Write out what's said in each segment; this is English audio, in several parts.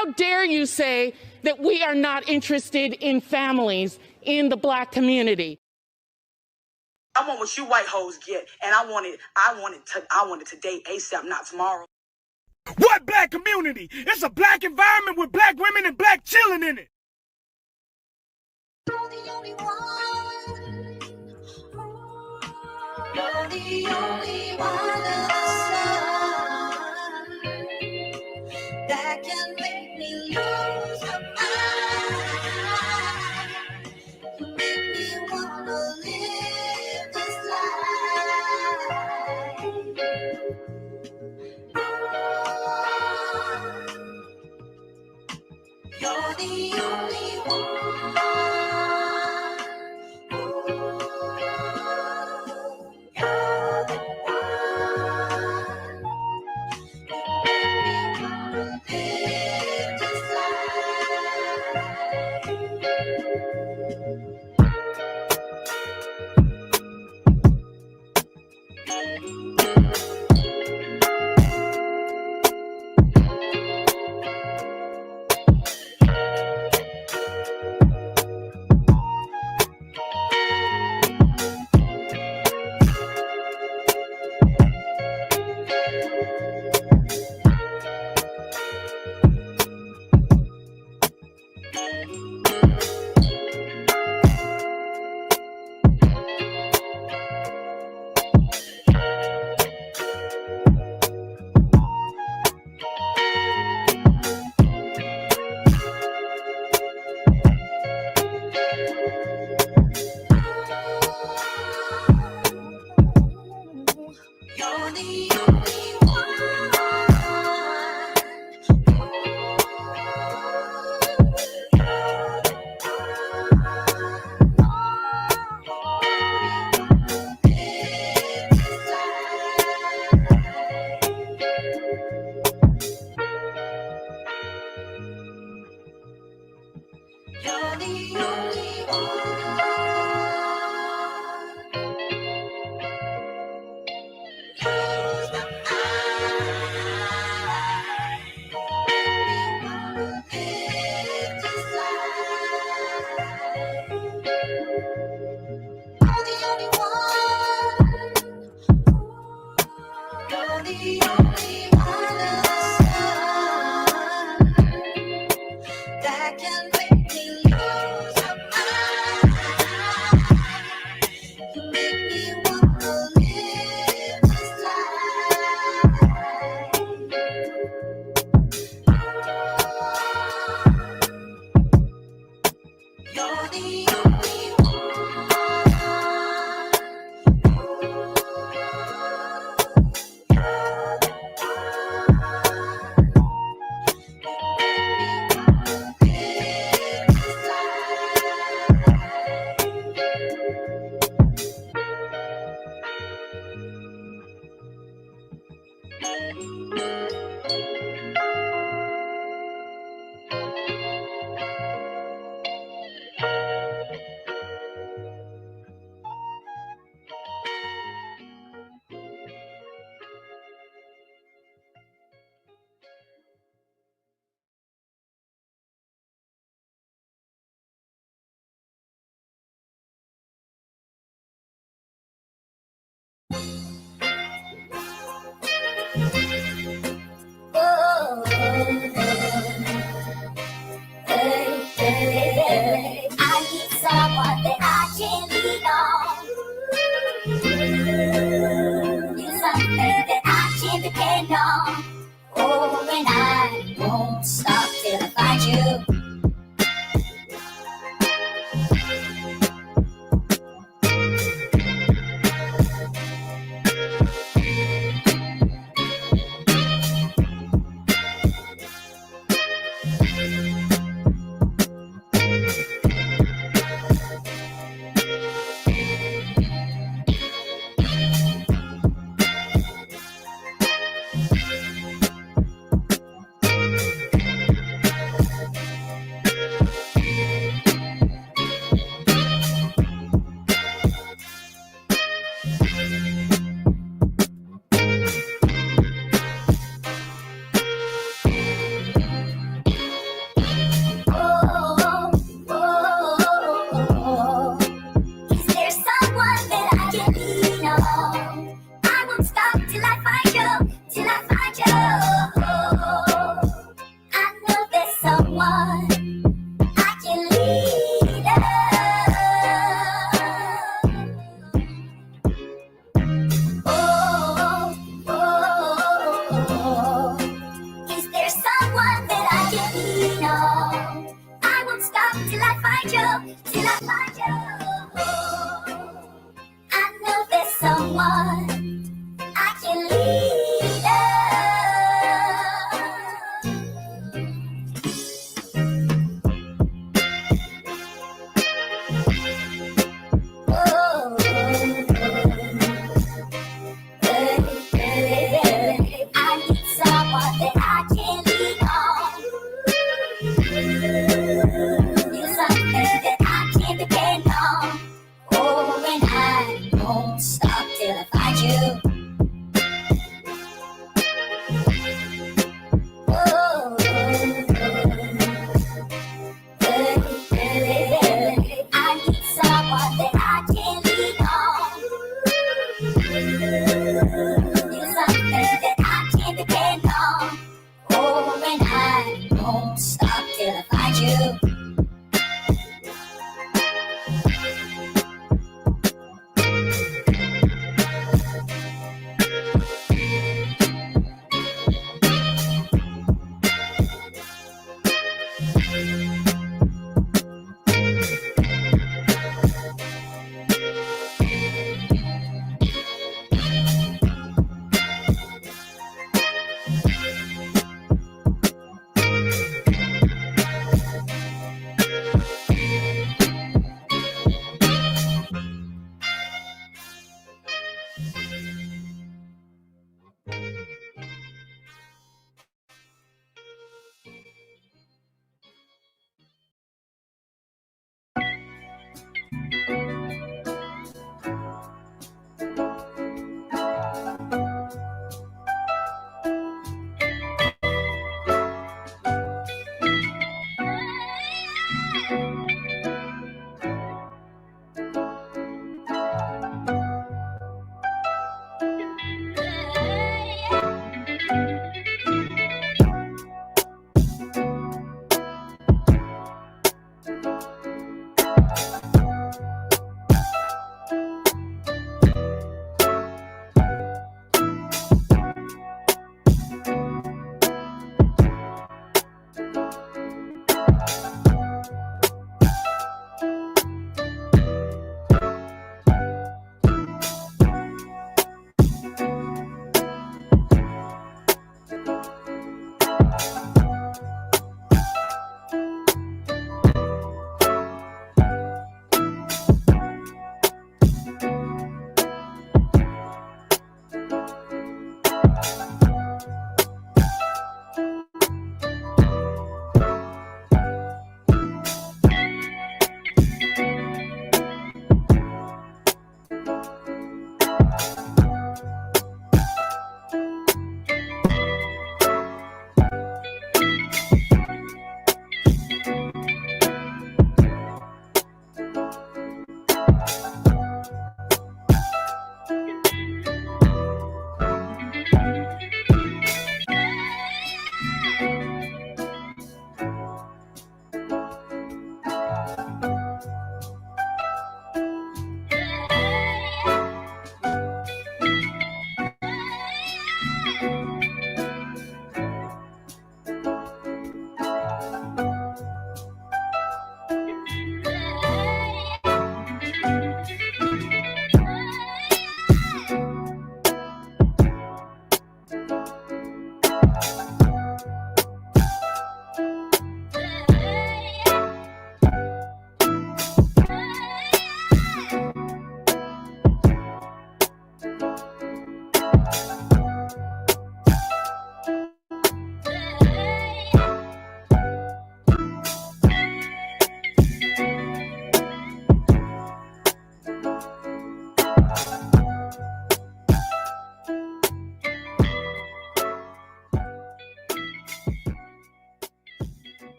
How dare you say that we are not interested in families in the Black community? I want what you white hoes get, and I want it today, ASAP, not tomorrow. What Black community? It's a Black environment with Black women and Black children in it. You're the only one. You're the only one that can make me lose my mind. You make me wanna live this life. You're the only one. I need someone that I can lean on. Need something that I can depend on. Oh, and I won't stop till I find you. you. I know there's someone I can lean on. Oh, oh, is there someone that I can lean on? I won't stop till I find you, till I find you. I know there's someone I can lean on. Oh, I need someone that I can lean on. Need something that I can depend on. Oh, and I won't stop till I find you. Oh, I need someone that I can lean on. Need something that I can depend on. Oh, and I won't stop till I find you.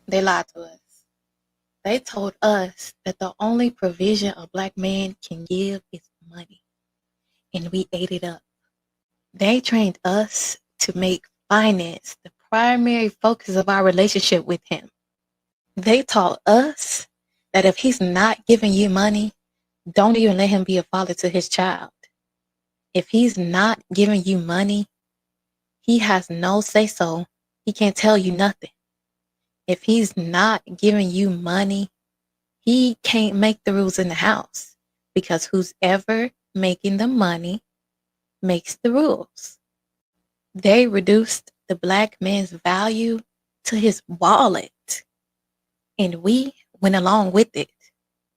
They lied to us. They told us that the only provision a black man can give is money, and we ate it up. They trained us to make finance the primary focus of our relationship with him. They taught us that if he's not giving you money, don't even let him be a father to his child. If he's not giving you money, he has no say-so. He can't tell you nothing. If he's not giving you money, he can't make the rules in the house, because who's ever making the money makes the rules. They reduced the black man's value to his wallet, and we went along with it.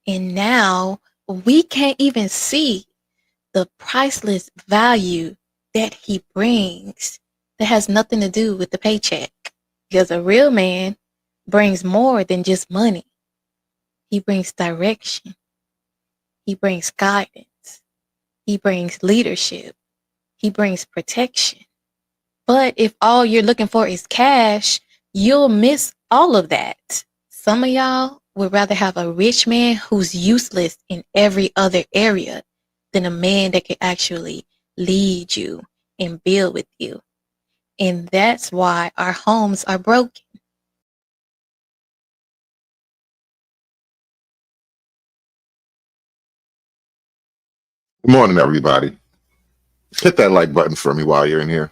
And now we can't even see the priceless value that he brings that has nothing to do with the paycheck. Because a real man brings more than just money. He brings direction. He brings guidance. He brings leadership. He brings protection. But if all you're looking for is cash, you'll miss all of that. Some of y'all would rather have a rich man who's useless in every other area than a man that can actually lead you and build with you. And that's why our homes are broken. Good morning, everybody. Hit that like button for me while you're in here.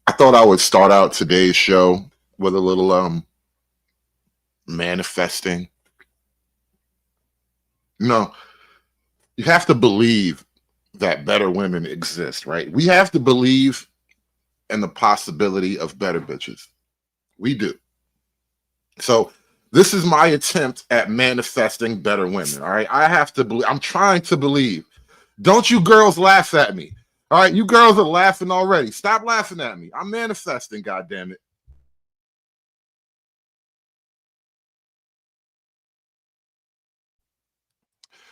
I thought I would start out today's show with a little manifesting. You have to believe that better women exist, right? We have to believe in the possibility of better bitches. We do. So this is my attempt at manifesting better women, all right? I have to believe. I'm trying to believe. Don't you girls laugh at me. All right, you girls are laughing already. Stop laughing at me. I'm manifesting, goddammit.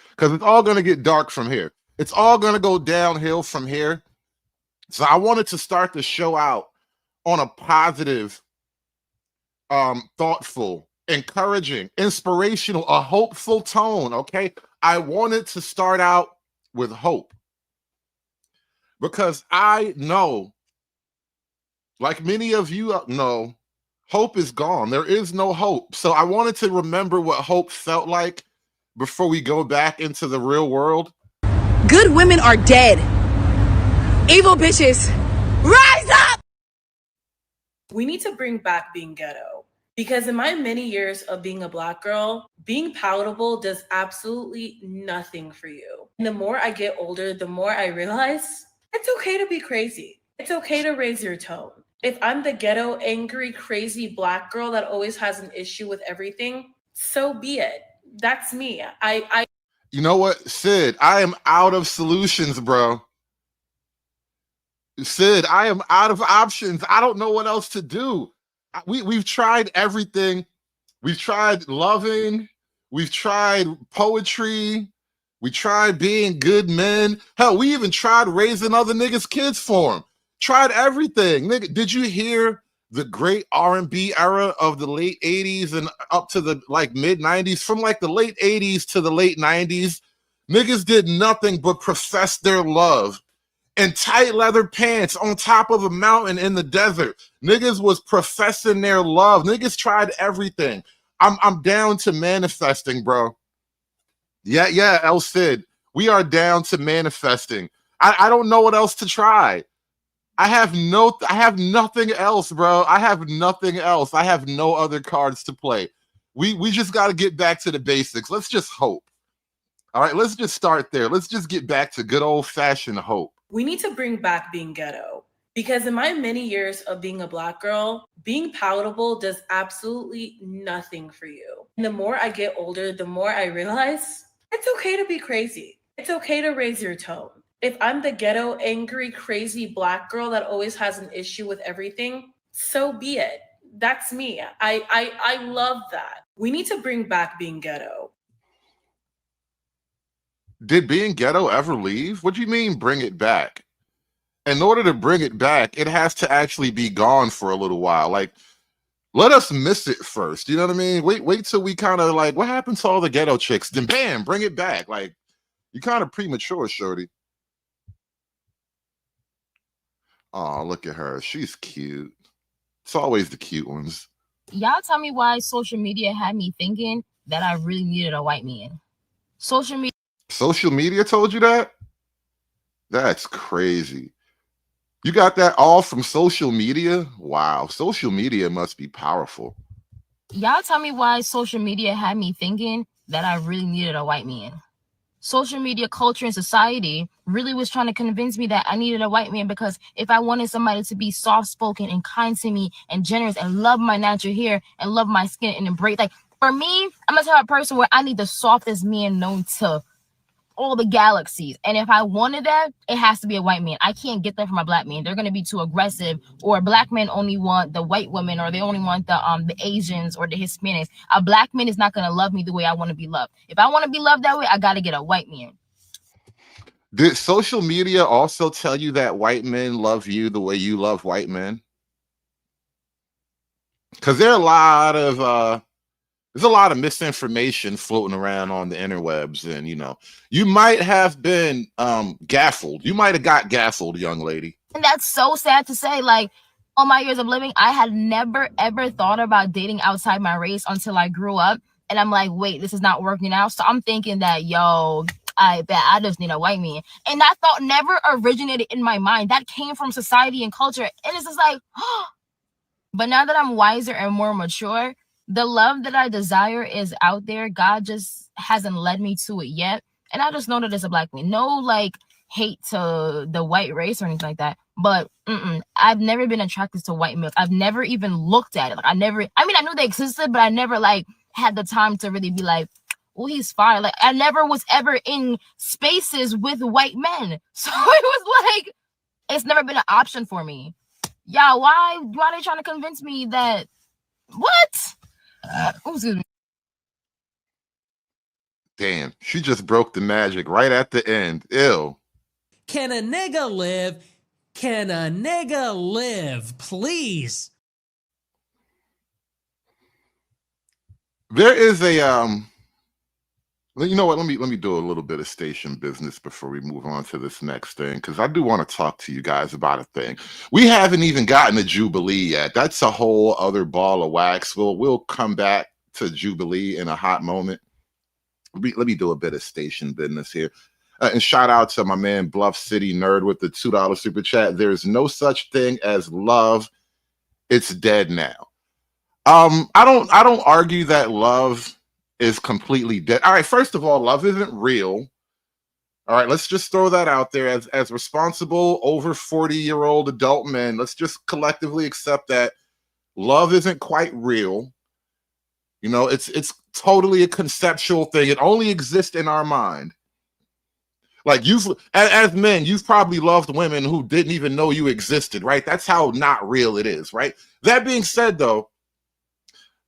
Because it's all going to get dark from here. It's all going to go downhill from here. So I wanted to start the show out on a positive, thoughtful, encouraging, inspirational, a hopeful tone, okay? I wanted to start out with hope. Because I know, like many of you know, hope is gone. There is no hope. So I wanted to remember what hope felt like before we go back into the real world. Good women are dead. Evil bitches, rise up! We need to bring back being ghetto. Because in my many years of being a Black girl, being palatable does absolutely nothing for you. And the more I get older, the more I realize it's okay to be crazy. It's okay to raise your tone. If I'm the ghetto, angry, crazy Black girl that always has an issue with everything, so be it. That's me. You know what, Sid? I am out of solutions, bro. Sid, I am out of options. I don't know what else to do. We've tried everything. We've tried loving. We've tried poetry. We tried being good men. Hell, we even tried raising other niggas' kids for them. Tried everything. Nigga, did you hear the great R&B era of the late 80s and up to the mid 90s? From the late 80s to the late 90s, niggas did nothing but profess their love in tight leather pants on top of a mountain in the desert. Niggas was professing their love. Niggas tried everything. I'm down to manifesting, bro. Yeah, El Cid. We are down to manifesting. I don't know what else to try. I have nothing else, bro. I have nothing else. I have no other cards to play. We just got to get back to the basics. Let's just hope. All right, let's just start there. Let's just get back to good old-fashioned hope. We need to bring back being ghetto. Because in my many years of being a Black girl, being palatable does absolutely nothing for you. And the more I get older, the more I realize it's okay to be crazy. It's okay to raise your tone. If I'm the ghetto, angry, crazy Black girl that always has an issue with everything, so be it. That's me. I love that. We need to bring back being ghetto. Did being ghetto ever leave? What do you mean bring it back? In order to bring it back, it has to actually be gone for a little while. Like Let us miss it first. You know what I mean? Wait till we kind of like, what happened to all the ghetto chicks? Then bam, bring it back. Like, you kind of premature, shorty. Oh, look at her. She's cute. It's always the cute ones. Y'all tell me why social media had me thinking that I really needed a white man. Social media told you that? That's crazy. You got that all from social media? Wow. Social media must be powerful. Y'all tell me why social media had me thinking that I really needed a white man. Social media culture and society really was trying to convince me that I needed a white man, because if I wanted somebody to be soft-spoken and kind to me and generous and love my natural hair and love my skin and embrace, like, for me, I'm the type of person where I need the softest man known to all the galaxies. And if I wanted that, it has to be a white man. I can't get that from a black man. They're going to be too aggressive, or black men only want the white women, or they only want the Asians or the Hispanics. A black man is not going to love me the way I want to be loved. If I want to be loved that way, I got to get a white man. Did social media also tell you that white men love you the way you love white men? Because there's a lot of misinformation floating around on the interwebs, and you might have been gaffled. You might have got gaffled, young lady. And that's so sad to say. Like, all my years of living, I had never ever thought about dating outside my race until I grew up. And I'm like, wait, this is not working out. So I'm thinking that, I bet I just need a white man. And that thought never originated in my mind. That came from society and culture. And it's just like, but now that I'm wiser and more mature, the love that I desire is out there. God just hasn't led me to it yet. And I just know that it's a black man. No, like, hate to the white race or anything like that. But I've never been attracted to white males. I've never even looked at it. Like, I knew they existed, but I never, like, had the time to really be like, oh, he's fire. Like, I never was ever in spaces with white men. So it was like, it's never been an option for me. Yeah, why are they trying to convince me that, what? Excuse me. Damn, she just broke the magic right at the end. Ew. Can a nigga live? Can a nigga live? Please. There is a you know what? Let me do a little bit of station business before we move on to this next thing, because I do want to talk to you guys about a thing. We haven't even gotten to Jubilee yet. That's a whole other ball of wax. We'll come back to Jubilee in a hot moment. Let me do a bit of station business here. And shout out to my man Bluff City Nerd with the $2 super chat. There's no such thing as love. It's dead now. I don't argue that love is completely dead. All right, first of all, love isn't real. All right, let's just throw that out there as responsible over 40-year-old adult men. Let's just collectively accept that love isn't quite real. It's totally a conceptual thing. It only exists in our mind. Like, as men, you've probably loved women who didn't even know you existed, right? That's how not real it is, right? That being said, though,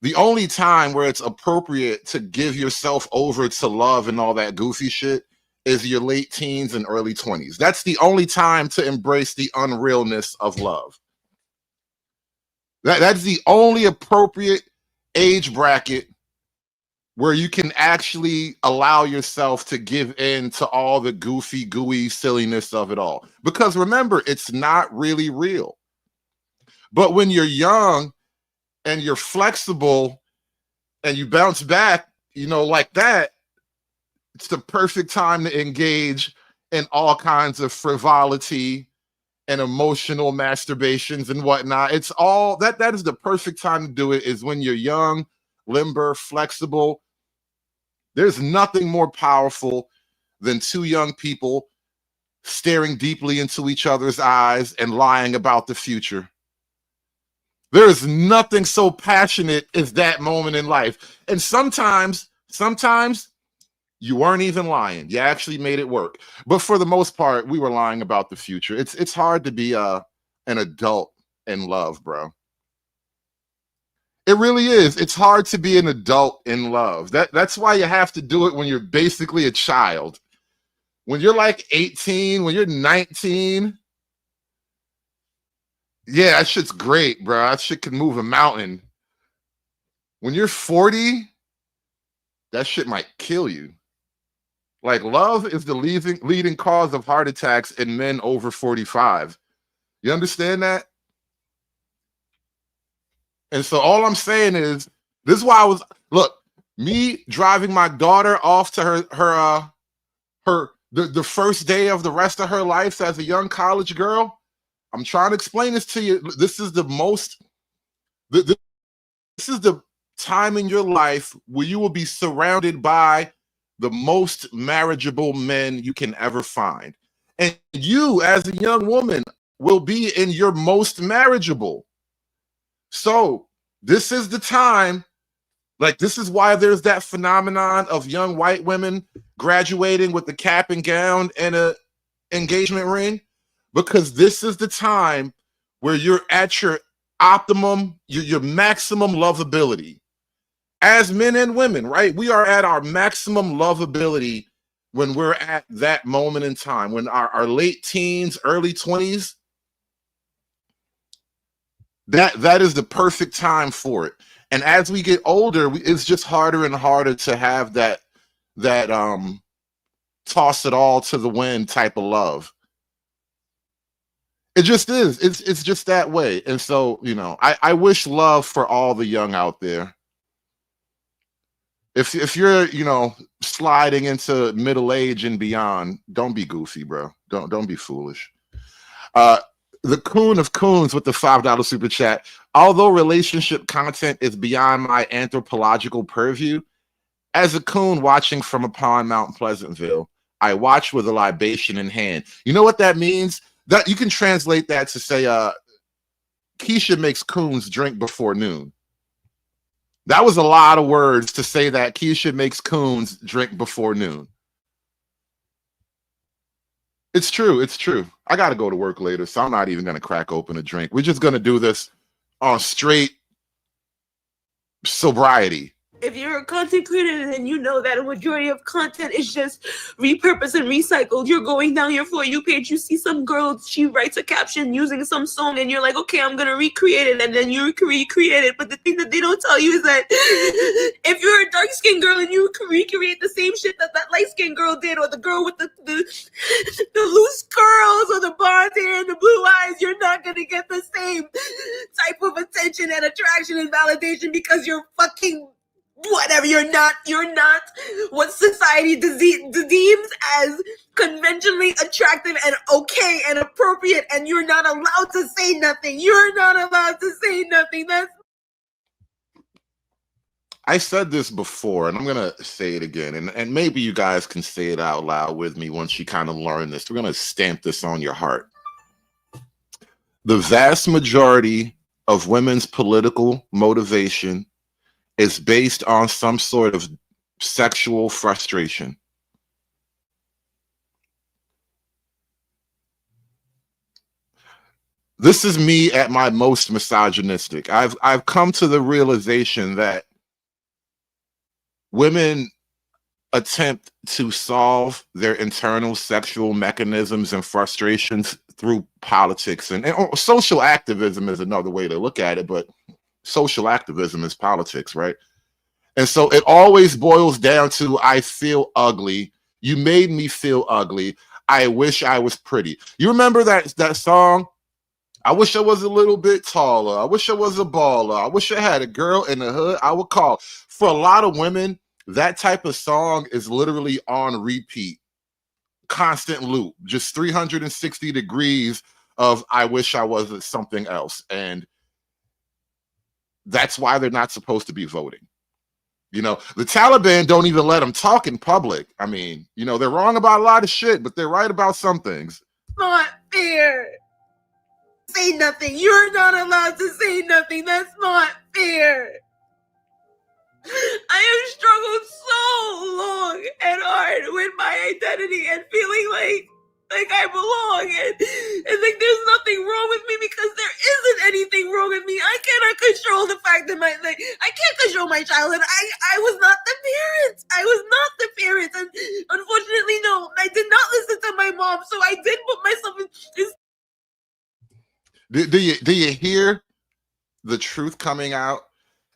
the only time where it's appropriate to give yourself over to love and all that goofy shit is your late teens and early 20s. That's the only time to embrace the unrealness of love. That's the only appropriate age bracket where you can actually allow yourself to give in to all the goofy, gooey silliness of it all. Because remember, it's not really real. But when you're young and you're flexible and you bounce back, like that, it's the perfect time to engage in all kinds of frivolity and emotional masturbations and whatnot. It's all that is the perfect time to do it, is when you're young, limber, flexible. There's nothing more powerful than two young people staring deeply into each other's eyes and lying about the future. There is nothing so passionate as that moment in life. And sometimes you weren't even lying. You actually made it work. But for the most part, we were lying about the future. It's hard to be an adult in love, bro. It really is. It's hard to be an adult in love. That's why you have to do it when you're basically a child. When you're like 18, when you're 19, yeah, that shit's great, bro. That shit can move a mountain. When you're 40, that shit might kill you. Like, love is the leading cause of heart attacks in men over 45. You understand that? And so all I'm saying is, this is why I was, look, me driving my daughter off to the first day of the rest of her life as a young college girl. I'm trying to explain this to you. This is the time in your life where you will be surrounded by the most marriageable men you can ever find. And you, as a young woman, will be in your most marriageable. So this is the time, like, this is why there's that phenomenon of young white women graduating with the cap and gown and a engagement ring, because this is the time where you're at your optimum, your maximum lovability. As men and women, right? We are at our maximum lovability when we're at that moment in time, when our late teens, early 20s, that is the perfect time for it. And as we get older, it's just harder and harder to have that toss it all to the wind type of love. It just is. It's just that way. And so, you know, I wish love for all the young out there. If you're, you know, sliding into middle age and beyond, don't be goofy, bro. Don't be foolish. The coon of coons with the $5 super chat. Although relationship content is beyond my anthropological purview, as a coon watching from upon Mount Pleasantville, I watch with a libation in hand. You know what that means? That you can translate that to say, Keisha makes coons drink before noon. That was a lot of words to say that Keisha makes coons drink before noon. It's true. It's true. I got to go to work later, so I'm not even going to crack open a drink. We're just going to do this on straight sobriety. If you're a content creator and you know that a majority of content is just repurposed and recycled, you're going down your For You page, you see some girl, she writes a caption using some song, and you're like, okay, I'm going to recreate it, and then you recreate it. But the thing that they don't tell you is that if you're a dark-skinned girl and you recreate the same shit that light-skinned girl did, or the girl with the loose curls or the blonde hair and the blue eyes, you're not going to get the same type of attention and attraction and validation because you're fucking whatever. You're not what society deems as conventionally attractive and okay and appropriate, and you're not allowed to say nothing. You're not allowed to say nothing. I said this before, and I'm going to say it again, and maybe you guys can say it out loud with me once you kind of learn this. We're going to stamp this on your heart. The vast majority of women's political motivation is based on some sort of sexual frustration. This is me at my most misogynistic. I've come to the realization that women attempt to solve their internal sexual mechanisms and frustrations through politics, and social activism is another way to look at it, but social activism is politics, right? And so it always boils down to, I feel ugly. You made me feel ugly. I wish I was pretty. You remember that song? I wish I was a little bit taller. I wish I was a baller. I wish I had a girl in the hood I would call. For a lot of women, that type of song is literally on repeat, constant loop, just 360 degrees of I wish I was something else. And that's why they're not supposed to be voting. You know, the Taliban don't even let them talk in public. I mean, you know, they're wrong about a lot of shit, but they're right about some things. Not fair. Say nothing. You're not allowed to say nothing. That's not fair. I have struggled so long and hard with my identity and feeling like I belong, and like there's nothing wrong with me because there isn't anything wrong with me. I cannot control the fact that I can't control my childhood. I was not the parent. I was not the parent, and unfortunately, no, I did not listen to my mom. So I did put myself in. Do you hear the truth coming out?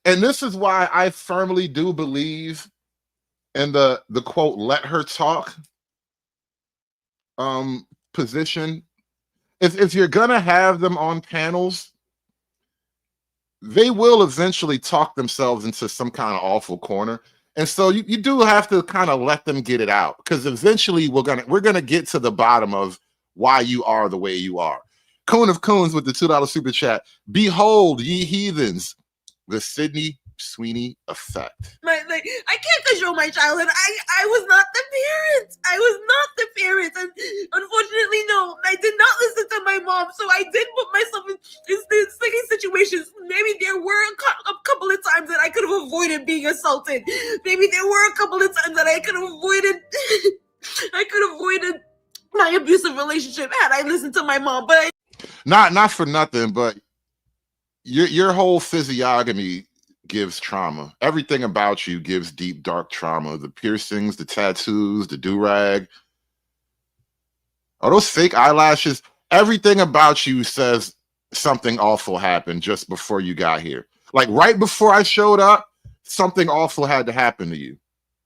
And this is why I firmly do believe in the quote, let her talk position. If you're gonna have them on panels, they will eventually talk themselves into some kind of awful corner. And so you do have to kind of let them get it out, because eventually we're gonna get to the bottom of why you are the way you are. Coon of Coons with the $2 super chat. Behold, ye heathens, the Sydney Sweeney effect. I can't control my childhood. I was not the parent. I was not the parent. And unfortunately, no, I did not listen to my mom. So I did put myself in sticky situations. Maybe there were a couple of times that I could have avoided being assaulted. Maybe there were a couple of times that I could have avoided my abusive relationship had I listened to my mom. But not for nothing, but your whole physiognomy gives trauma. Everything about you gives deep, dark trauma. The piercings, the tattoos, the do-rag, all those fake eyelashes, everything about you says something awful happened just before you got here. Like right before I showed up, something awful had to happen to you.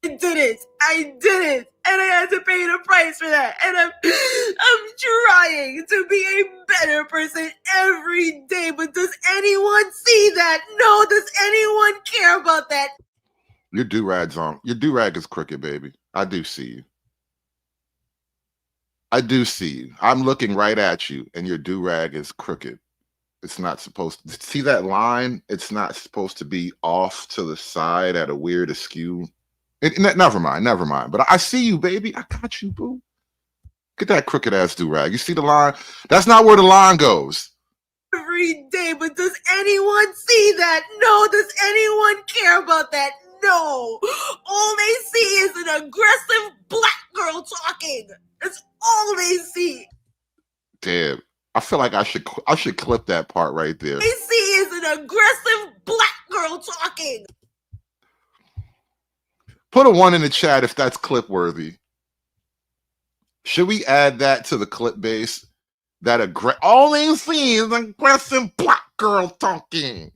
I did it, and I had to pay the price for that. And I'm trying to be a better person every day. But does anyone see that? No. Does anyone care about that? Your do-rag's on. Your do-rag is crooked, baby. I do see you. I do see you. I'm looking right at you, and your do-rag is crooked. It's not supposed to. See that line? It's not supposed to be off to the side at a weird askew. Never mind. But I see you, baby. I got you, boo. Get that crooked ass do-rag. You see the line? That's not where the line goes. Every day, but does anyone see that? No. Does anyone care about that? No. All they see is an aggressive black girl talking. That's all they see. Damn. I feel like I should clip that part right there. All they see is an aggressive black girl talking. Put a 1 in the chat if that's clip worthy. Should we add that to the clip base? That all they see is aggressive black girl talking.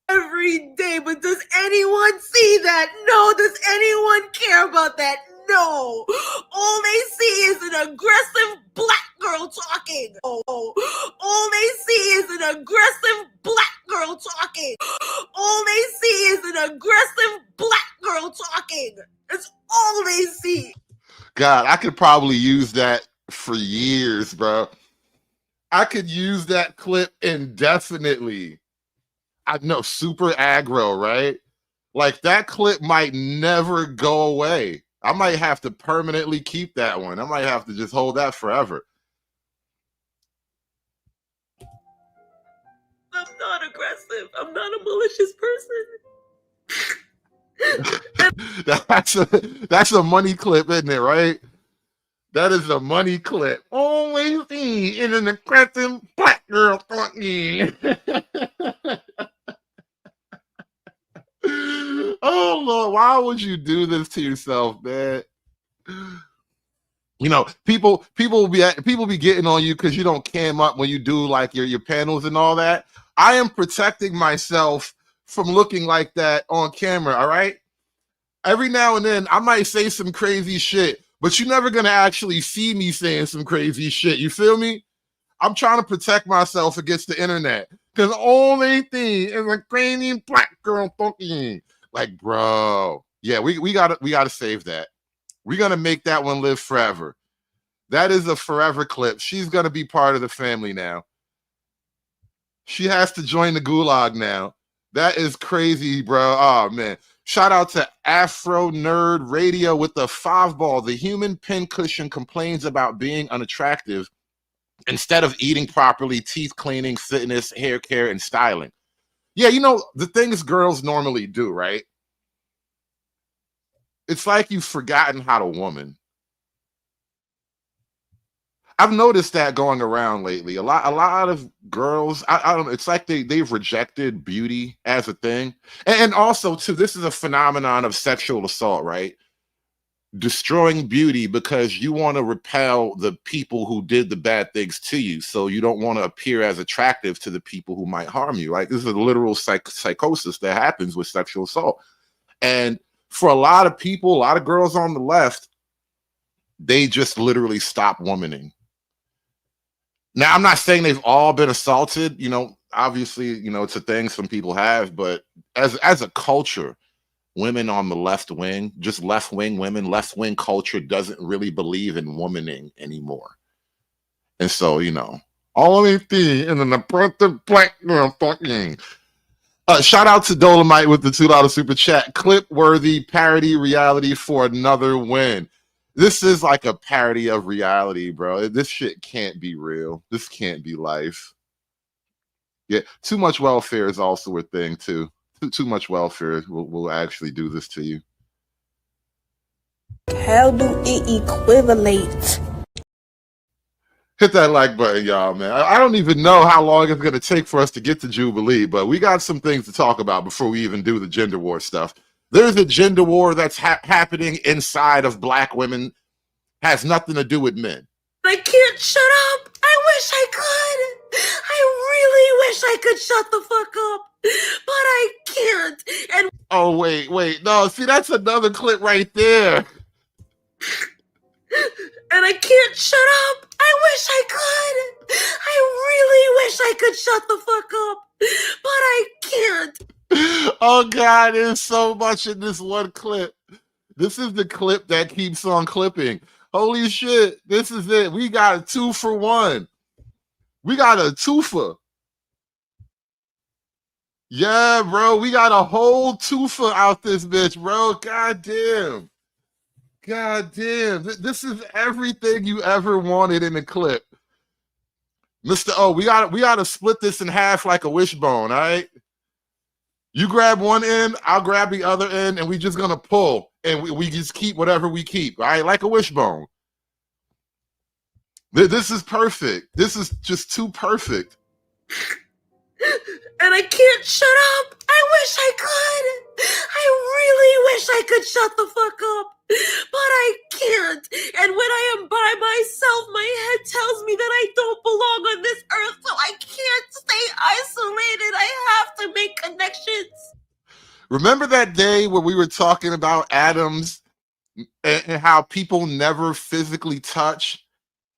Every day, but does anyone see that? No. Does anyone care about that? No. All they see is an aggressive black girl talking. All they see is an aggressive black girl talking. All they see is an aggressive black girl talking. That's all they see. God, I could probably use that for years, bro. I could use that clip indefinitely. I know, super aggro, right? Like that clip might never go away. I might have to permanently keep that one. I might have to just hold that forever. I'm not aggressive. I'm not a malicious person. That's a money clip, isn't it, right? That is a money clip. Always see in an aggressive black girl talking. Oh Lord, why would you do this to yourself, man? You know, people be getting on you because you don't cam up when you do like your panels and all that. I am protecting myself from looking like that on camera. All right. Every now and then I might say some crazy shit, but you're never gonna actually see me saying some crazy shit. You feel me? I'm trying to protect myself against the internet because the only thing is a crazy black girl talking. Like, bro, yeah, we gotta save that. We're gonna make that one live forever. That is a forever clip. She's gonna be part of the family now. She has to join the gulag now. That is crazy, bro. Oh man. Shout out to Afro Nerd Radio with the 5-ball. The human pincushion complains about being unattractive instead of eating properly, teeth cleaning, fitness, hair care, and styling. Yeah, you know, the things girls normally do, right? It's like you've forgotten how to woman. I've noticed that going around lately. A lot of girls, I don't know, it's like they've rejected beauty as a thing. And also, too, this is a phenomenon of sexual assault, right? destroying beauty because you want to repel the people who did the bad things to you, so you don't want to appear as attractive to the people who might harm you. Like, this is a literal psychosis that happens with sexual assault. And for a lot of people, a lot of girls on the left, they just literally stop womaning. Now, I'm not saying they've all been assaulted, you know, obviously, you know, it's a thing some people have, but as a culture, women on the left wing, just left wing women, left wing culture doesn't really believe in womaning anymore. And so, you know, only thing in the apprentice black fucking. Shout out to Dolomite with the $2 super chat. Clip worthy parody reality for another win. This is like a parody of reality, bro. This shit can't be real. This can't be life. Yeah, too much welfare is also a thing too. Too much welfare will actually do this to you. How do it equivalent? Hit that like button, y'all, man. I don't even know how long it's going to take for us to get to Jubilee, but we got some things to talk about before we even do the gender war stuff. There's a gender war that's happening inside of black women. Has nothing to do with men. I can't shut up. I wish I could. I really wish I could shut the fuck up, but I can't. And oh, wait. No, see, that's another clip right there. And I can't shut up. I wish I could. I really wish I could shut the fuck up, but I can't. Oh, God, there's so much in this one clip. This is the clip that keeps on clipping. Holy shit, this is it. We got a 2-for-1. We got a twofer. Yeah, bro, we got a whole twofer out this bitch, bro. God damn. God damn. This is everything you ever wanted in a clip. Mr. O, we gotta split this in half like a wishbone, all right? You grab one end, I'll grab the other end, and we just gonna pull. And we just keep whatever we keep, all right? Like a wishbone. This is perfect. This is just too perfect. And I can't shut up. I wish I could. I really wish I could shut the fuck up, but I can't. And when I am by myself, my head tells me that I don't belong on this earth, so I can't stay isolated. I have to make connections. Remember that day where we were talking about atoms and how people never physically touch?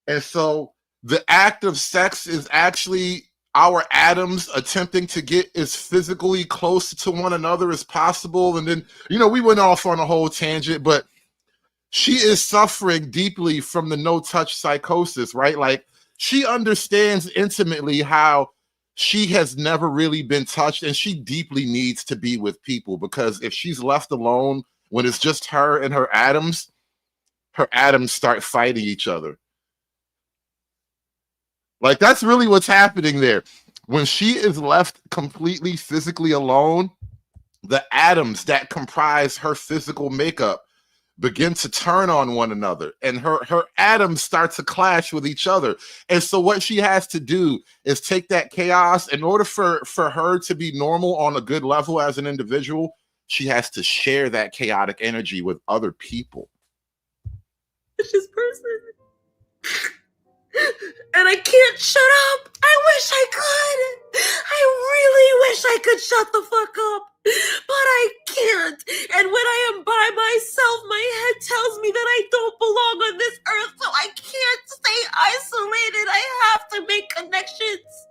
And so the act of sex is actually our atoms attempting to get as physically close to one another as possible. And then, you know, we went off on a whole tangent, but she is suffering deeply from the no-touch psychosis, right? Like, she understands intimately how she has never really been touched, and she deeply needs to be with people, because if she's left alone when it's just her and her atoms start fighting each other. Like, that's really what's happening there. When she is left completely physically alone, the atoms that comprise her physical makeup begin to turn on one another, and her atoms start to clash with each other. And so what she has to do is take that chaos. In order for her to be normal on a good level as an individual, she has to share that chaotic energy with other people. It's this person. And I can't shut up. I wish I could. I really wish I could shut the fuck up, but I can't. And when I am by myself, my head tells me that I don't belong on this earth, so I can't stay isolated. I have to make connections.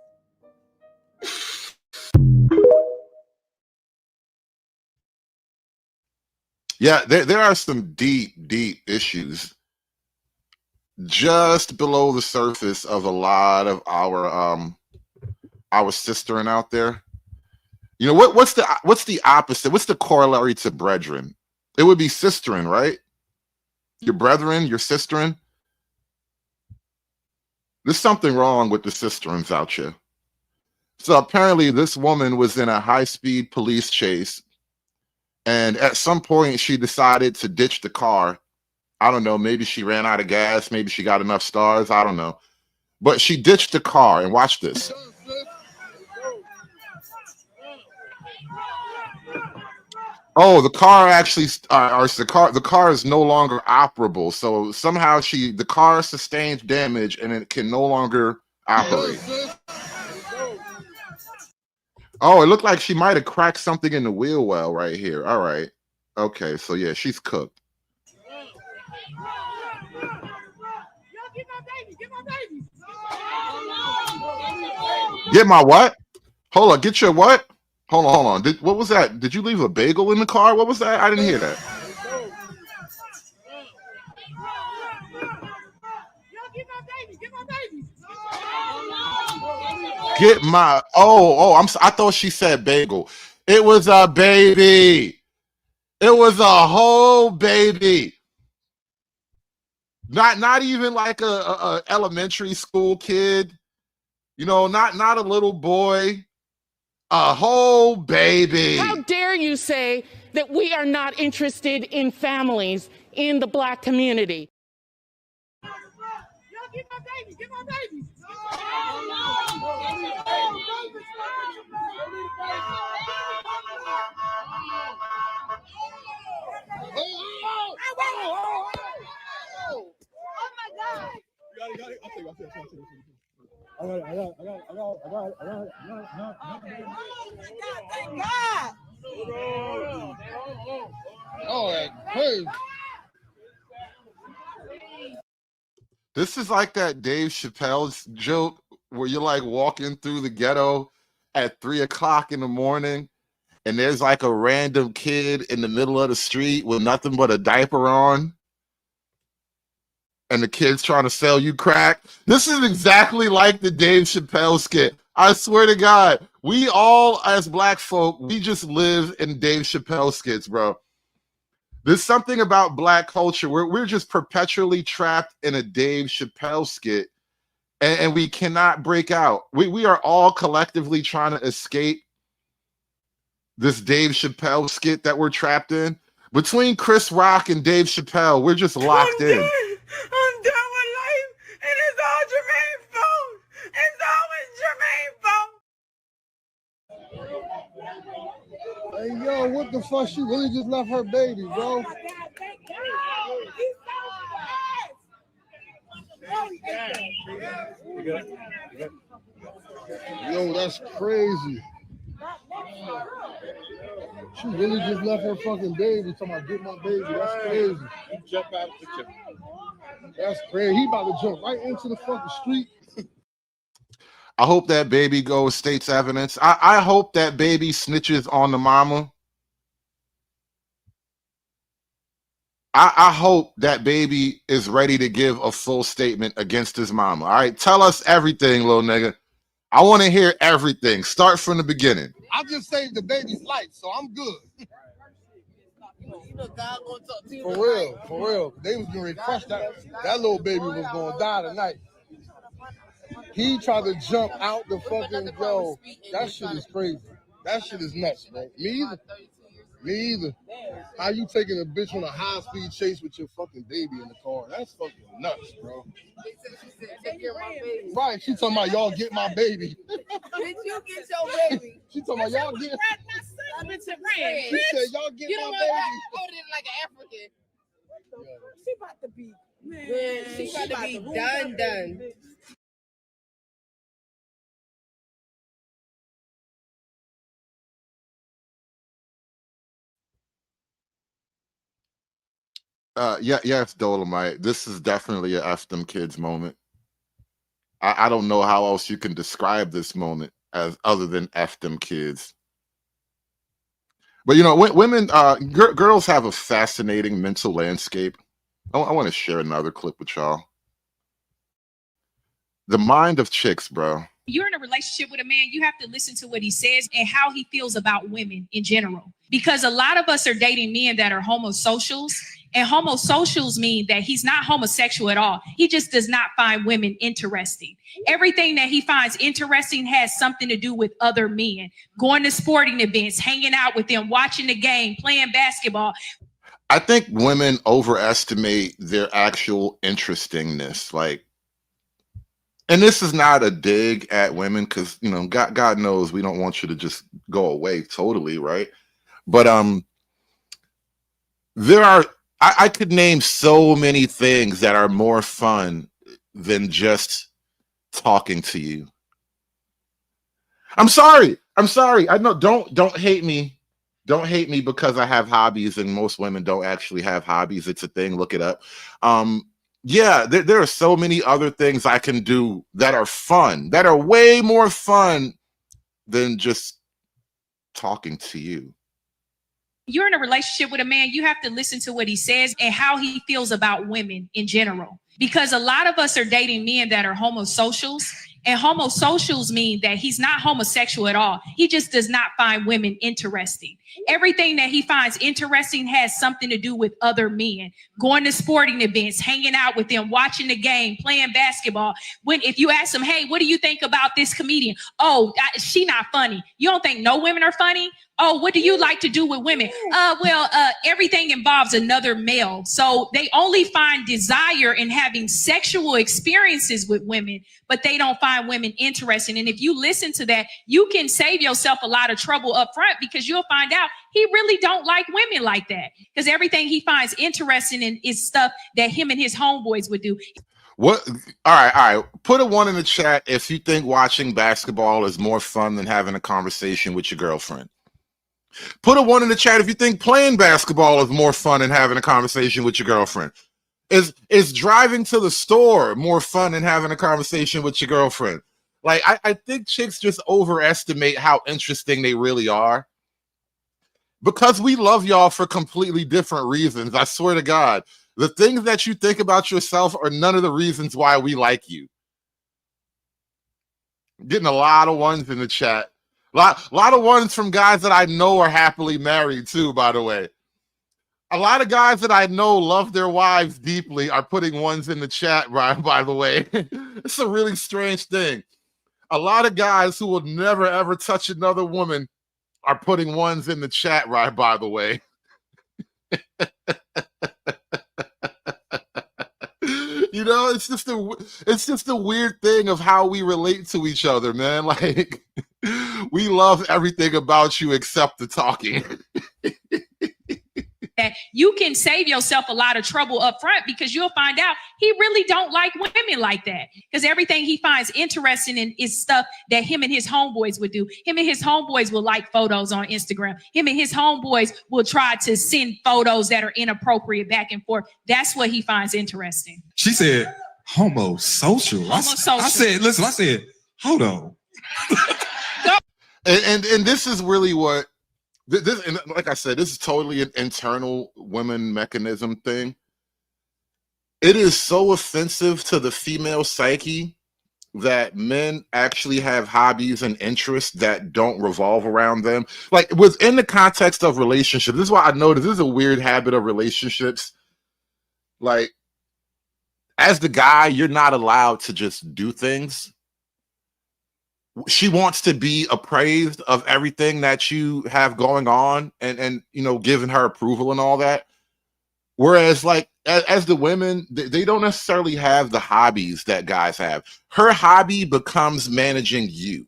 Yeah, there are some deep issues just below the surface of a lot of our sistering out there. You know, what's the opposite? What's the corollary to brethren? It would be sisterin, right? Your brethren, your sisterin. There's something wrong with the sisterins out here. So apparently this woman was in a high-speed police chase, and at some point she decided to ditch the car. I don't know, maybe she ran out of gas, maybe she got enough stars, I don't know. But she ditched the car, and watch this. Oh, the car actually, or the car is no longer operable. So somehow the car sustained damage and it can no longer operate. Oh, it looked like she might have cracked something in the wheel well right here. All right. Okay, so yeah, she's cooked. Get my what? Hold on, get your what? Hold on. What was that? Did you leave a bagel in the car? What was that? I didn't hear that. Get my I thought she said bagel. It was a baby. It was a whole baby. Not even like a elementary school kid. You know, not a little boy. A whole baby. How dare you say that we are not interested in families in the Black community? Get my baby, get my baby. Oh my God. I got it. Thank God. Oh, that's crazy. This is like that Dave Chappelle's joke where you're like walking through the ghetto at 3 o'clock in the morning and there's like a random kid in the middle of the street with nothing but a diaper on. And the kid's trying to sell you crack. This is exactly like the Dave Chappelle skit. I swear to God, we all as Black folk, we just live in Dave Chappelle skits, bro. There's something about Black culture where we're just perpetually trapped in a Dave Chappelle skit and we cannot break out. We are all collectively trying to escape this Dave Chappelle skit that we're trapped in. Between Chris Rock and Dave Chappelle, we're just locked in. I'm done with life, and it's all Jermaine's fault. It's always Jermaine's fault. Hey, yo, what the fuck? She really just left her baby, bro. Yo, that's crazy. She really just left her fucking baby. Talking about get my baby. That's crazy. Jump out the kitchen. That's crazy. He about to jump right into the fucking street. I hope that baby goes state's evidence. I hope that baby snitches on the mama. I hope that baby is ready to give a full statement against his mama. All right, tell us everything, little nigga. I want to hear everything. Start from the beginning. I just saved the baby's life, so I'm good. For real. They was going to crush that. That little baby was going to die tonight. He tried to jump out the fucking yo. That shit is crazy. That shit is nuts, bro. Me either. How you taking a bitch on a high-speed chase with your fucking baby in the car? That's fucking nuts, bro. Right, she talking about y'all get my baby. Did you get your baby? She talking about y'all get. She said y'all get my baby. I put it like an African. She about to be. Man, she about to be done. Yes, Dolomite. This is definitely a F them kids moment. I don't know how else you can describe this moment as other than F them kids. But you know, women, girls have a fascinating mental landscape. I want to share another clip with y'all. The mind of chicks, bro. You're in a relationship with a man, you have to listen to what he says and how he feels about women in general. Because a lot of us are dating men that are homosocials, and homosocials mean that he's not homosexual at all. He just does not find women interesting. Everything that he finds interesting has something to do with other men, going to sporting events, hanging out with them, watching the game, playing basketball. I think women overestimate their actual interestingness. Like, and this is not a dig at women because, you know, God knows we don't want you to just go away totally, right? But There are, I could name so many things that are more fun than just talking to you. I'm sorry. I know, don't hate me. Don't hate me because I have hobbies and most women don't actually have hobbies. It's a thing. Look it up. Yeah, there are so many other things I can do that are fun, that are way more fun than just talking to you. You're in a relationship with a man, you have to listen to what he says and how he feels about women in general. Because a lot of us are dating men that are homosocials, and homosocials mean that he's not homosexual at all. He just does not find women interesting. Everything that he finds interesting has something to do with other men, going to sporting events, hanging out with them, watching the game, playing basketball. If you ask him, hey, what do you think about this comedian? Oh, she not funny. You don't think no women are funny? Oh, what do you like to do with women? Everything involves another male. So they only find desire in having sexual experiences with women, but they don't find women interesting. And if you listen to that, you can save yourself a lot of trouble up front, because you'll find out he really don't like women like that, because everything he finds interesting in is stuff that him and his homeboys would do. What? All right. Put a 1 in the chat if you think watching basketball is more fun than having a conversation with your girlfriend. Put a 1 in the chat if you think playing basketball is more fun than having a conversation with your girlfriend. Is driving to the store more fun than having a conversation with your girlfriend? Like, I think chicks just overestimate how interesting they really are. Because we love y'all for completely different reasons. I swear to God, the things that you think about yourself are none of the reasons why we like you. I'm getting a lot of 1s in the chat. A lot of 1s from guys that I know are happily married too, by the way. A lot of guys that I know love their wives deeply are putting 1s in the chat, by the way. It's a really strange thing. A lot of guys who will never, ever touch another woman are putting 1s in the chat, by the way. You know, it's just a weird thing of how we relate to each other, man. Like, we love everything about you except the talking. That you can save yourself a lot of trouble up front, because you'll find out he really don't like women like that, because everything he finds interesting in is stuff that him and his homeboys would do. Him and his homeboys will like photos on Instagram. Him and his homeboys will try to send photos that are inappropriate back and forth. That's what he finds interesting. She said homosocial. I said, hold on. and this is really what this, and like I said, this is totally an internal women mechanism thing. It is so offensive to the female psyche that men actually have hobbies and interests that don't revolve around them. Like, within the context of relationships, this is why I noticed this is a weird habit of relationships. Like, as the guy, you're not allowed to just do things. She wants to be appraised of everything that you have going on and you know, giving her approval and all that. Whereas, like, as the women, they don't necessarily have the hobbies that guys have. Her hobby becomes managing you.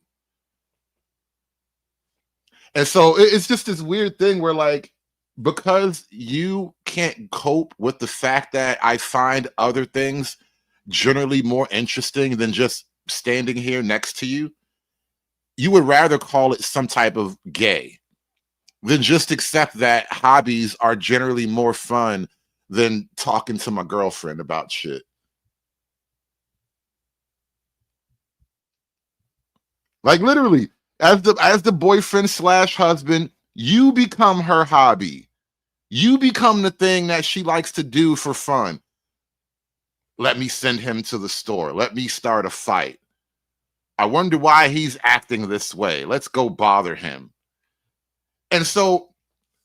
And so it's just this weird thing where, like, because you can't cope with the fact that I find other things generally more interesting than just standing here next to you, you would rather call it some type of gay than just accept that hobbies are generally more fun than talking to my girlfriend about shit. Like, literally, as the boyfriend / husband, you become her hobby. You become the thing that she likes to do for fun. Let me send him to the store. Let me start a fight. I wonder why he's acting this way. Let's go bother him. And so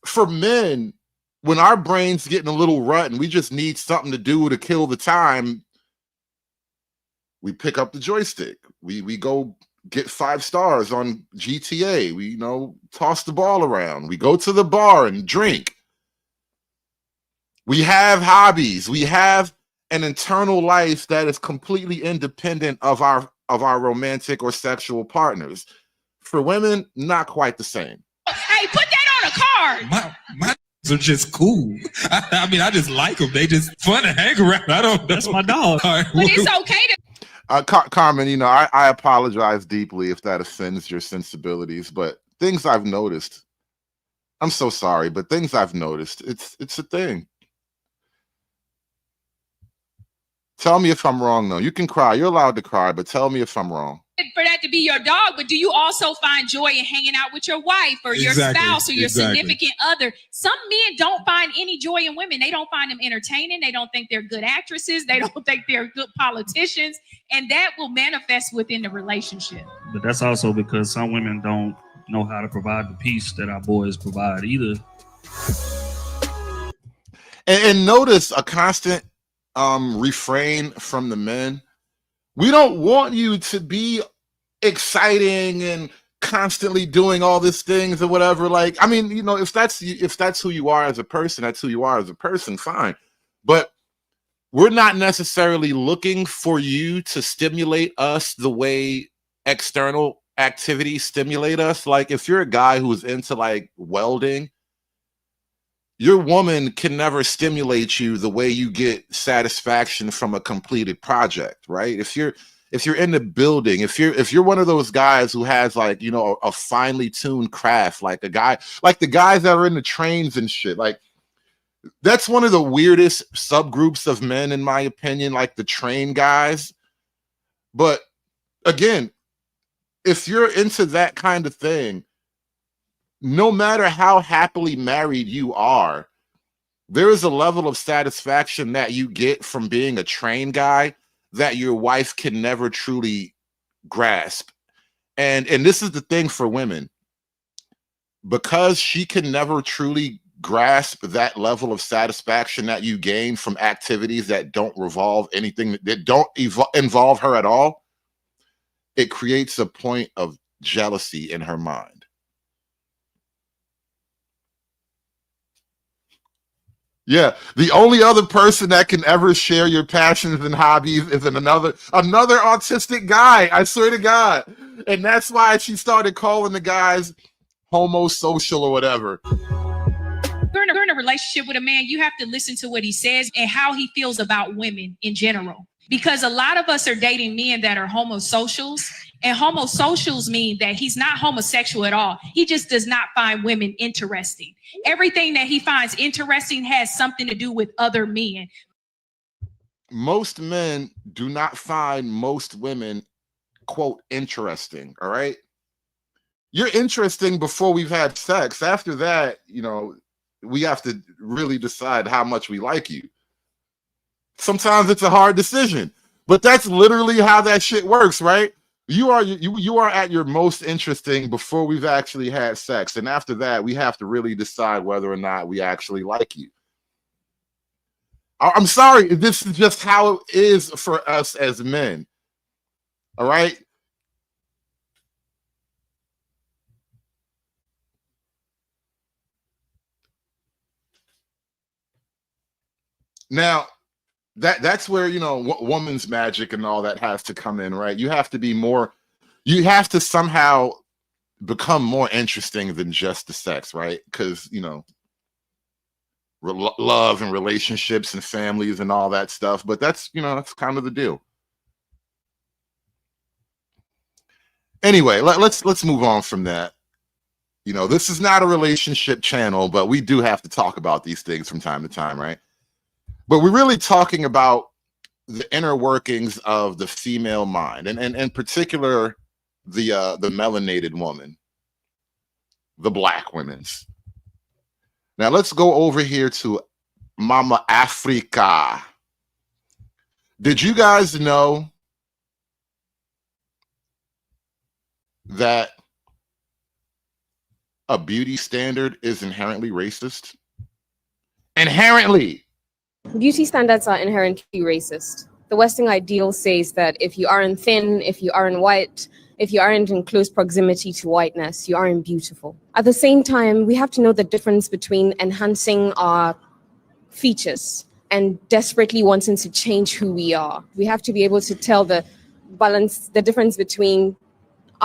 for men, when our brains get in a little rut and we just need something to do to kill the time, we pick up the joystick. We go get 5 stars on GTA. We, you know, toss the ball around. We go to the bar and drink. We have hobbies. We have an internal life that is completely independent of our romantic or sexual partners. For women, not quite the same. Hey, put that on a card. are just cool. I mean, I just like them. They just fun to hang around. I don't know. That's my dog. Right, but it's okay to. Carmen, you know, I apologize deeply if that offends your sensibilities, but things I've noticed, I'm so sorry, but things I've noticed, it's a thing. Tell me if I'm wrong, though. You can cry. You're allowed to cry, but tell me if I'm wrong. For that to be your dog, but do you also find joy in hanging out with your wife or your spouse or your significant other? Some men don't find any joy in women. They don't find them entertaining. They don't think they're good actresses. They don't think they're good politicians, and that will manifest within the relationship. But that's also because some women don't know how to provide the peace that our boys provide either. And notice a constant refrain from the men. We don't want you to be exciting and constantly doing all these things or whatever. Like, I mean, you know, if that's who you are as a person, that's who you are as a person, fine. But we're not necessarily looking for you to stimulate us the way external activities stimulate us. Like, if you're a guy who's into like welding, your woman can never stimulate you the way you get satisfaction from a completed project, right? If you're into building, if you're one of those guys who has like, you know, a finely tuned craft, like a guy, like the guys that are into trains and shit, like that's one of the weirdest subgroups of men, in my opinion, like the train guys. But again, if you're into that kind of thing, no matter how happily married you are, there is a level of satisfaction that you get from being a train guy that your wife can never truly grasp. And this is the thing for women. Because she can never truly grasp that level of satisfaction that you gain from activities that don't revolve anything, that don't involve her at all, it creates a point of jealousy in her mind. Yeah, the only other person that can ever share your passions and hobbies is another autistic guy. I swear to God. And that's why she started calling the guys homosocial or whatever. If you're in a relationship with a man, you have to listen to what he says and how he feels about women in general. Because a lot of us are dating men that are homosocials, and homosocials mean that he's not homosexual at all. He just does not find women interesting. Everything that he finds interesting has something to do with other men. Most men do not find most women, quote, interesting, all right? You're interesting before we've had sex. After that, you know, we have to really decide how much we like you. Sometimes it's a hard decision, but that's literally how that shit works, right? You are at your most interesting before we've actually had sex. And after that, we have to really decide whether or not we actually like you. I'm sorry, this is just how it is for us as men. All right? Now, that's where, you know, woman's magic and all that has to come in, right? You have to somehow become more interesting than just the sex, right? Because, you know, love and relationships and families and all that stuff. But that's, you know, that's kind of the deal. Anyway, let's move on from that. You know, this is not a relationship channel, but we do have to talk about these things from time to time, right? But we're really talking about the inner workings of the female mind, and in particular, the melanated woman, the black women's. Now let's go over here to Mama Africa. Did you guys know that a beauty standard is inherently racist? Inherently. Beauty standards are inherently racist. The Western ideal says that if you aren't thin, if you aren't white, if you aren't in close proximity to whiteness, you aren't beautiful. At the same time, we have to know the difference between enhancing our features and desperately wanting to change who we are. We have to be able to tell the difference between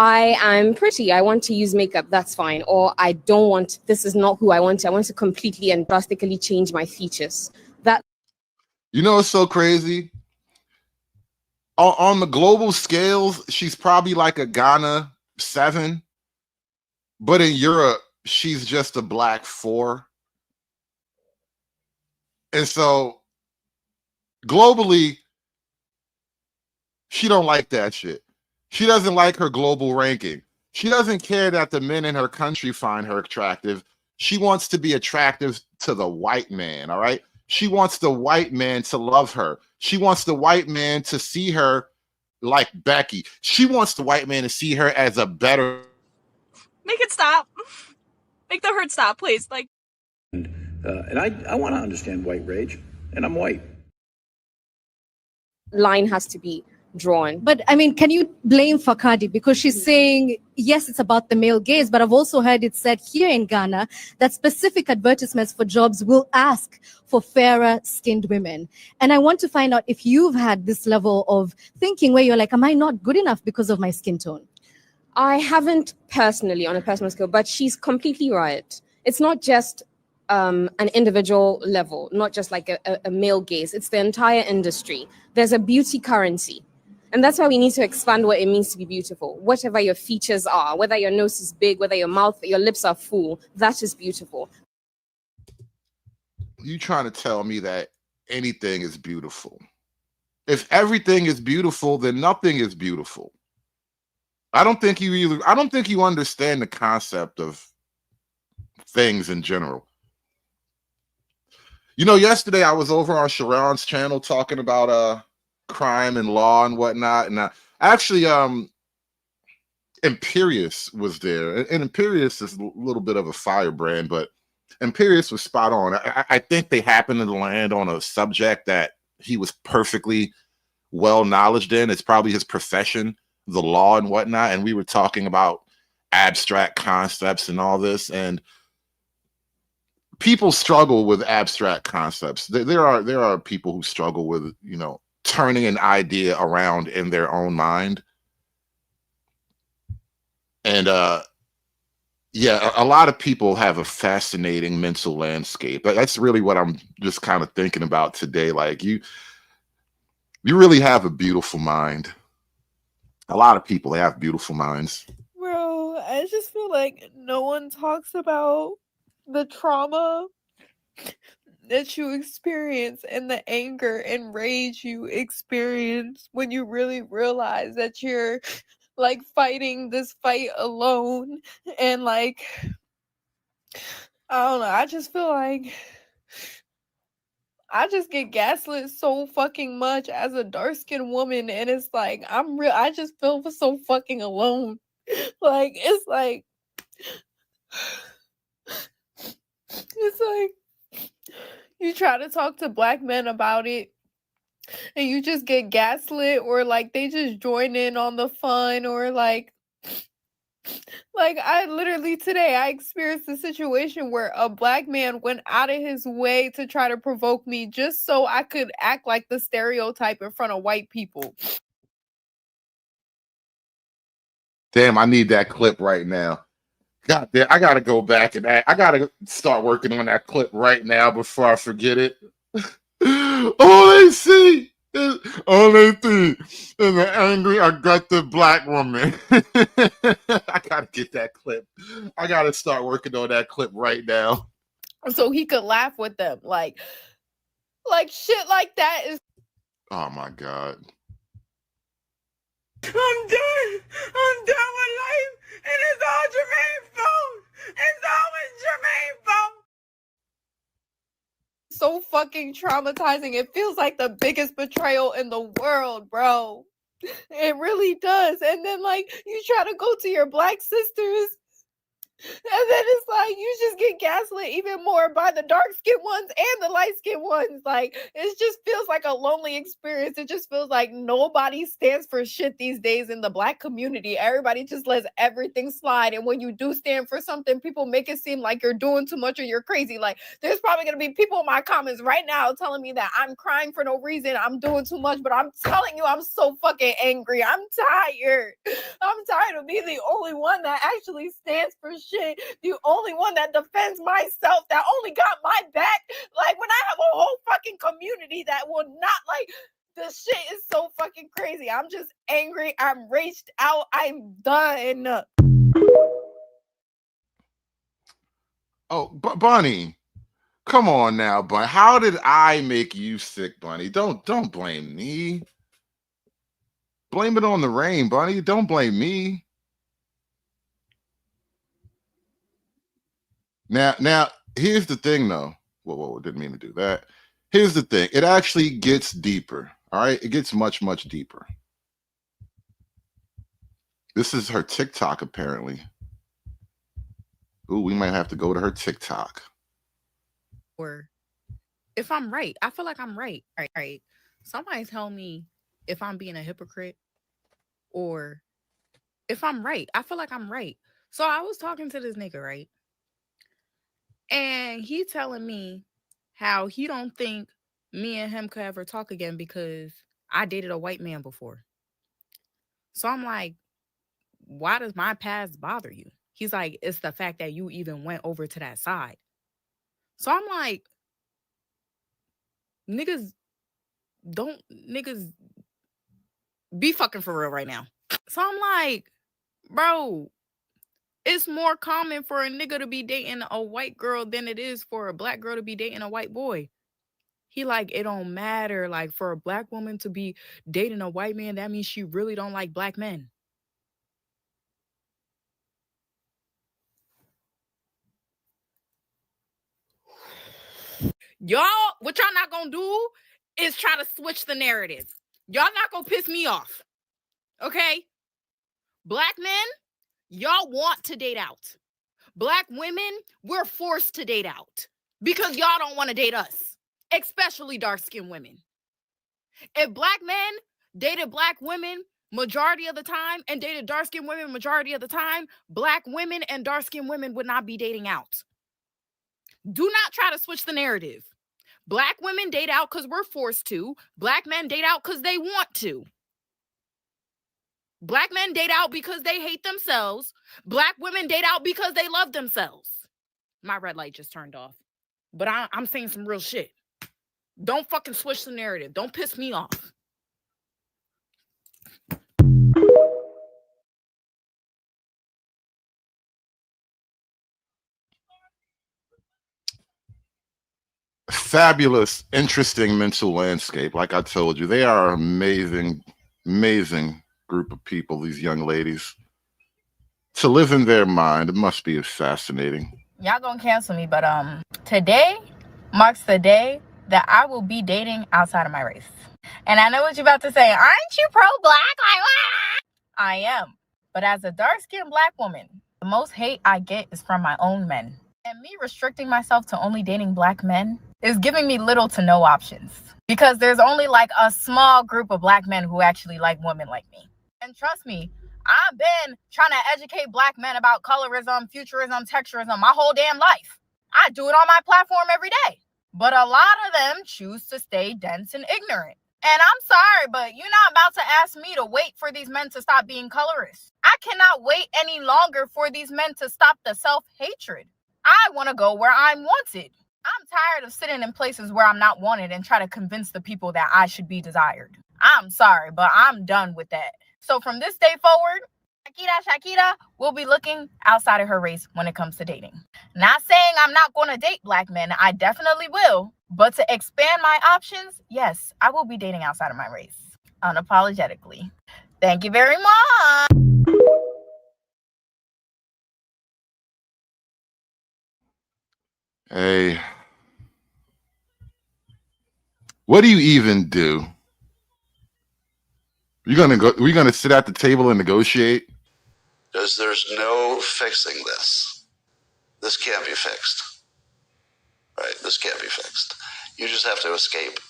I am pretty, I want to use makeup, that's fine. Or I don't want, this is not who I want to completely and drastically change my features. That You know what's so crazy? On the global scales, she's probably like a Ghana 7, but in Europe, she's just a black 4. And so globally, she don't like that shit. She doesn't like her global ranking. She doesn't care that the men in her country find her attractive. She wants to be attractive to the white man, all right? She wants the white man to love her. She wants the white man to see her like Becky. She wants the white man to see her as a better. Make it stop. Make the hurt stop, please. Like, and I want to understand white rage, and I'm white. line has to be drawn. But I mean, can you blame Fakadi? Because she's saying, yes, it's about the male gaze, but I've also heard it said here in Ghana that specific advertisements for jobs will ask for fairer skinned women. And I want to find out if you've had this level of thinking where you're like, am I not good enough because of my skin tone? I haven't personally on a personal scale, but she's completely right. It's not just an individual level, not just like a male gaze. It's the entire industry. There's a beauty currency. And that's why we need to expand what it means to be beautiful. Whatever your features are, whether your nose is big, whether your lips are full, that is beautiful. You trying to tell me that anything is beautiful? If everything is beautiful, then nothing is beautiful. I don't think you understand the concept of things in general. You know, yesterday I was over on Sharon's channel talking about crime and law and whatnot, and actually Imperious was there, and Imperious is a little bit of a firebrand, but Imperious was spot on. I think they happened to land on a subject that he was perfectly well knowledged in. It's probably his profession, the law and whatnot, and we were talking about abstract concepts and all this, and people struggle with abstract concepts. There are people who struggle with, you know, turning an idea around in their own mind. And yeah, a lot of people have a fascinating mental landscape. That's really what I'm just kind of thinking about today. Like you really have a beautiful mind. A lot of people have beautiful minds. Bro, I just feel like no one talks about the trauma that you experience and the anger and rage you experience when you really realize that you're like fighting this fight alone. And like, I don't know, I just feel like I just get gaslit so fucking much as a dark-skinned woman, and it's like I just feel so fucking alone. Like it's like you try to talk to black men about it and you just get gaslit, or like they just join in on the fun, or like I literally today I experienced a situation where a black man went out of his way to try to provoke me just so I could act like the stereotype in front of white people. Damn, I need that clip right now. God damn, I gotta go back and I gotta start working on that clip right now before I forget it. All they see is an angry, aggressive black woman. I gotta get that clip. I gotta start working on that clip right now. So he could laugh with them. Like shit like that is. Oh my God. I'm done with life, and it's all Jermaine's fault. It's always Jermaine's fault. So fucking traumatizing. It feels like the biggest betrayal in the world, bro. It really does. And then like you try to go to your black sisters And then it's like you just get gaslit even more by the dark skinned ones and the light skinned ones. Like it just feels like a lonely experience. It just feels like nobody stands for shit these days in the black community. Everybody just lets everything slide. And when you do stand for something, people make it seem like you're doing too much or you're crazy. Like there's probably gonna be people in my comments right now telling me that I'm crying for no reason, I'm doing too much, but I'm telling you, I'm so fucking angry. I'm tired. I'm tired of being the only one that actually stands for shit, the only one that defends myself, that only got my back. Like when I have a whole fucking community that will not, like, the shit is so fucking crazy. I'm just angry. I'm raged out. I'm done. Oh, Bunny, come on now, Bunny. How did I make you sick, Bunny? Don't blame me. Blame it on the rain, Bunny. Don't blame me. Now, here's the thing, though. Whoa, didn't mean to do that. Here's the thing. It actually gets deeper. All right, it gets much deeper. This is her TikTok, apparently. Ooh, we might have to go to her TikTok. Or if I'm right, I feel like I'm right. All right. Somebody tell me if I'm being a hypocrite or if I'm right. I feel like I'm right. So I was talking to this nigga, right? And he telling me how he don't think me and him could ever talk again because I dated a white man before. So I'm like, why does my past bother you? He's like, it's the fact that you even went over to that side. So I'm like, niggas be fucking for real right now. So I'm like, bro, it's more common for a nigga to be dating a white girl than it is for a black girl to be dating a white boy. He like, it don't matter. Like for a black woman to be dating a white man, that means she really don't like black men. Y'all, what y'all not gonna do is try to switch the narrative. Y'all not gonna piss me off. Okay? Black men, y'all want to date out. Black women, we're forced to date out because y'all don't want to date us, especially dark-skinned women. If black men dated black women majority of the time and dated dark-skinned women majority of the time, black women and dark-skinned women would not be dating out. Do not try to switch the narrative. Black women date out because we're forced to. Black men date out because they want to. Black men date out because they hate themselves. Black women date out because they love themselves. My red light just turned off. But I'm saying some real shit. Don't fucking switch the narrative. Don't piss me off. Fabulous, interesting mental landscape. Like I told you, they are amazing group of people, these young ladies. To live in their mind, it must be fascinating. Y'all gonna cancel me, but today marks the day that I will be dating outside of my race. And I know what you're about to say. Aren't you pro-black? I am. But as a dark-skinned black woman, the most hate I get is from my own men. And me restricting myself to only dating black men is giving me little to no options. Because there's only like a small group of black men who actually like women like me. And trust me, I've been trying to educate black men about colorism, futurism, texturism my whole damn life. I do it on my platform every day. But a lot of them choose to stay dense and ignorant. And I'm sorry, but you're not about to ask me to wait for these men to stop being colorist. I cannot wait any longer for these men to stop the self-hatred. I want to go where I'm wanted. I'm tired of sitting in places where I'm not wanted and try to convince the people that I should be desired. I'm sorry, but I'm done with that. So from this day forward, Shakira will be looking outside of her race when it comes to dating. Not saying I'm not going to date black men. I definitely will. But to expand my options, yes, I will be dating outside of my race. Unapologetically. Thank you very much. Hey, what do you even do? We're gonna sit at the table and negotiate? There's no fixing this. this can't be fixed. Right? This can't be fixed. You just have to escape.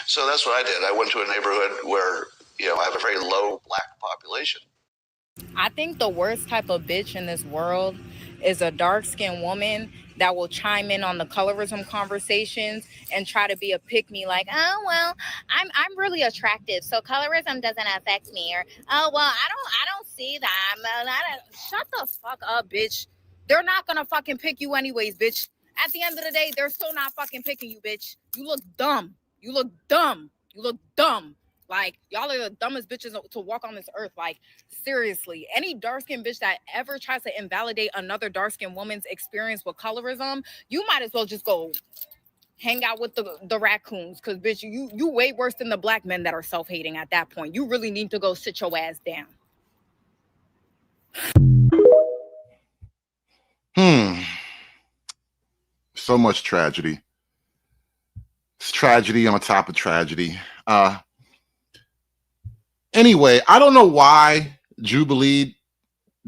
So that's what I did. I went to a neighborhood where, I have a very low black population. I think the worst type of bitch in this world is a dark-skinned woman that will chime in on the colorism conversations and try to be a pick-me, like, oh well, I'm really attractive, so colorism doesn't affect me, or oh well, I don't see that. Shut the fuck up, bitch. They're not gonna fucking pick you anyways, bitch. At the end of the day, they're still not fucking picking you, bitch. You look dumb. You look dumb. You look dumb. Like, y'all are the dumbest bitches to walk on this earth. Like, seriously, any dark-skinned bitch that ever tries to invalidate another dark-skinned woman's experience with colorism, you might as well just go hang out with the raccoons, because, bitch, you way worse than the black men that are self-hating at that point. You really need to go sit your ass down. So much tragedy. It's tragedy on top of tragedy. Anyway, I don't know why Jubilee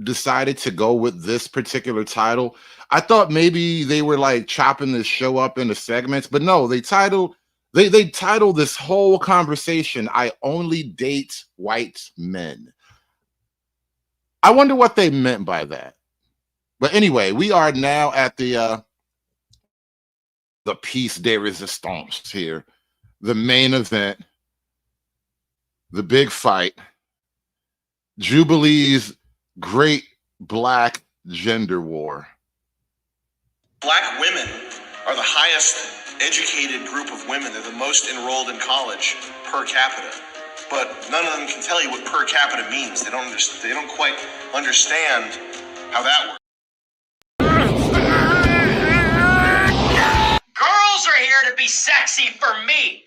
decided to go with this particular title. I thought maybe they were like chopping this show up into segments, but no, they titled this whole conversation, "I Only Date White Men." I wonder what they meant by that. But anyway, we are now at the piece de resistance here, the main event, the big fight, Jubilee's great black gender war. Black women are the highest educated group of women. They're the most enrolled in college per capita. But none of them can tell you what per capita means. They don't quite understand how that works. Girls are here to be sexy for me.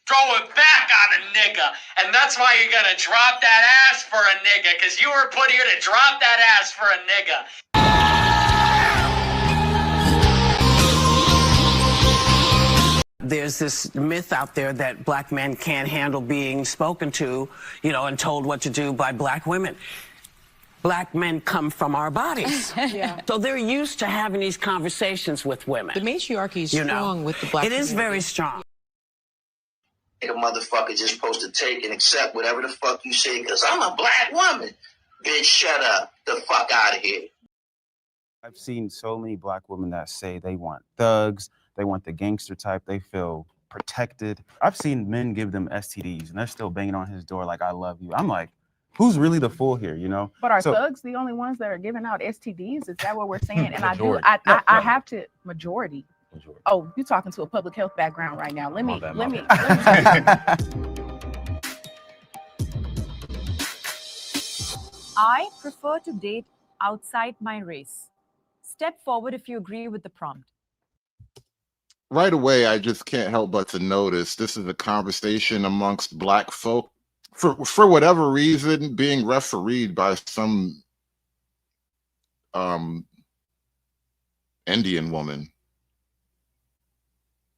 Throw it back on a nigga. And that's why you're gonna drop that ass for a nigga, because you were put here to drop that ass for a nigga. There's this myth out there that black men can't handle being spoken to, and told what to do by black women. Black men come from our bodies. Yeah. So they're used to having these conversations with women. The matriarchy is strong with the black It is community. very strong. A motherfucker just supposed to take and accept whatever the fuck you say, because I'm a black woman. Bitch, shut up. The fuck out of here. I've seen so many black women that say they want thugs, they want the gangster type, they feel protected. I've seen men give them STDs and they're still banging on his door like, I love you. I'm like, who's really the fool here, But are thugs the only ones that are giving out STDs? Is that what we're saying? And Majority. I have to majority. Oh, you're talking to a public health background right now. Let me tell you something. I prefer to date outside my race. Step forward if you agree with the prompt. Right away, I just can't help but to notice this is a conversation amongst black folk, for whatever reason, being refereed by some Indian woman.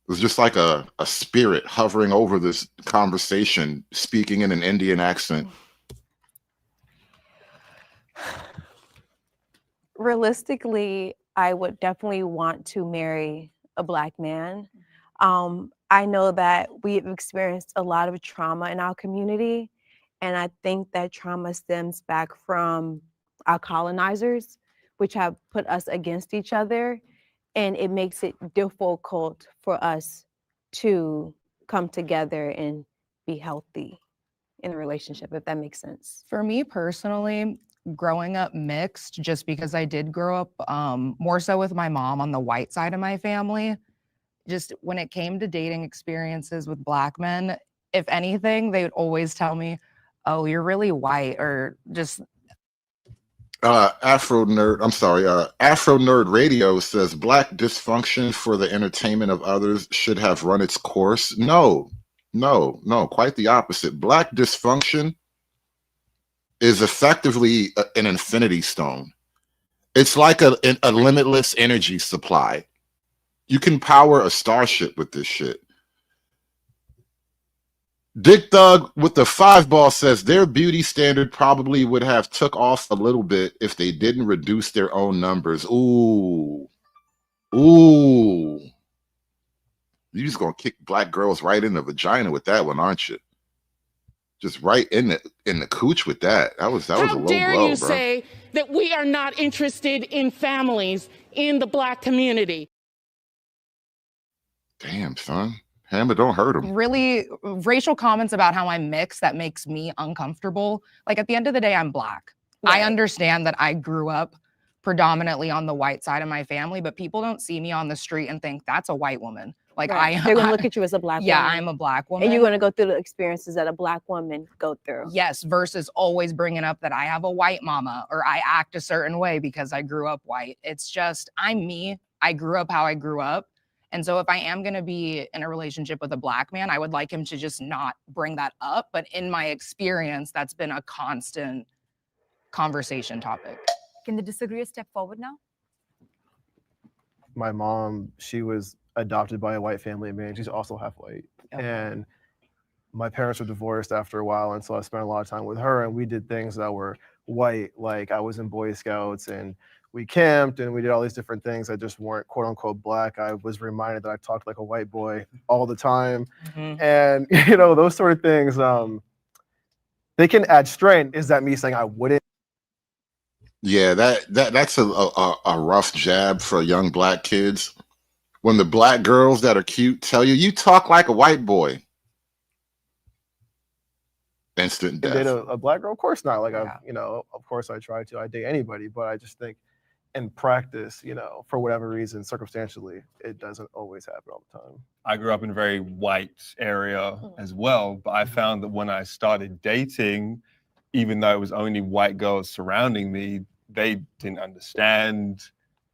It was just like a spirit hovering over this conversation, speaking in an Indian accent. Realistically, I would definitely want to marry a black man. I know that we've experienced a lot of trauma in our community, and I think that trauma stems back from our colonizers, which have put us against each other, and it makes it difficult for us to come together and be healthy in a relationship, if that makes sense. For me personally, growing up mixed, just because I did grow up more so with my mom on the white side of my family, just when it came to dating experiences with black men, if anything, they would always tell me, oh, you're really white, or just Afro Nerd Radio says black dysfunction for the entertainment of others should have run its course. No, quite the opposite. Black dysfunction is effectively an infinity stone. It's like a limitless energy supply. You can power a starship with this shit. Dick Thug with the 5-ball says their beauty standard probably would have took off a little bit if they didn't reduce their own numbers. Ooh. Ooh. You're just gonna kick black girls right in the vagina with that one, aren't you? Just right in the cooch with that. That was a low blow, bro. How dare you say that we are not interested in families in the black community? Damn, son. Hammer, don't hurt him. Really, racial comments about how I'm mixed, that makes me uncomfortable. Like, at the end of the day, I'm black. Right. I understand that I grew up predominantly on the white side of my family, but people don't see me on the street and think that's a white woman. Like, Right. They're gonna look at you as a black woman. Yeah, I'm a black woman. And you're gonna go through the experiences that a black woman go through. Yes, versus always bringing up that I have a white mama or I act a certain way because I grew up white. It's just, I'm me. I grew up how I grew up. And so if I am going to be in a relationship with a black man, I would like him to just not bring that up. But in my experience, that's been a constant conversation topic. Can the disagreeers step forward now? My mom, she was adopted by a white family man. She's also half white. Okay. And my parents were divorced after a while. And so I spent a lot of time with her and we did things that were white. Like I was in Boy Scouts and we camped and we did all these different things that just weren't quote unquote black. I was reminded that I talked like a white boy all the time. And you know, those sort of things, they can add strain. Is that me saying I wouldn't? Yeah, that's a rough jab for young black kids. When the black girls that are cute tell you, you talk like a white boy. Instant death. Date a black girl? Of course not. Like you know, of course I try to. I date anybody, but I just think in practice, you know, for whatever reason, circumstantially, it doesn't always happen all the time. I grew up in a very white area as well, but I found that when I started dating, even though it was only white girls surrounding me, they didn't understand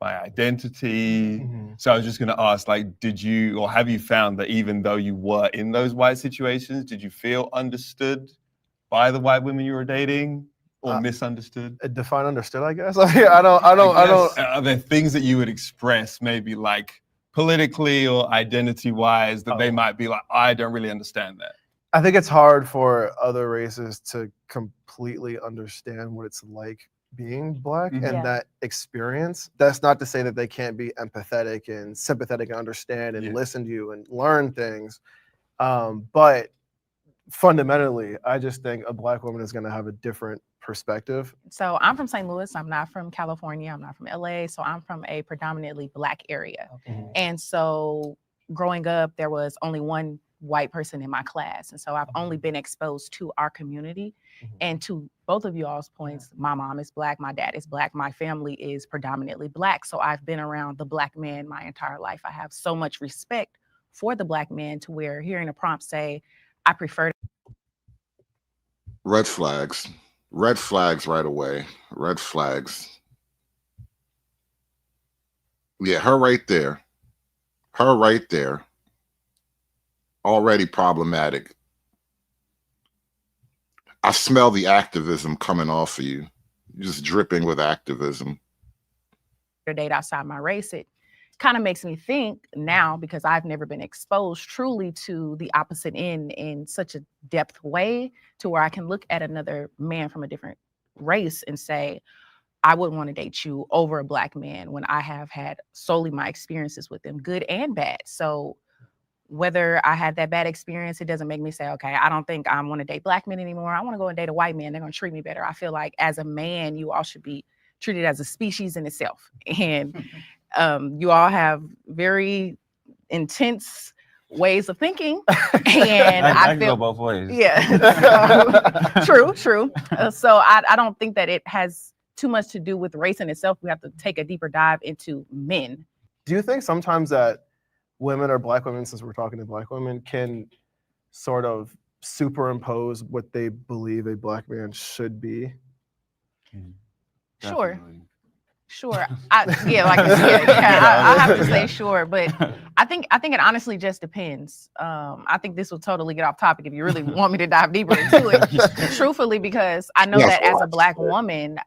my identity. So I was just going to ask, like, did you or have you found that even though you were in those white situations, did you feel understood by the white women you were dating? Or misunderstood? Define understood, I guess. I don't. Are there things that you would express, maybe like politically or identity-wise, that they might be like, I don't really understand that? I think it's hard for other races to completely understand what it's like being black and that experience. That's not to say that they can't be empathetic and sympathetic and understand and listen to you and learn things. But fundamentally, I just think a black woman is going to have a different perspective. So I'm from St. Louis. I'm not from California. I'm not from LA. So I'm from a predominantly black area. And so growing up, there was only one white person in my class. And so I've only been exposed to our community. And to both of you all's points, my mom is black, my dad is black, my family is predominantly black. So I've been around the black man my entire life. I have so much respect for the black man to where hearing a prompt say, I prefer. Red flags. Red flags right away. Red flags. Yeah, her right there. Her right there. Already problematic. I smell the activism coming off of you. Just dripping with activism. Date outside my race, it kind of makes me think now, because I've never been exposed truly to the opposite end in such a depth way to where I can look at another man from a different race and say, I wouldn't want to date you over a black man when I have had solely my experiences with them, good and bad. So whether I had that bad experience, it doesn't make me say, okay, I don't think I want to date black men anymore. I want to go and date a white man. They're going to treat me better. I feel like as a man, you all should be treated as a species in itself. And you all have very intense ways of thinking. And I feel go both ways. Yeah. True. So I don't think that it has too much to do with race in itself. We have to take a deeper dive into men. Do you think sometimes that women or black women, since we're talking to black women, can sort of superimpose what they believe a black man should be? Sure. I have to say sure, but I think it honestly just depends. I think this will totally get off topic if you really want me to dive deeper into it. Truthfully, because I know that as a black woman,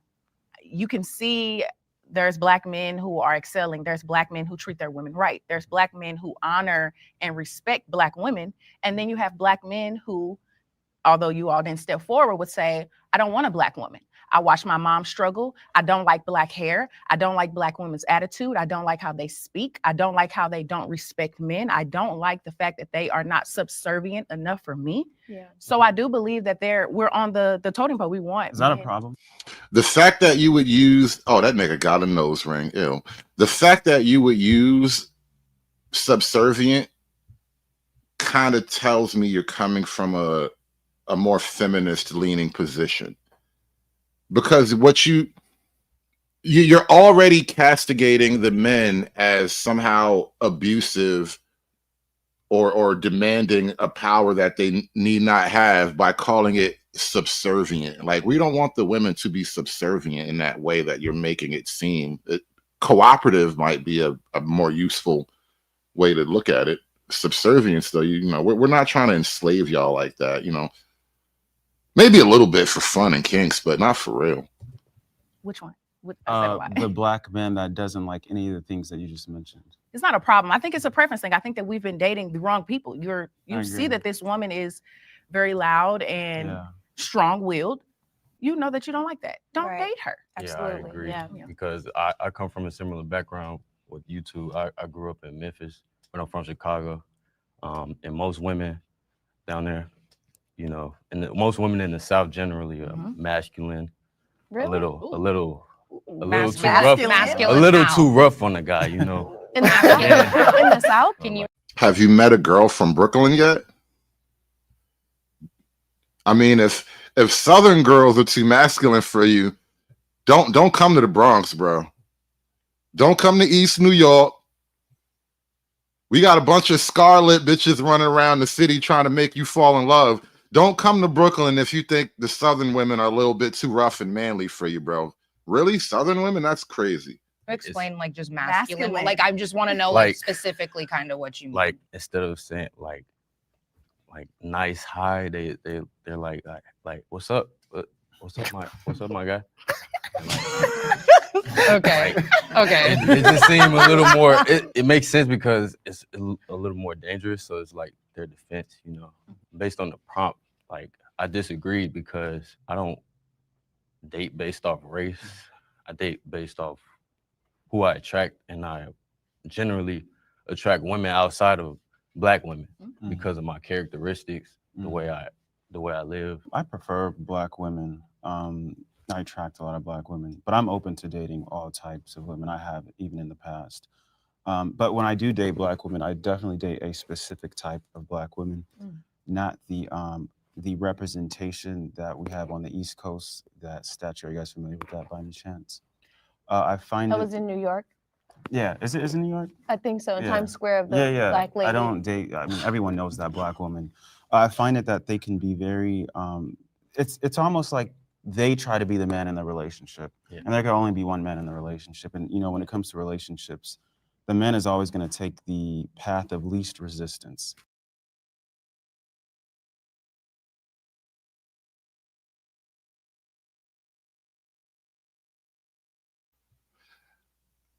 you can see There's Black men who are excelling. There's Black men who treat their women right. There's Black men who honor and respect Black women. And then you have Black men who, although you all didn't step forward, would say, I don't want a Black woman. I watched my mom struggle. I don't like Black hair. I don't like Black women's attitude. I don't like how they speak. I don't like how they don't respect men. I don't like the fact that they are not subservient enough for me. Yeah. So I do believe that we're on the totem pole. We want. Is that a problem? The fact that you would use, oh, that nigga got a nose ring. Ew. The fact that you would use subservient kind of tells me you're coming from a more feminist leaning position. Because what you're already castigating the men as somehow abusive or demanding a power that they need not have by calling it subservient. Like, we don't want the women to be subservient in that way that you're making it seem. Cooperative might be a more useful way to look at it. Subservience, though, you know, we're not trying to enslave y'all like that, you know. Maybe a little bit for fun and kinks, but not for real. Which one? The Black man that doesn't like any of the things that you just mentioned. It's not a problem. I think it's a preference thing. I think that we've been dating the wrong people. You see that this woman is very loud and strong-willed. You know that you don't like that. Don't date her. Absolutely. Yeah, I agree. Yeah. Because I come from a similar background with you two. I grew up in Memphis, but I'm from Chicago. And most women down there, you know, and most women in the South generally are masculine, Really? a little Masculine too rough on the guy, you know. In the South? Can you? Have you met a girl from Brooklyn yet? I mean, if Southern girls are too masculine for you, don't come to the Bronx, bro. Don't come to East New York. We got a bunch of scarlet bitches running around the city trying to make you fall in love. Don't come to Brooklyn if you think the Southern women are a little bit too rough and manly for you, bro. Really? Southern women? That's crazy. Explain like just masculine. Masculine. Like I just want to know like specifically kind of what you mean. Like instead of saying like nice hi, they're like what's up? What's up my guy? Okay. Okay. It just seemed a little more. It makes sense because it's a little more dangerous. So it's like their defense, you know, based on the prompt. Like I disagree because I don't date based off race. I date based off who I attract, and I generally attract women outside of Black women because of my characteristics, the way I live. I prefer Black women. I attract a lot of Black women, but I'm open to dating all types of women. I have even in the past. But when I do date Black women, I definitely date a specific type of Black women, not the representation that we have on the East Coast. That statue. Are you guys familiar with that by any chance? I find I was in New York. Yeah, is it in New York? I think so. Yeah. Times Square of the Black lady. I don't date. I mean, everyone knows that Black woman. I find it that they can be very. It's almost like they try to be the man in the relationship, and there can only be one man in the relationship. And you know, when it comes to relationships, the man is always going to take the path of least resistance.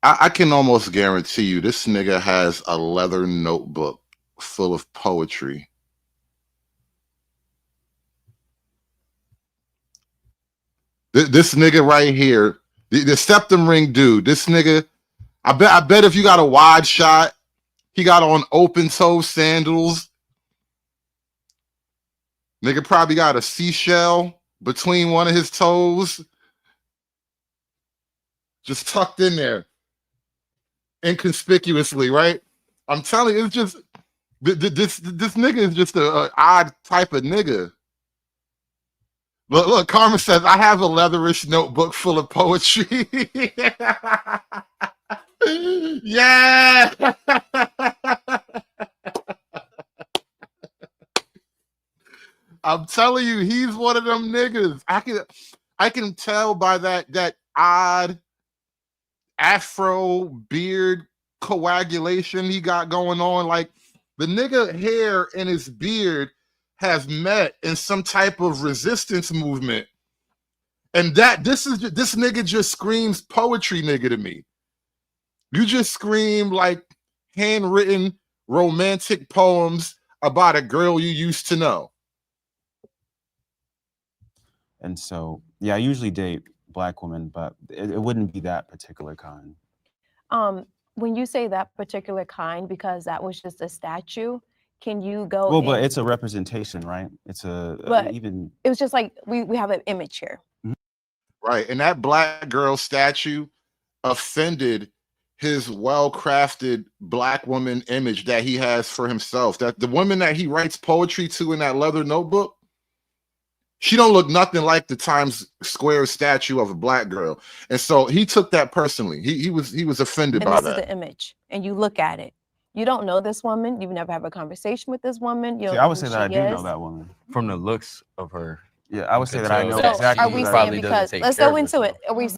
I can almost guarantee you this nigga has a leather notebook full of poetry. This nigga right here, the septum ring dude, this nigga, I bet if you got a wide shot, he got on open toe sandals. Nigga probably got a seashell between one of his toes. Just tucked in there. Inconspicuously, right? I'm telling you, it's just this nigga is just a odd type of nigga. Look, Karma says I have a leatherish notebook full of poetry. Yeah. I'm telling you, he's one of them niggas. I can tell by that odd afro beard coagulation he got going on. Like the nigga hair and his beard has met in some type of resistance movement, And this nigga just screams poetry nigga to me. You just scream like handwritten romantic poems about a girl you used to know. And so, yeah, I usually date Black women, but it wouldn't be that particular kind. When you say that particular kind, because that was just a statue, can you go? Well, but it's a representation, right? It's But even. it was just like we have an image here. Right. And that Black girl statue offended his well-crafted Black woman image that he has for himself. That the woman that he writes poetry to in that leather notebook, she don't look nothing like the Times Square statue of a Black girl. And so he took that personally. He was offended And by this that. is the image, and you look at it. You don't know this woman. You've never had a conversation with this woman. You don't See, know I would who say that I she do is. know that woman. From the looks of her. Yeah, I would say that I know So exactly. are we who that saying is. because let's go into it? Are we?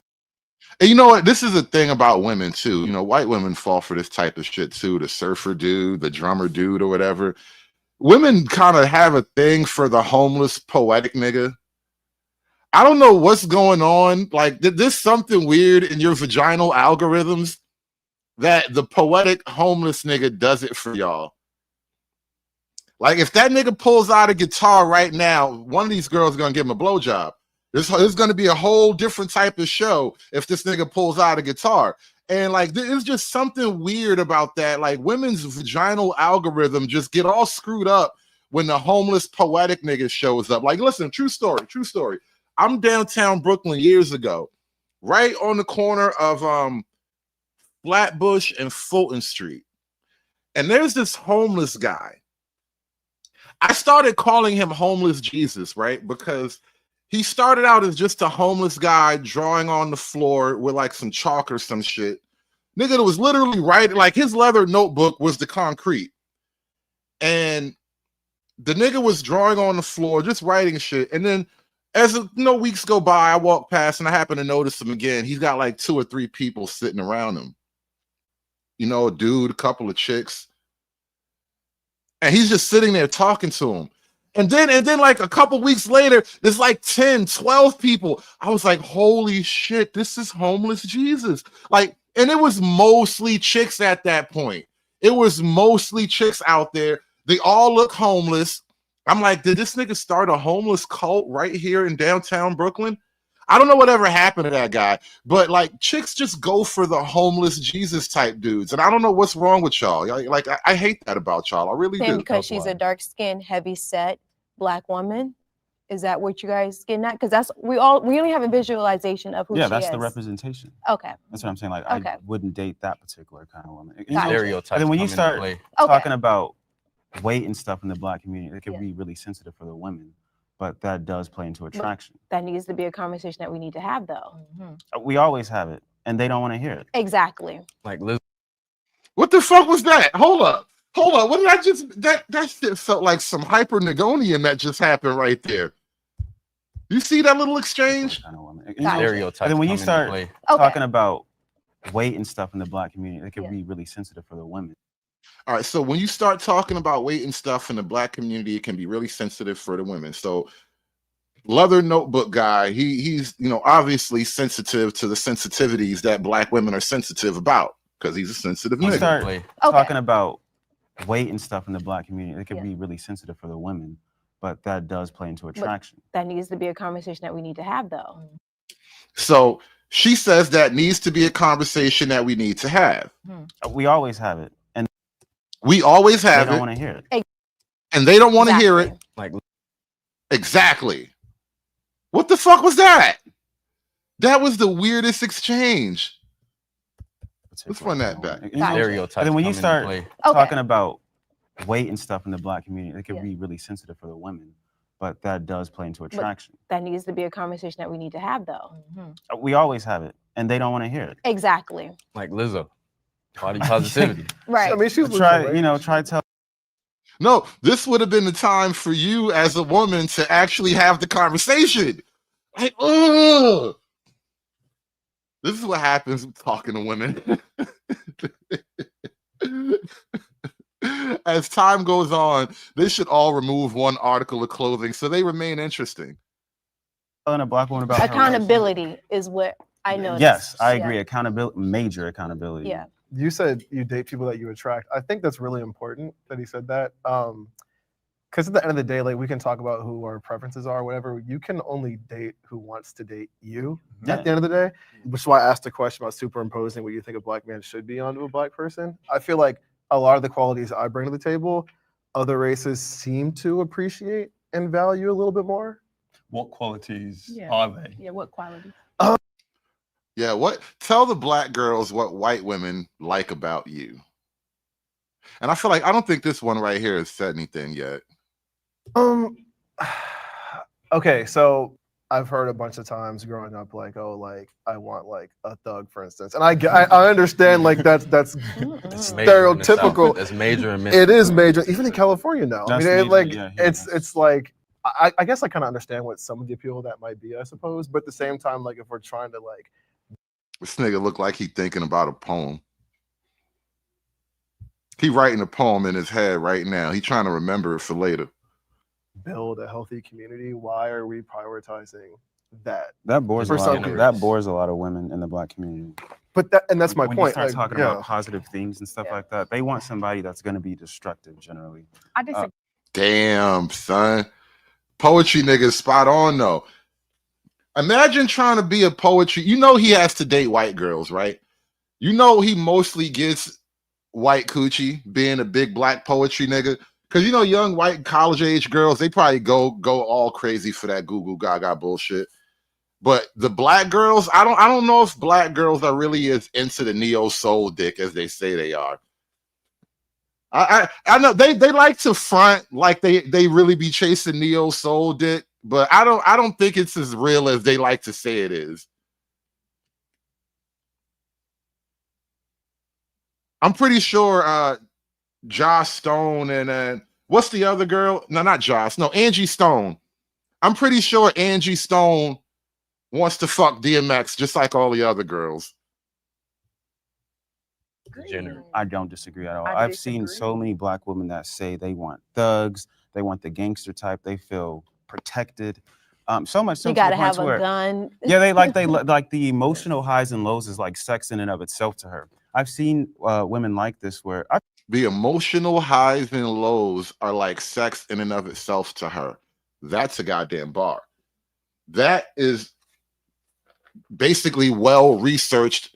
And you know what? This is the thing about women too. You know, white women fall for this type of shit too. The surfer dude, the drummer dude, or whatever. Women kind of have a thing for the homeless poetic nigga. I don't know what's going on. Like, there's something weird in your vaginal algorithms that the poetic homeless nigga does it for y'all. Like, if that nigga pulls out a guitar right now, one of these girls is gonna give him a blowjob. There's going to be a whole different type of show if this nigga pulls out a guitar. And like, there's just something weird about that. Like, women's vaginal algorithm just get all screwed up when the homeless poetic nigga shows up. Like, listen, true story. I'm downtown Brooklyn years ago, right on the corner of Flatbush and Fulton Street. And there's this homeless guy. I started calling him Homeless Jesus, right? Because he started out as just a homeless guy drawing on the floor with like some chalk or some shit. Nigga was literally writing, like his leather notebook was the concrete. And the nigga was drawing on the floor, just writing shit. And then as weeks go by, I walk past and I happen to notice him again. He's got like 2 or 3 people sitting around him. You know, a dude, a couple of chicks. And he's just sitting there talking to him. And then like a couple weeks later, there's like 10, 12 people. I was like, holy shit, this is Homeless Jesus. Like, and it was mostly chicks at that point. It was mostly chicks out there. They all look homeless. I'm like, did this nigga start a homeless cult right here in downtown Brooklyn? I don't know whatever happened to that guy, but like chicks just go for the Homeless Jesus type dudes. And I don't know what's wrong with y'all. Like, I hate that about y'all. I really do. Because she's a dark-skinned, heavy-set Black woman. Is that what you guys getting at? Because that's we only have a visualization of who she is. Yeah, that's the representation. Okay. That's what I'm saying. Like, Okay. I wouldn't date that particular kind of woman. Gotcha. And then when you start talking about weight and stuff in the Black community, it can be really sensitive for the women, but that does play into attraction. That needs to be a conversation that we need to have, though. We always have it, and they don't want to hear it. Exactly. Like, What the fuck was that? Hold up. What did I just that shit felt like some hypernegonian that just happened right there. You see that little exchange? And then when you start talking about weight and stuff in the Black community, it can be really sensitive for the women. All right, so when you start talking about weight and stuff in the Black community, it can be really sensitive for the women. So leather notebook guy, he's obviously sensitive to the sensitivities that Black women are sensitive about because he's a sensitive When you nigga. start talking about weight and stuff in the Black community, it can be really sensitive for the women, but that does play into attraction. That needs to be a conversation that we need to have, though. So she says that needs to be a conversation that we need to have. We always have it, and we always have they don't it. want to hear it. And they don't want to hear it. Like, exactly. What the fuck was that? That was the weirdest exchange. Let's run that back. And then when you start talking about weight and stuff in the Black community, it can be really sensitive for the women, but that does play into attraction. That needs to be a conversation that we need to have, though. We always have it, and they don't want to hear it. Exactly. Like Lizzo, body positivity. Right. I mean, she's try tell. No, this would have been the time for you as a woman to actually have the conversation. Like, ugh. This is what happens with talking to women. As time goes on, they should all remove one article of clothing so they remain interesting. telling a black woman about her accountability is what I noticed. Yes, I Yeah. agree. Accountability, major accountability. Yeah. You said you date people that you attract. I think that's really important that he said that. Because at the end of the day, like we can talk about who our preferences are, whatever. You can only date who wants to date you at the end of the day. Which is why I asked the question about superimposing what you think a black man should be onto a black person. I feel like a lot of the qualities I bring to the table, other races seem to appreciate and value a little bit more. What qualities are they? Yeah, what qualities? Yeah, what? Tell the black girls what white women like about you. And I feel like I don't think this one right here has said anything yet. Okay, so I've heard a bunch of times growing up, like, oh, like I want like a thug, for instance, and I understand like that's stereotypical. That's major in It is major, even in California now. I That's mean, major, it's like I guess I kind of understand what some of the appeal of that might be, I suppose, but at the same time, like if we're trying to like, This nigga look like he thinking about a poem. He writing a poem in his head right now. He trying to remember it for later. build a healthy community, why are we prioritizing that? That bores For a lot. some Of, groups. that bores a lot of women in the black community. But that's my when point. You start like, talking yeah. about positive things and stuff like that. They want somebody that's going to be destructive generally. I disagree. Damn, son. Poetry nigga spot on though. Imagine trying to be a poetry. You know he has to date white girls, right? You know he mostly gets white coochie being a big black poetry nigga. Cause you know young white college age girls, they probably go all crazy for that goo goo gaga bullshit. But the black girls, I don't know if black girls are really as into the neo soul dick as they say they are. I know they like to front like they really be chasing neo soul dick, but I don't think it's as real as they like to say it is. I'm pretty sure Joss Stone and what's the other girl? No, not Joss. No, Angie Stone. I'm pretty sure Angie Stone wants to fuck DMX just like all the other girls. I don't disagree at all. I've seen so many black women that say they want thugs, they want the gangster type, they feel protected. So much so You to the gotta point have a where, gun. yeah, they like the emotional highs and lows is like sex in and of itself to her. I've seen women like this where the emotional highs and lows are like sex in and of itself to her. That's a goddamn bar. That is basically well-researched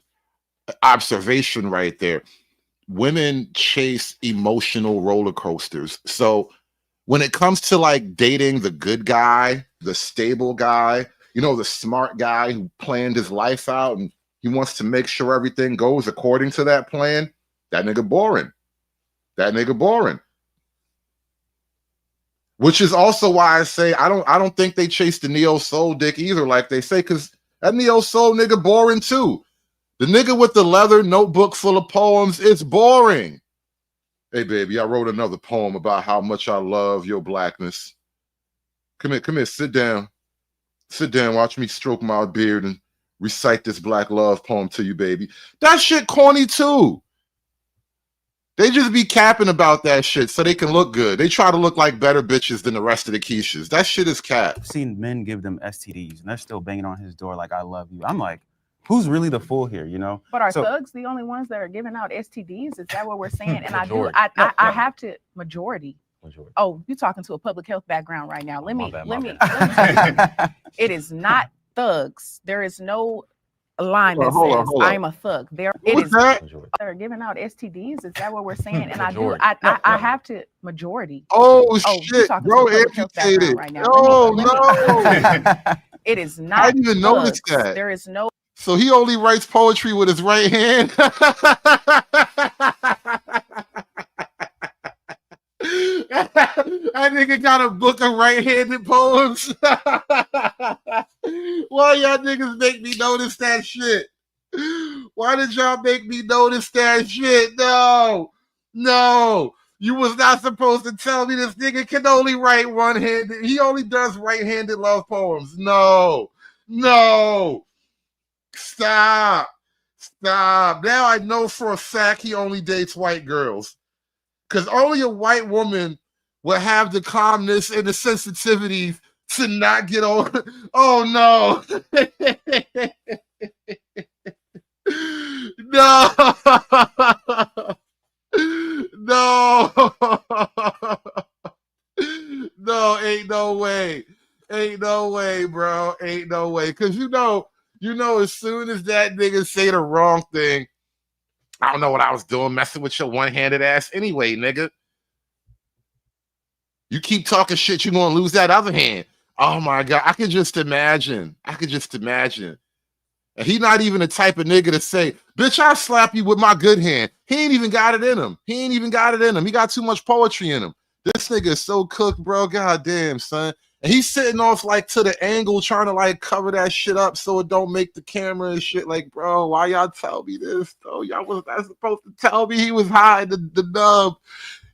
observation right there. Women chase emotional roller coasters. So when it comes to like dating the good guy, the stable guy, you know, the smart guy who planned his life out and he wants to make sure everything goes according to that plan, that nigga boring. That nigga boring. Which is also why I say I don't think they chase the neo soul dick either, like they say, because that neo soul nigga boring too. The nigga with the leather notebook full of poems, it's boring. Hey baby, I wrote another poem about how much I love your blackness. Come here, sit down. Sit down, watch me stroke my beard and recite this black love poem to you, baby. That shit corny too. They just be capping about that shit so they can look good. They try to look like better bitches than the rest of the Keishas. That shit is cap. I've seen men give them STDs and they're still banging on his door like, I love you. I'm like, who's really the fool here, you know? But are So- thugs the only ones that are giving out STDs? Is that what we're saying? And Majority. I have to majority. Oh, you're talking to a public health background right now. Let me tell you. It is not thugs. There is no line that Hold on, says hold on. I'm a thug. There Who it is is. that? They're giving out STDs. Is that what we're saying? And Majority. I have to majority. Oh, you're shit, talking bro, to a public health background amputated. right now. Oh, Let me- no. It is not. I didn't even notice thugs. that. There is no. So he only writes poetry with his right hand. That nigga got a book of right-handed poems. Why y'all niggas make me notice that shit? Why did y'all make me notice that shit? No. You was not supposed to tell me this nigga can only write one-handed. He only does right-handed love poems. No. Stop. Now I know for a fact he only dates white girls. Because only a white woman will have the calmness and the sensitivity to not get on. Oh no. No. No. No, ain't no way. Ain't no way, bro. Ain't no way. Cause you know, as soon as that nigga say the wrong thing, I don't know what I was doing, messing with your one-handed ass anyway, nigga. You keep talking shit, you're gonna lose that other hand. Oh my God. I could just imagine. And he not even the type of nigga to say, bitch, I'll slap you with my good hand. He ain't even got it in him. He got too much poetry in him. This nigga is so cooked, bro. God damn, son. And he's sitting off like to the angle, trying to like cover that shit up so it don't make the camera and shit. Like, bro, why y'all tell me this? Though y'all was not supposed to tell me he was hiding the nub.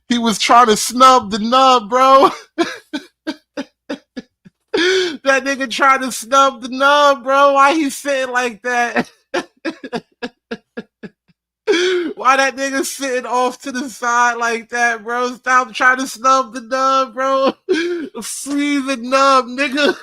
He was trying to snub the nub, bro. That nigga tried to snub the nub, bro. Why he sitting like that? Why that nigga sitting off to the side like that, bro? Stop trying to snub the nub, bro. Free the nub, nigga.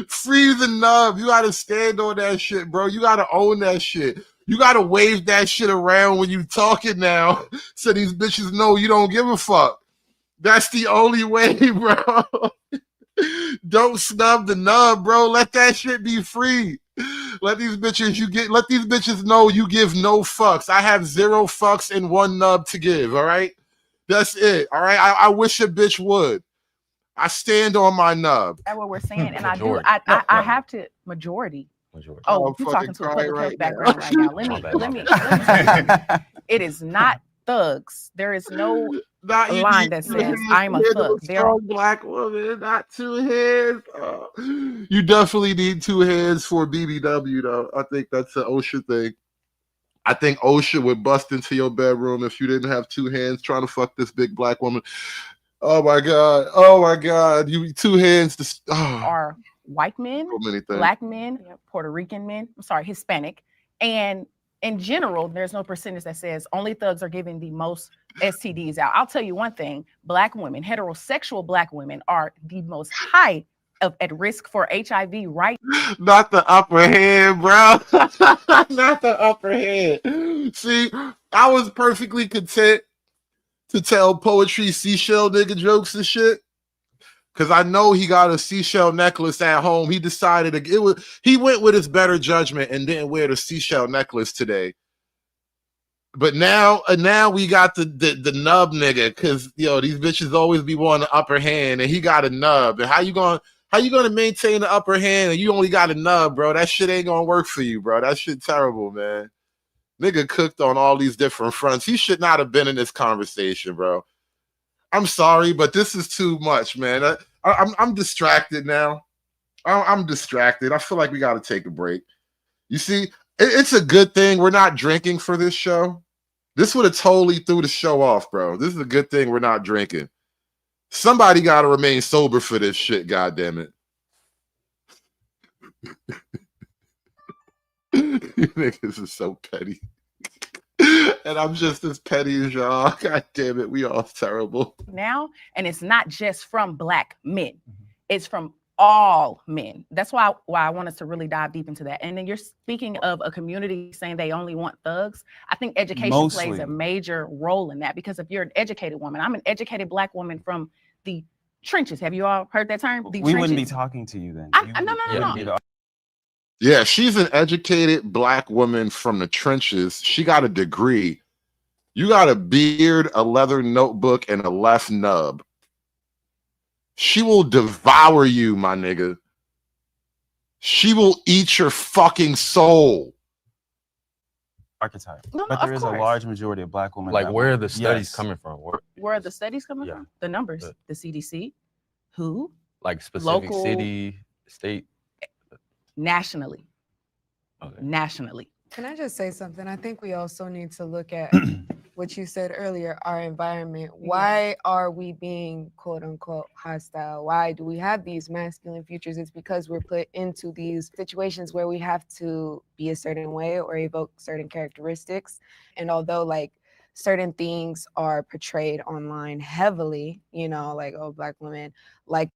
Free the nub. You gotta stand on that shit, bro. You gotta own that shit. You gotta wave that shit around when you talking now, so these bitches know you don't give a fuck. That's the only way, bro. Don't snub the nub, bro. Let that shit be free. Let these bitches know you give no fucks. I have 0 fucks and 1 nub to give, all right? That's it, all right? I wish a bitch would. I stand on my nub. That's what we're saying. And Majority. I have to, majority. Oh, I'm you're fucking talking to a crying public health right now. background right now. Let me tell you something. It is not thugs. There is no line that says I'm a thug. Strong black woman, not 2 hands. Oh. You definitely need 2 hands for BBW, though. I think that's an OSHA thing. I think OSHA would bust into your bedroom if you didn't have 2 hands trying to fuck this big black woman. Oh my God. Oh my God. You 2 hands to are white men, black men, Puerto Rican men, Hispanic. And in general, there's no percentage that says only thugs are giving the most STDs out. I'll tell you one thing, black women, heterosexual black women are the most high at risk for HIV, right? Not the upper hand, bro. Not the upper hand. See, I was perfectly content to tell poetry seashell nigga jokes and shit. Cause I know he got a seashell necklace at home. He decided he went with his better judgment and didn't wear the seashell necklace today. But now we got the nub nigga, cause these bitches always be wanting the upper hand, and he got a nub. And how you gonna maintain the upper hand and you only got a nub, bro? That shit ain't gonna work for you, bro. That shit terrible, man. Nigga cooked on all these different fronts. He should not have been in this conversation, bro. I'm sorry, but this is too much, man. I'm distracted now. I'm distracted. I feel like we got to take a break. You see, it's a good thing we're not drinking for this show. This would have totally threw the show off, bro. This is a good thing we're not drinking. Somebody got to remain sober for this shit, goddammit. You niggas are so petty. And I'm just as petty as y'all. God damn it, we all terrible. Now, and it's not just from black men. It's from all men. That's why I want us to really dive deep into that. And then you're speaking of a community saying they only want thugs. I think education plays a major role in that, because if you're an educated woman, I'm an educated black woman from the trenches. Have you all heard that term? We wouldn't be talking to you then. No. Yeah, she's an educated black woman from the trenches. She got a degree. You got a beard, a leather notebook, and a left nub. She will devour you, my nigga. She will eat your fucking soul. Archetype. But there is a large majority of black women. Like, where are the studies coming from? Where are the studies coming from? The numbers. The CDC. Who? Like specific local, city, state? Nationally. Okay. Nationally. Can I just say something? I think we also need to look at what you said earlier, our environment. Why are we being quote unquote hostile? Why do we have these masculine features? It's because we're put into these situations where we have to be a certain way or evoke certain characteristics. And although like certain things are portrayed online heavily, like, oh, black women like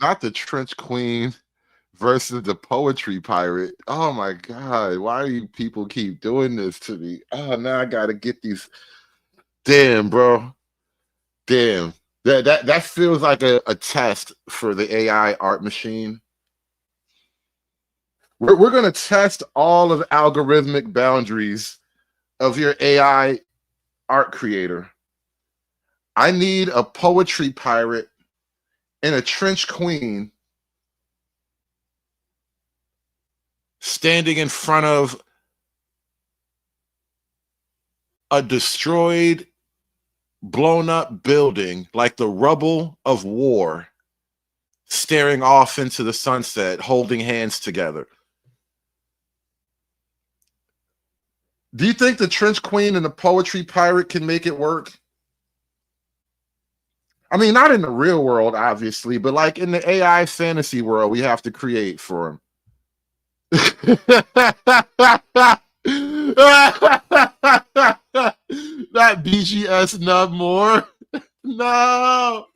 not the trench queen versus the poetry pirate. Oh my God. Why do you people keep doing this to me? Oh, now I gotta get these. Damn, bro. Damn. That feels like a test for the AI art machine. We're gonna test all of the algorithmic boundaries of your AI art creator. I need a poetry pirate and a trench queen standing in front of a destroyed, blown up building like the rubble of war, staring off into the sunset, holding hands together. Do you think the trench queen and the poetry pirate can make it work? I mean, not in the real world, obviously, but like in the AI fantasy world, we have to create for him. Not BGS Nub more. No,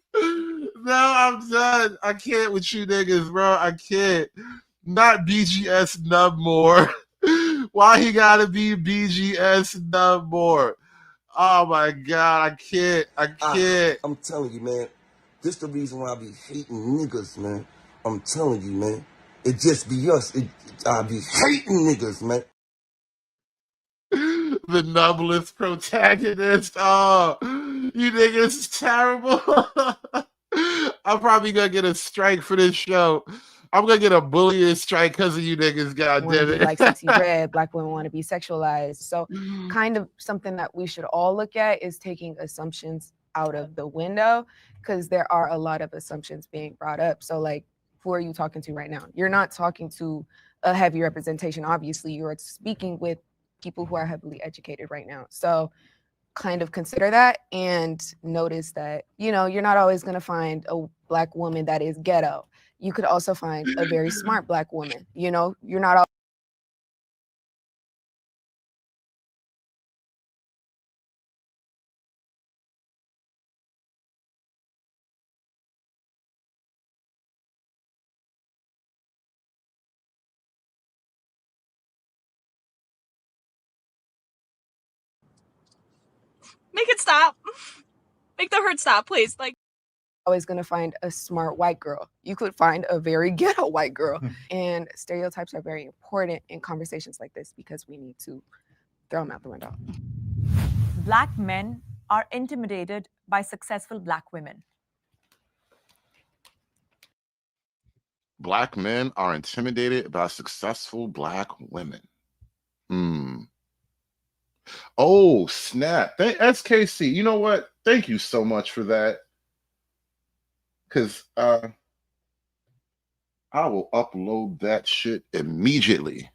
I'm done. I can't with you niggas, bro. I can't. Not BGS Nub more. Why he gotta be BGS Nub more? Oh my God, I can't. I'm telling you, man. This the reason why I be hating niggas, man. I'm telling you, man. It just be us. I be hating niggas, man. The noblest protagonist. Oh, you niggas is terrible. I'm probably gonna get a strike for this show. I'm gonna get a bullying strike because of you niggas. God Want damn to it! be like sexy red, black women want to be sexualized. So kind of something that we should all look at is taking assumptions out of the window, because there are a lot of assumptions being brought up. So like, who are you talking to right now? You're not talking to a heavy representation. Obviously, you're speaking with people who are heavily educated right now. So kind of consider that and notice that, you're not always going to find a black woman that is ghetto. You could also find a very smart black woman. You're not all Make it stop. Make the hurt stop, please. Like, always going to find a smart white girl. You could find a very ghetto white girl. And stereotypes are very important in conversations like this because we need to throw them out the window. Black men are intimidated by successful Black women. Black men are intimidated by successful Black women. Oh, snap. SKC, you know what? Thank you so much for that. Because I will upload that shit immediately.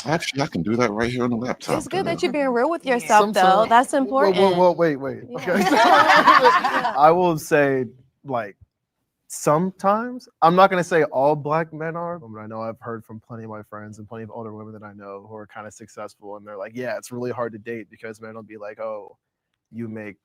Actually, I can do that right here on the laptop. It's good that you're being real with yourself, though. That's important. Wait. Okay. I will say, like, sometimes, I'm not going to say all Black men are, but I know I've heard from plenty of my friends and plenty of older women that I know who are kind of successful, and they're like, yeah, it's really hard to date because men will be like, oh, you make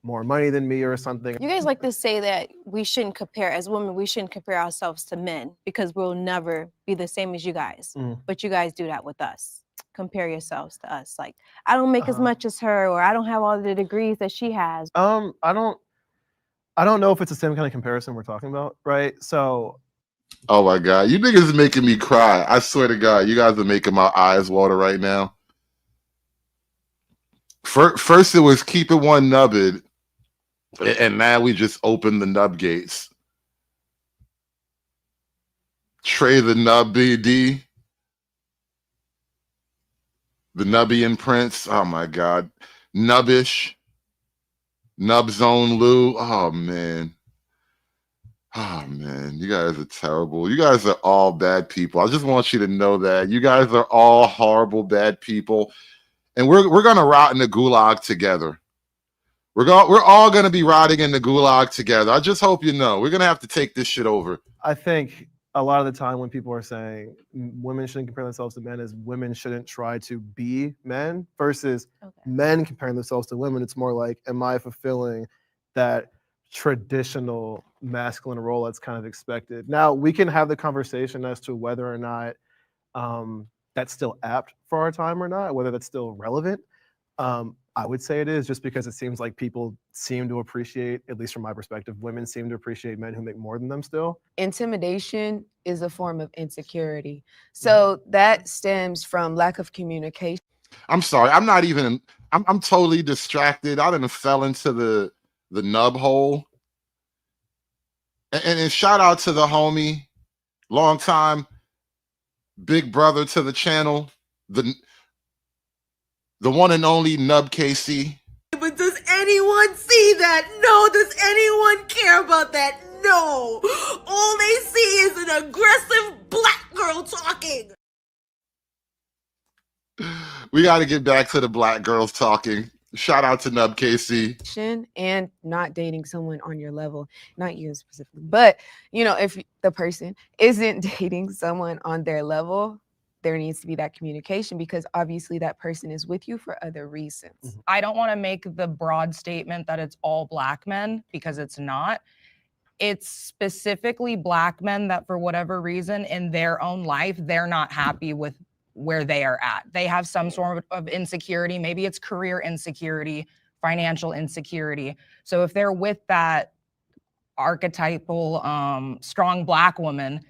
more money than me or something. You guys like to say that we shouldn't compare, as women, we shouldn't compare ourselves to men because we'll never be the same as you guys. But you guys do that with us. Compare yourselves to us. Like, I don't make as much as her, or I don't have all the degrees that she has. I don't know if it's the same kind of comparison we're talking about, right? So, oh my God, you niggas are making me cry. I swear to God, you guys are making my eyes water right now. First it was keep it one nubbed, and now we just opened the nub gates. Trey the Nub BD, the Nubian Prince. Oh my God, Nubbish, Nub Zone Lou. Oh man, you guys are terrible. You guys are all bad people. I just want you to know that you guys are all horrible, bad people, and we're gonna rot in the gulag together. We're all gonna be rotting in the gulag together. I just hope you know we're gonna have to take this shit over. I think a lot of the time when people are saying women shouldn't compare themselves to men, is women shouldn't try to be men versus men comparing themselves to women. It's more like, am I fulfilling that traditional masculine role that's kind of expected? Now we can have the conversation as to whether or not that's still apt for our time or not, whether that's still relevant. I would say it is, just because it seems like people seem to appreciate, at least from my perspective, women seem to appreciate men who make more than them still. Intimidation is a form of insecurity. So that stems from lack of communication. I'm sorry. I'm not even. I'm totally distracted. I done fell into the nub hole. And shout out to the homie, long time big brother to the channel, the one and only Nub KC. But does anyone see that? No. Does anyone care about that? No. All they see is an aggressive black girl talking. We got to get back to the black girls talking. Shout out to Nub KC. And not dating someone on your level, not you specifically, but you know, if the person isn't dating someone on their level, there needs to be that communication, because obviously that person is with you for other reasons. I don't want to make the broad statement that it's all black men, because it's not. It's specifically black men that for whatever reason in their own life, they're not happy with where they are at. They have some sort of insecurity. Maybe it's career insecurity, financial insecurity. So if they're with that archetypal, strong black woman,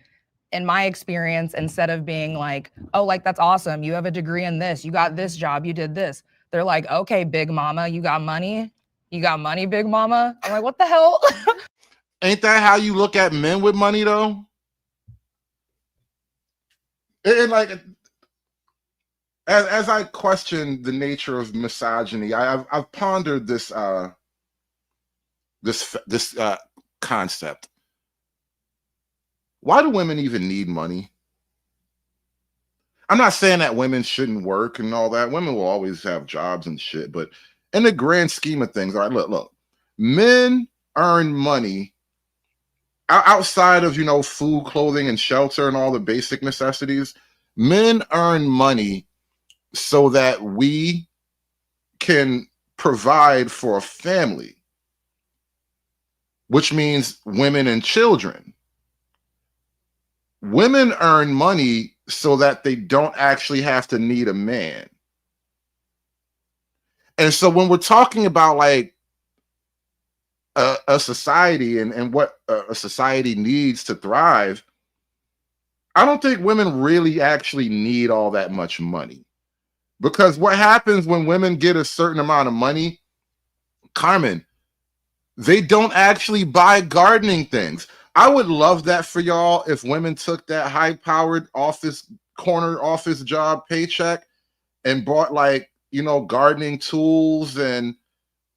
in my experience, instead of being like, oh, like, that's awesome, you have a degree in this, you got this job, you did this, they're like, okay, big mama, you got money, big mama. I'm like, what the hell? Ain't that how you look at men with money, though? And like, as I question the nature of misogyny, I've pondered this concept. Why do women even need money? I'm not saying that women shouldn't work and all that. Women will always have jobs and shit, but in the grand scheme of things, all right, look, men earn money outside of, you know, food, clothing, and shelter and all the basic necessities. Men earn money so that we can provide for a family, which means women and children. Women earn money so that they don't actually have to need a man. And so when we're talking about like a society and what a society needs to thrive, I don't think women really actually need all that much money. Because what happens when women get a certain amount of money, Carmen, they don't actually buy gardening things. I would love that for y'all if women took that high-powered corner office job paycheck and bought, like, you know, gardening tools and,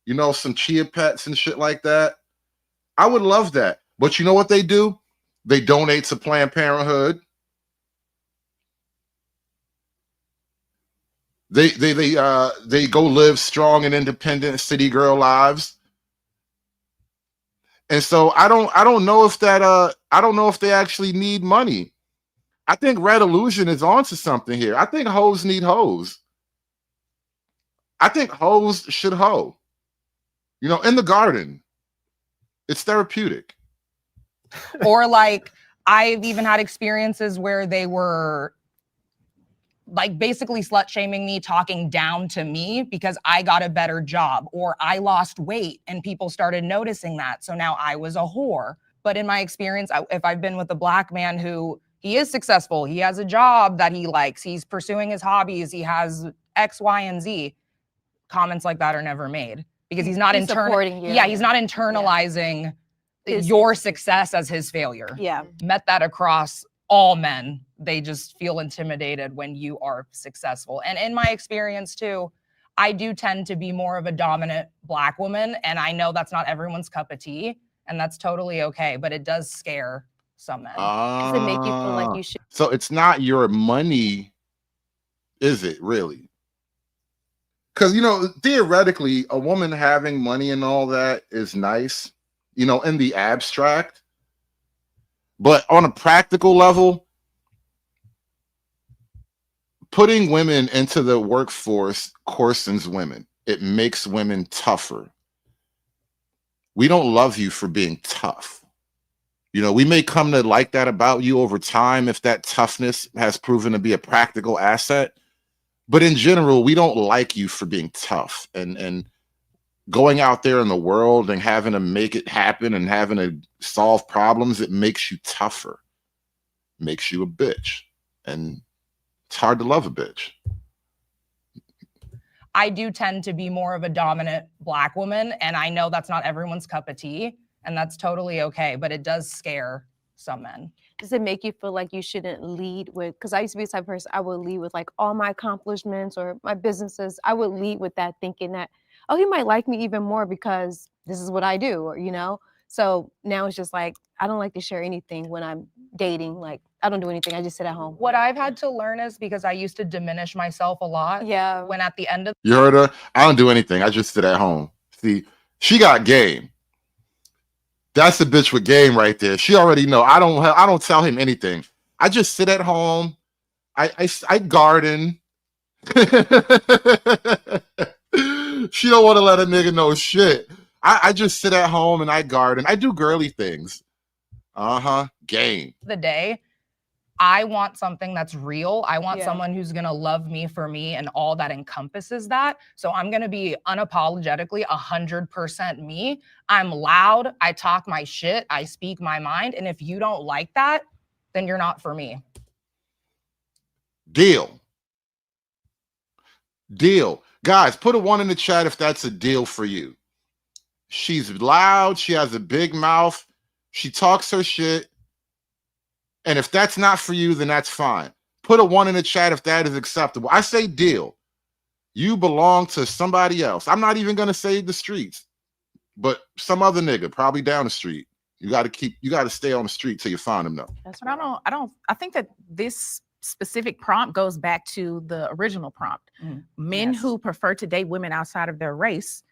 you know, some chia pets and shit like that. I would love that. But you know what they do? They donate to Planned Parenthood. They go live strong and independent city girl lives. And so I don't know if they actually need money. I think Red Illusion is onto something here. I think hoes need hoes. I think hoes should hoe. You know, in the garden. It's therapeutic. Or like, I've even had experiences where they were like basically slut shaming me, talking down to me because I got a better job or I lost weight and people started noticing that. So now I was a whore. But in my experience, if I've been with a black man who he is successful, he has a job that he likes, he's pursuing his hobbies, he has X, Y, and Z, comments like that are never made because he's not supporting you. Yeah, he's not internalizing your success as his failure. Yeah. Met that across all men. They just feel intimidated when you are successful. And in my experience too, I do tend to be more of a dominant black woman. And I know that's not everyone's cup of tea, and that's totally okay, but it does scare some men. Does it make you feel like you should? So it's not your money, is it really? Because, you know, theoretically, a woman having money and all that is nice, you know, in the abstract. But on a practical level, putting women into the workforce coarsens women. It makes women tougher. We don't love you for being tough. You know, we may come to like that about you over time if that toughness has proven to be a practical asset. But in general, we don't like you for being tough and going out there in the world and having to make it happen and having to solve problems. It makes you tougher, makes you a bitch. And it's hard to love a bitch. I do tend to be more of a dominant Black woman, and I know that's not everyone's cup of tea, and that's totally okay, but it does scare some men. Does it make you feel like you shouldn't lead with, because I used to be the type of person, I would lead with like all my accomplishments or my businesses. I would lead with that thinking that, oh, he might like me even more because this is what I do, or, you know? So now it's just like, I don't like to share anything when I'm dating. Like, I don't do anything. I just sit at home. What I've had to learn is because I used to diminish myself a lot. Yeah. When at the end of You heard her? I don't do anything. I just sit at home. See, she got game. That's the bitch with game right there. She already know. I don't tell him anything. I just sit at home. I garden. She don't want to let a nigga know shit. I just sit at home and I garden. I do girly things. Game. the day, I want something that's real. I want someone who's going to love me for me and all that encompasses that. So I'm going to be unapologetically 100% me. I'm loud. I talk my shit. I speak my mind. And if you don't like that, then you're not for me. Deal. Guys, put a 1 in the chat if that's a deal for you. She's loud. She has a big mouth. She talks her shit. And if that's not for you, then that's fine. Put a 1 in the chat if that is acceptable. I say deal. You belong to somebody else. I'm not even going to say the streets, but some other nigga, probably down the street. You got to stay on the street till you find him though. That's right. I think that this specific prompt goes back to the original prompt. Men who prefer to date women outside of their race.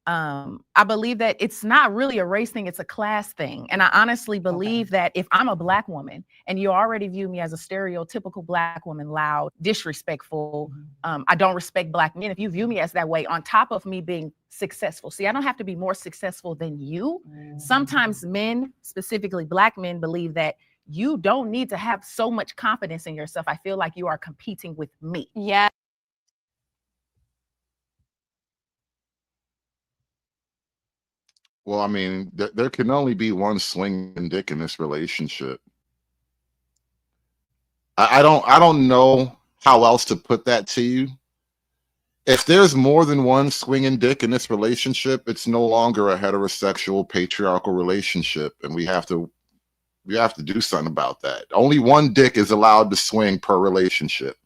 I believe that it's not really a race thing, it's a class thing. And I honestly believe that if I'm a Black woman and you already view me as a stereotypical Black woman, loud, disrespectful, I don't respect Black men. If you view me as that way, on top of me being successful, see, I don't have to be more successful than you. Sometimes men, specifically Black men, believe that you don't need to have so much confidence in yourself. I feel like you are competing with me. Yeah. Well, I mean, there can only be one swinging dick in this relationship. I don't know how else to put that to you. If there's more than one swinging dick in this relationship, it's no longer a heterosexual patriarchal relationship, and we have to do something about that. Only one dick is allowed to swing per relationship.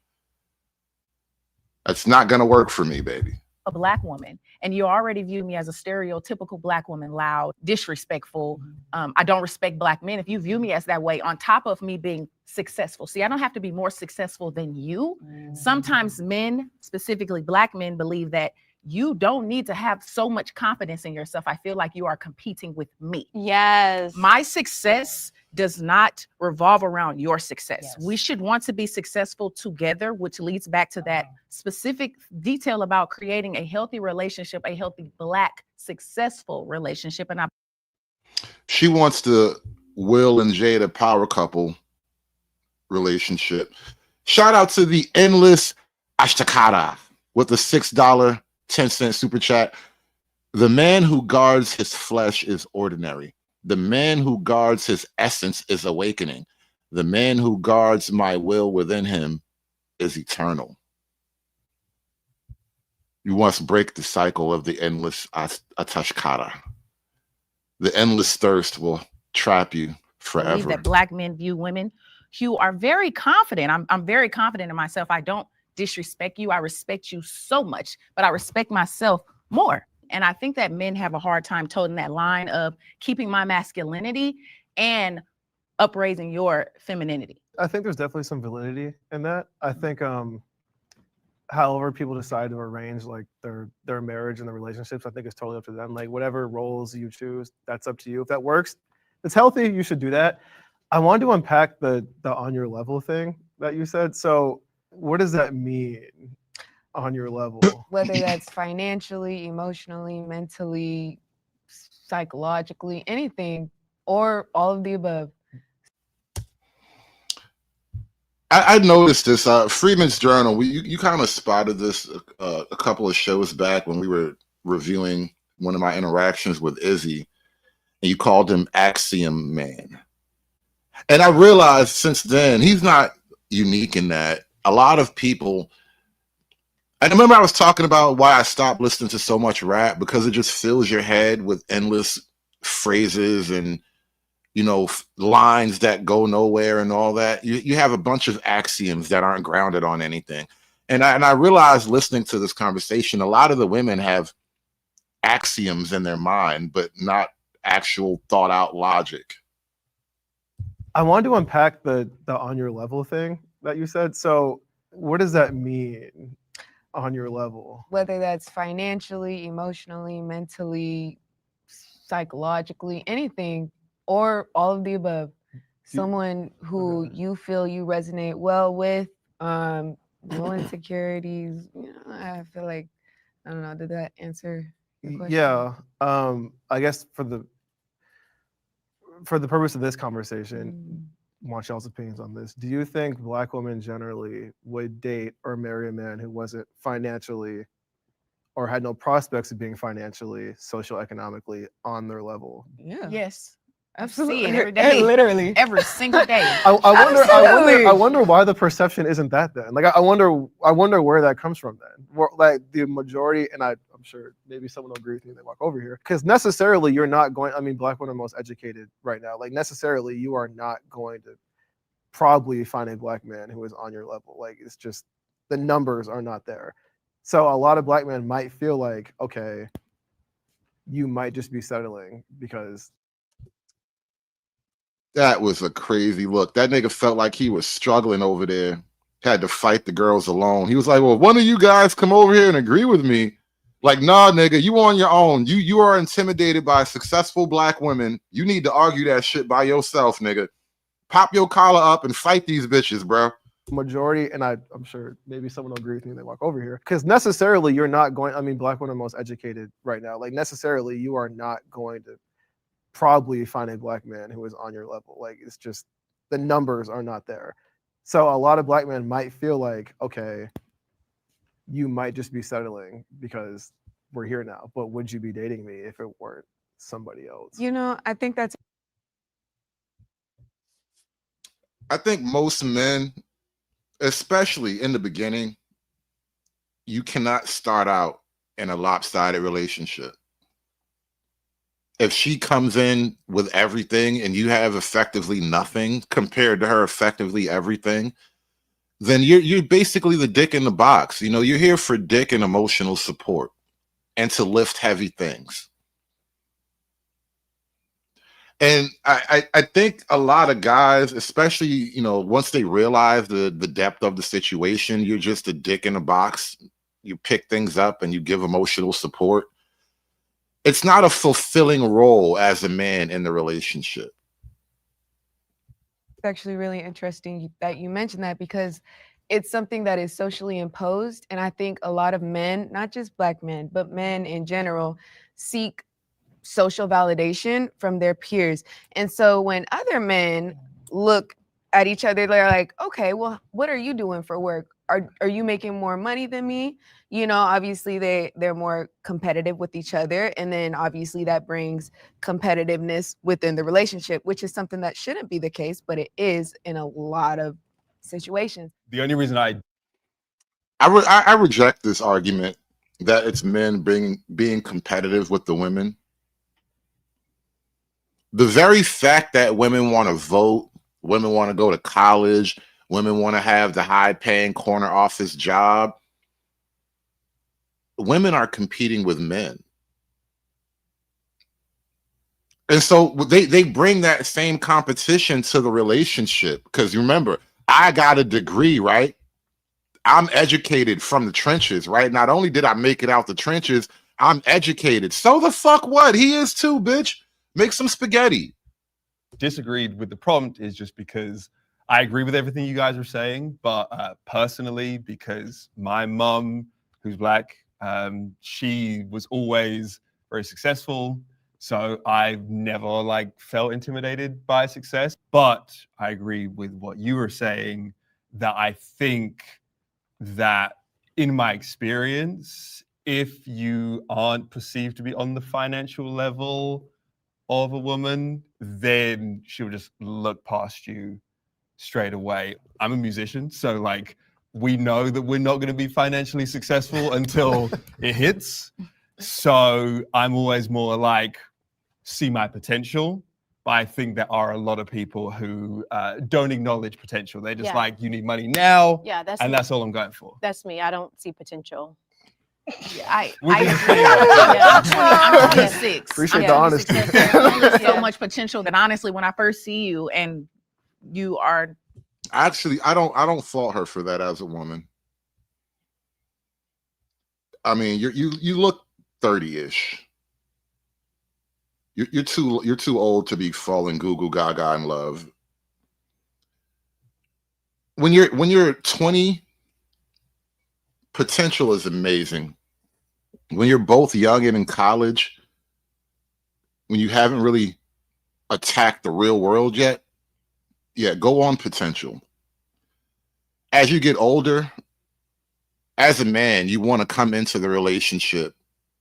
That's not gonna work for me, baby. A Black woman and you already view me as a stereotypical Black woman, loud, disrespectful. I don't respect Black men. If you view me as that way, on top of me being successful, see, I don't have to be more successful than you. Sometimes men, specifically Black men, believe that you don't need to have so much confidence in yourself. I feel like you are competing with me. Yes. My success does not revolve around your success. We should want to be successful together, which leads back to that specific detail about creating a healthy relationship, a healthy Black successful relationship. And She wants the Will and Jada power couple relationship. Shout out to the Endless Ashtakara with the $6 10-cent super chat. The man who guards his flesh is ordinary. The man who guards his essence is awakening. The man who guards my will within him is eternal. You must break the cycle of the endless atashkara. The endless thirst will trap you forever. I believe that Black men view women who are very confident. I'm very confident in myself. I don't disrespect you. I respect you so much, but I respect myself more. And I think that men have a hard time toting that line of keeping my masculinity and upraising your femininity. I think there's definitely some validity in that. I think however people decide to arrange like their marriage and their relationships, I think it's totally up to them. Like whatever roles you choose, that's up to you. If that works, it's healthy, you should do that. I wanted to unpack the on your level thing that you said. So what does that mean on your level? Whether that's financially, emotionally, mentally, psychologically, anything, or all of the above. I noticed this. Freeman's Journal. You kind of spotted this a couple of shows back when we were reviewing one of my interactions with Izzy, and you called him Axiom Man. And I realized since then he's not unique in that. A lot of people. I remember I was talking about why I stopped listening to so much rap, because it just fills your head with endless phrases and lines that go nowhere and all that. You have a bunch of axioms that aren't grounded on anything. And I realized listening to this conversation, a lot of the women have axioms in their mind, but not actual thought out logic. I wanted to unpack the on your level thing that you said. So what does that mean on your level? Whether that's financially, emotionally, mentally, psychologically, anything, or all of the above. Someone who you feel you resonate well with, no insecurities. I feel like, I don't know, did that answer your question? Yeah. I guess for the purpose of this conversation, want y'all's opinions on this. Do you think Black women generally would date or marry a man who wasn't financially or had no prospects of being financially, socioeconomically on their level? Yeah. Yes. Absolutely. See it every day. Literally. Every single day. I wonder why the perception isn't that then. Like I wonder where that comes from then. Like the majority, and I'm sure maybe someone will agree with me, they walk over here. Because necessarily you're not going, I mean, Black women are most educated right now. Like necessarily you are not going to probably find a Black man who is on your level. Like it's just, the numbers are not there. So a lot of Black men might feel like, okay, you might just be settling because. That was a crazy look. That nigga felt like he was struggling over there, had to fight the girls alone. He was like, well, one of you guys come over here and agree with me. Like, nah, nigga, you on your own. You are intimidated by successful Black women. You need to argue that shit by yourself, nigga. Pop your collar up and fight these bitches, bro. Majority, and I'm sure maybe someone will agree with me, they walk over here. Because necessarily you're not going, I mean, Black women are most educated right now. Like necessarily you are not going to probably find a Black man who is on your level. Like it's just, the numbers are not there. So a lot of Black men might feel like, okay, you might just be settling because we're here now, but would you be dating me if it weren't somebody else? I think that's. I think most men, especially in the beginning, you cannot start out in a lopsided relationship. If she comes in with everything and you have effectively nothing compared to her effectively everything, then you're basically the dick in the box. You're here for dick and emotional support and to lift heavy things. And I think a lot of guys, especially, once they realize the depth of the situation, you're just a dick in a box. You pick things up and you give emotional support. It's not a fulfilling role as a man in the relationship. It's actually really interesting that you mentioned that, because it's something that is socially imposed. And I think a lot of men, not just Black men, but men in general, seek social validation from their peers. And so when other men look at each other, they're like, okay, well, what are you doing for work? Are you making more money than me? Obviously they're more competitive with each other. And then obviously that brings competitiveness within the relationship, which is something that shouldn't be the case, but it is in a lot of situations. The only reason I reject this argument that it's men being competitive with the women. The very fact that women want to vote, women want to go to college, women want to have the high-paying corner office job, women are competing with men. And so they bring that same competition to the relationship. Because remember, I got a degree, right? I'm educated from the trenches, right? Not only did I make it out the trenches, I'm educated. So the fuck what? He is too, bitch. Make some spaghetti. disagreed with the prompt is just because I agree with everything you guys are saying, but personally, because my mum, who's Black, she was always very successful. So I've never like felt intimidated by success. But I agree with what you were saying, that I think that in my experience, if you aren't perceived to be on the financial level of a woman, then she'll just look past you straight away. I'm a musician, so like we know that we're not going to be financially successful until it hits. So I'm always more like, see my potential. But I think there are a lot of people who don't acknowledge potential. They're just like, you need money now, and that's all I'm going for. That's me. I don't see potential. Yeah, I agree. I'm 26. Appreciate the honesty. There's only so much potential that honestly, when I first see you and you are. Actually, I don't fault her for that as a woman. I mean, you look 30-ish. You're too old to be falling Google Gaga in love. When you're 20, potential is amazing. When you're both young and in college, when you haven't really attacked the real world yet, yeah, go on potential. As you get older, as a man, you want to come into the relationship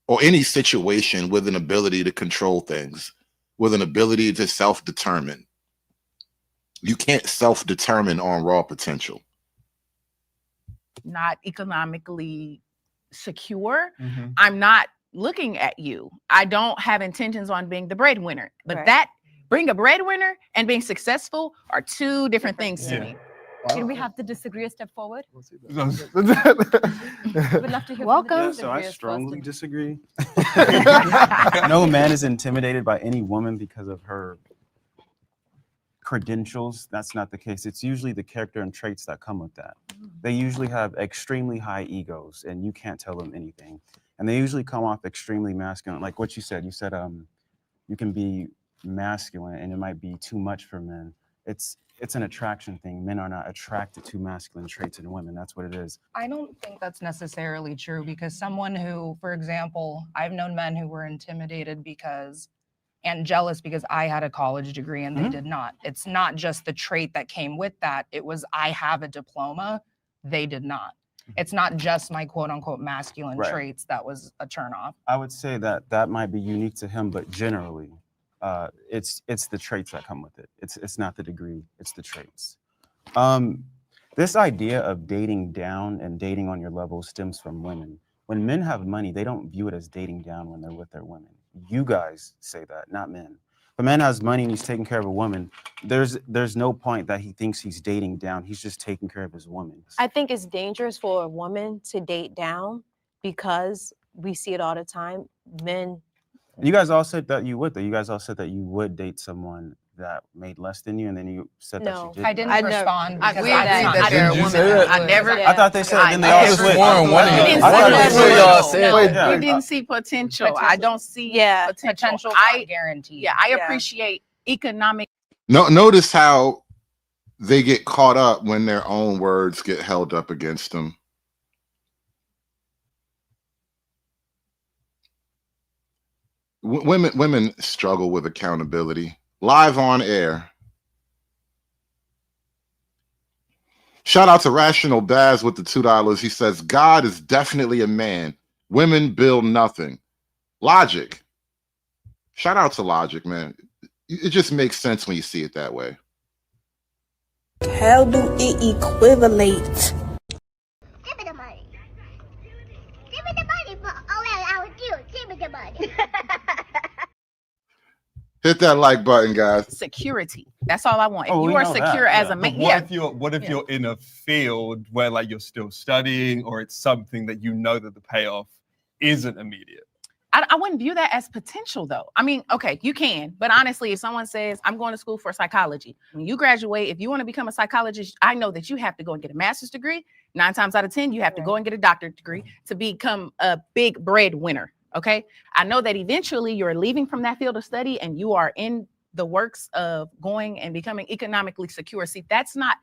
or any situation with an ability to control things, with an ability to self-determine. You can't self-determine on raw potential. Not economically secure. I'm not looking at you. I don't have intentions on being the breadwinner. But that being a breadwinner and being successful are two different things to me. Can we have the disagree step forward? We'd love to hear. Welcome. Yeah, so I strongly disagree. No man is intimidated by any woman because of her credentials. That's not the case. It's usually the character and traits that come with that. They usually have extremely high egos and you can't tell them anything. And they usually come off extremely masculine. Like what you said you can be masculine and it might be too much for men. It's an attraction thing. Men are not attracted to masculine traits in women. That's what it is. I don't think that's necessarily true because someone who, for example, I've known men who were intimidated because and jealous because I had a college degree and they did not. It's not just the trait that came with that. It was I have a diploma. They did not. It's not just my quote unquote masculine traits that was a turnoff. I would say that might be unique to him, but generally, it's the traits that come with it. It's not the degree, it's the traits. This idea of dating down and dating on your level stems from women. When men have money, they don't view it as dating down when they're with their women. You guys say that, not men. If a man has money and he's taking care of a woman, there's no point that he thinks he's dating down. He's just taking care of his woman. I think it's dangerous for a woman to date down because we see it all the time. Men. You guys all said that you would, though. You guys all said that you would date someone that made less than you, and then you said that you didn't. I didn't respond. I agree that you're a woman. I never. I thought they said, then they all switched. We didn't see potential. I don't see potential. I guarantee. Yeah, I appreciate economic. No, notice how they get caught up when their own words get held up against them. Women struggle with accountability. Live on air. Shout out to Rational Baz with the $2. He says, God is definitely a man. Women build nothing. Logic. Shout out to Logic, man. It just makes sense when you see it that way. How do it equivalent? Give me the money. Give me the money for all that I would do. Give me the money. Hit that like button, guys. Security. That's all I want. If you are secure as a man. What if you're in a field where like you're still studying or it's something that you know that the payoff isn't immediate? I wouldn't view that as potential though. I mean, okay, you can, but honestly, if someone says, I'm going to school for psychology, when you graduate, if you want to become a psychologist, I know that you have to go and get a master's degree. 9 times out of 10, you have to go and get a doctorate degree to become a big breadwinner. Okay. I know that eventually you're leaving from that field of study and you are in the works of going and becoming economically secure. See, that's not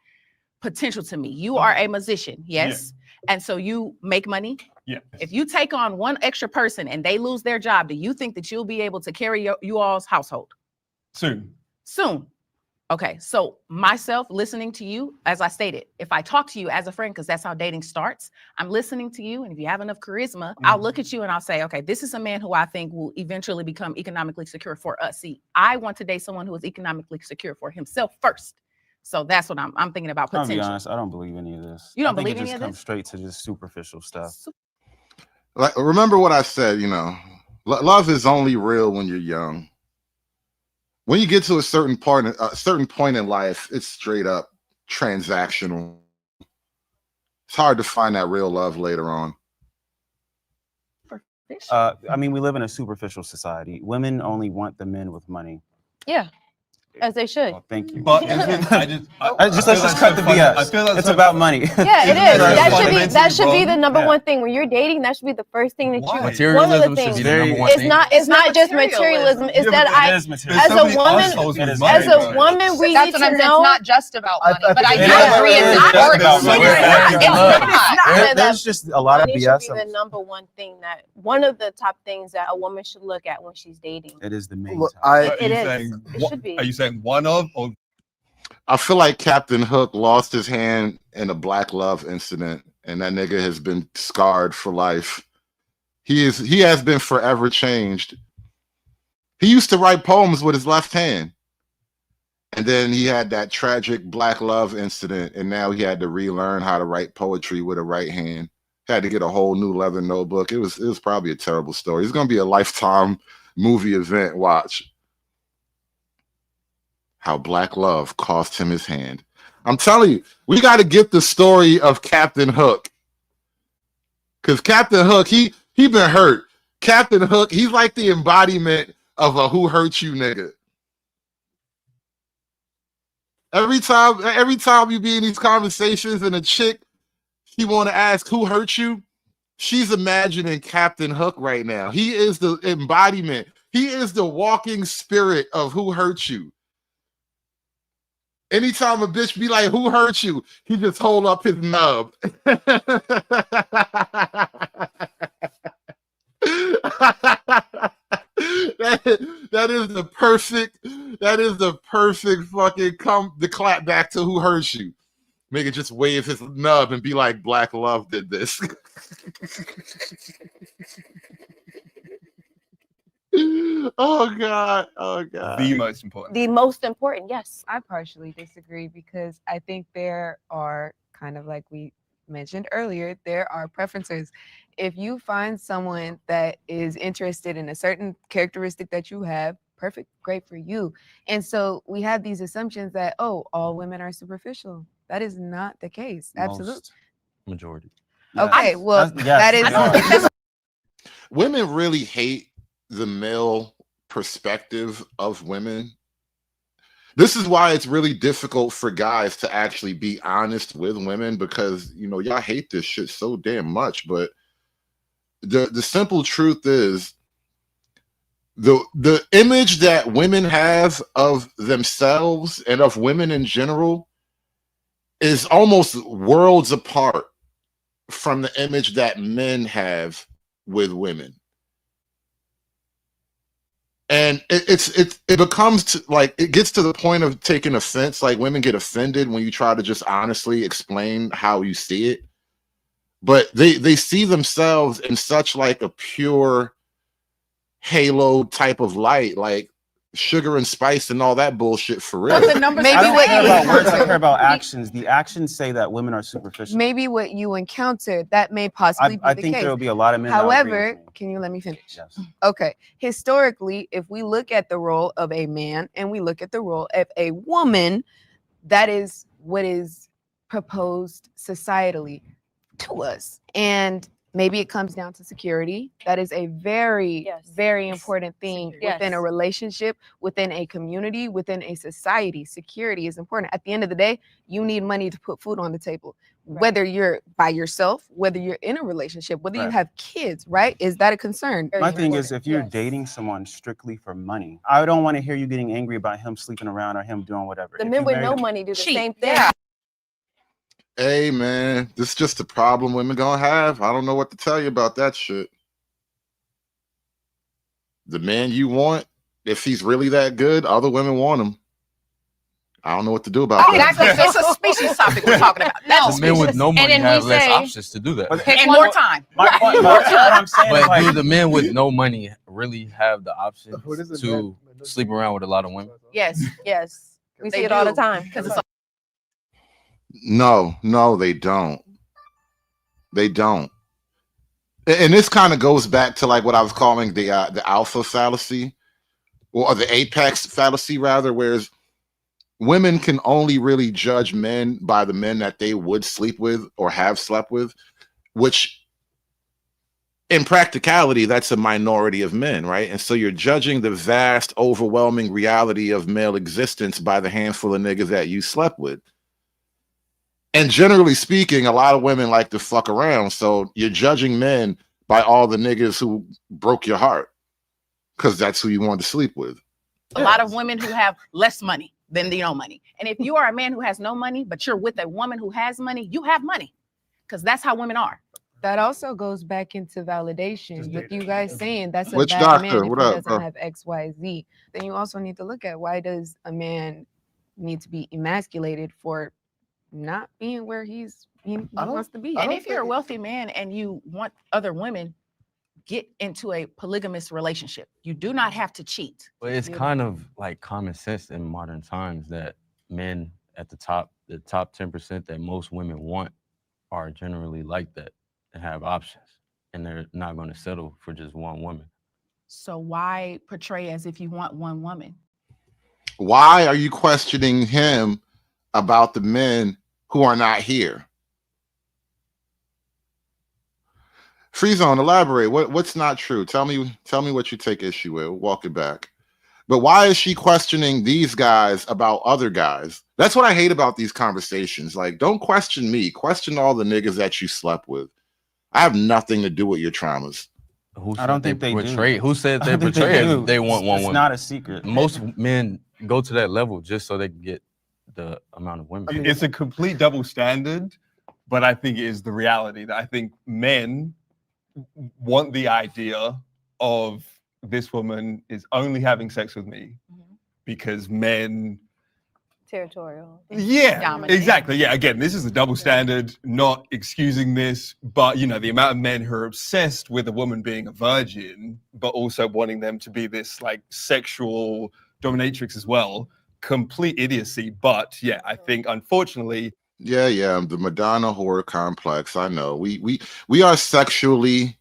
potential to me. You are a musician, yes, and so you make money. Yeah. If you take on one extra person and they lose their job, do you think that you'll be able to carry you all's household? Soon. Okay, so myself listening to you, as I stated, if I talk to you as a friend, because that's how dating starts, I'm listening to you, and if you have enough charisma, I'll look at you and I'll say, okay, this is a man who I think will eventually become economically secure for us. See, I want to date someone who is economically secure for himself first. So that's what I'm thinking about I'll potential. be honest, I don't believe any of this. You don't I think believe it any just of comes this? straight to just superficial stuff. Like, remember what I said, you know, love is only real when you're young. When you get to a certain point in life, it's straight up transactional. It's hard to find that real love later on. I mean, we live in a superficial society. Women only want the men with money. Yeah, as they should. Oh, thank you. But let's just cut the BS. It's about money. Yeah, it is. That should be the number one thing when you're dating. That should be the first thing that you. Materialism one of the things. should be the number one thing. It's not just materialism. It's that as a woman, we That's need what to I'm saying. know. It's not just about money, but I do agree it's not. There's just a lot of Money BS. should be the number one thing that one of the top things that a woman should look at when she's dating. It is the main. It is. It should be. Are you saying one of or? I feel like Captain Hook lost his hand in a black love incident, and that nigga has been scarred for life. He has been forever changed. He used to write poems with his left hand, and then he had that tragic black love incident, and now he had to relearn how to write poetry with a right hand. Had to get a whole new leather notebook. It was probably a terrible story. It's gonna be a lifetime movie event. Watch how black love cost him his hand. I'm telling you, we got to get the story of Captain Hook, because Captain Hook, he been hurt. Captain Hook, he's like the embodiment of a who hurt you nigga. Every time you be in these conversations and a chick, she want to ask who hurt you, she's imagining Captain Hook right now. He is the embodiment. He is the walking spirit of who hurt you. Anytime a bitch be like, who hurt you? He just hold up his nub. That is the perfect fucking the clap back to who hurt you. Make it just wave his nub and be like, Black Love did this. Oh God. The most important. The most important, yes. I partially disagree because I think there are, kind of like we mentioned earlier, there are preferences. If you find someone that is interested in a certain characteristic that you have, perfect, great for you. And so we have these assumptions that, oh, all women are superficial. That is not the case. Absolutely. Majority. Okay, well, that is. Women really hate the male perspective of women. This is why it's really difficult for guys to actually be honest with women, because y'all hate this shit so damn much. But the simple truth is the image that women have of themselves and of women in general is almost worlds apart from the image that men have with women. And it becomes like, it gets to the point of taking offense. Like, women get offended when you try to just honestly explain how you see it. But they see themselves in such like a pure halo type of light, like sugar and spice and all that bullshit for real. Maybe what you I care about actions. The actions say that women are superficial. Maybe what you encountered, that may possibly be the case. I think there will be a lot of men. However, can you let me finish? Yes. Okay. Historically, if we look at the role of a man and we look at the role of a woman, that is what is proposed societally to us. And maybe it comes down to security. That is a very, very important thing within a relationship, within a community, within a society. Security is important. At the end of the day, you need money to put food on the table. Whether you're by yourself, whether you're in a relationship, whether you have kids, right? Is that a concern? My thing is, if you're dating someone strictly for money, I don't want to hear you getting angry about him sleeping around or him doing whatever. The If men you with marry- no money do the same thing. Hey man, this is just a problem women gonna have. I don't know what to tell you about that shit. The man you want, if he's really that good, other women want him. I don't know what to do about that. It's a species topic we're talking about. The men with no money have less options to do that. Pick more time. My point, what I'm saying is But like, do the men with no money really have the option to sleep around with a lot of women? Yes. Yes. We They see it all the do, time. because it's No, they don't. They don't. And this kind of goes back to like what I was calling the alpha fallacy, or the apex fallacy rather, whereas women can only really judge men by the men that they would sleep with or have slept with, which in practicality, that's a minority of men, right? And so you're judging the vast, overwhelming reality of male existence by the handful of niggas that you slept with. And generally speaking, a lot of women like to fuck around. So you're judging men by all the niggas who broke your heart because that's who you wanted to sleep with. a lot of women who have less money than the no money. And if you are a man who has no money, but you're with a woman who has money, you have money, because that's how women are. That also goes back into validation. With you guys saying that's a Which bad doctor? man if What he up, doesn't bro? have X, Y, Z. Then you also need to look at, why does a man need to be emasculated for not being where he wants to be? And if you're a wealthy man and you want other women, get into a polygamous relationship. You do not have to cheat. But it's kind of like common sense in modern times that men at the top 10% that most women want are generally like that and have options, and they're not going to settle for just one woman. So why portray as if you want one woman? Why are you questioning him about the men who are not here? Free Zone, elaborate. What's not true? Tell me what you take issue with. Walk it back. But why is she questioning these guys about other guys? That's what I hate about these conversations. Like, don't question me. Question all the niggas that you slept with. I have nothing to do with your traumas. I don't think they portray. do. Who said I they don't think portray do. if they want one It's woman? not a secret. Most men go to that level just so they can get the amount of women. It's a complete double standard, but I think it is the reality that I think men want the idea of this woman is only having sex with me because men. Territorial. Yeah, Dominating. exactly. Yeah, again, this is a double standard, not excusing this, but you know, the amount of men who are obsessed with a woman being a virgin, but also wanting them to be this like sexual dominatrix as well, complete idiocy. But yeah, I think unfortunately. Yeah, the Madonna horror complex. I know. We are sexually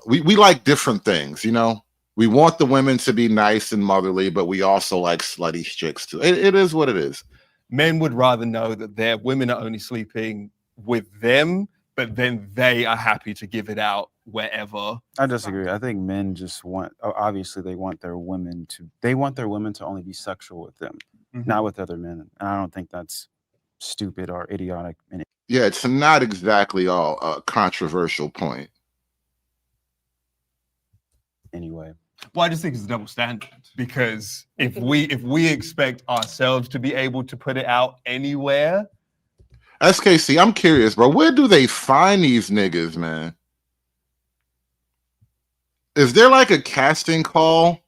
we like different things, you know. We want the women to be nice and motherly, but we also like slutty chicks too. It is what it is. Men would rather know that their women are only sleeping with them, but then they are happy to give it out wherever. I disagree. I think men just want, obviously they want their women to only be sexual with them, not with other men. And I don't think that's stupid or idiotic. Yeah, it's not exactly all a controversial point. Anyway. Well, I just think it's a double standard, because if we expect ourselves to be able to put it out anywhere. SKC, I'm curious, bro. Where do they find these niggas, man? Is there like a casting call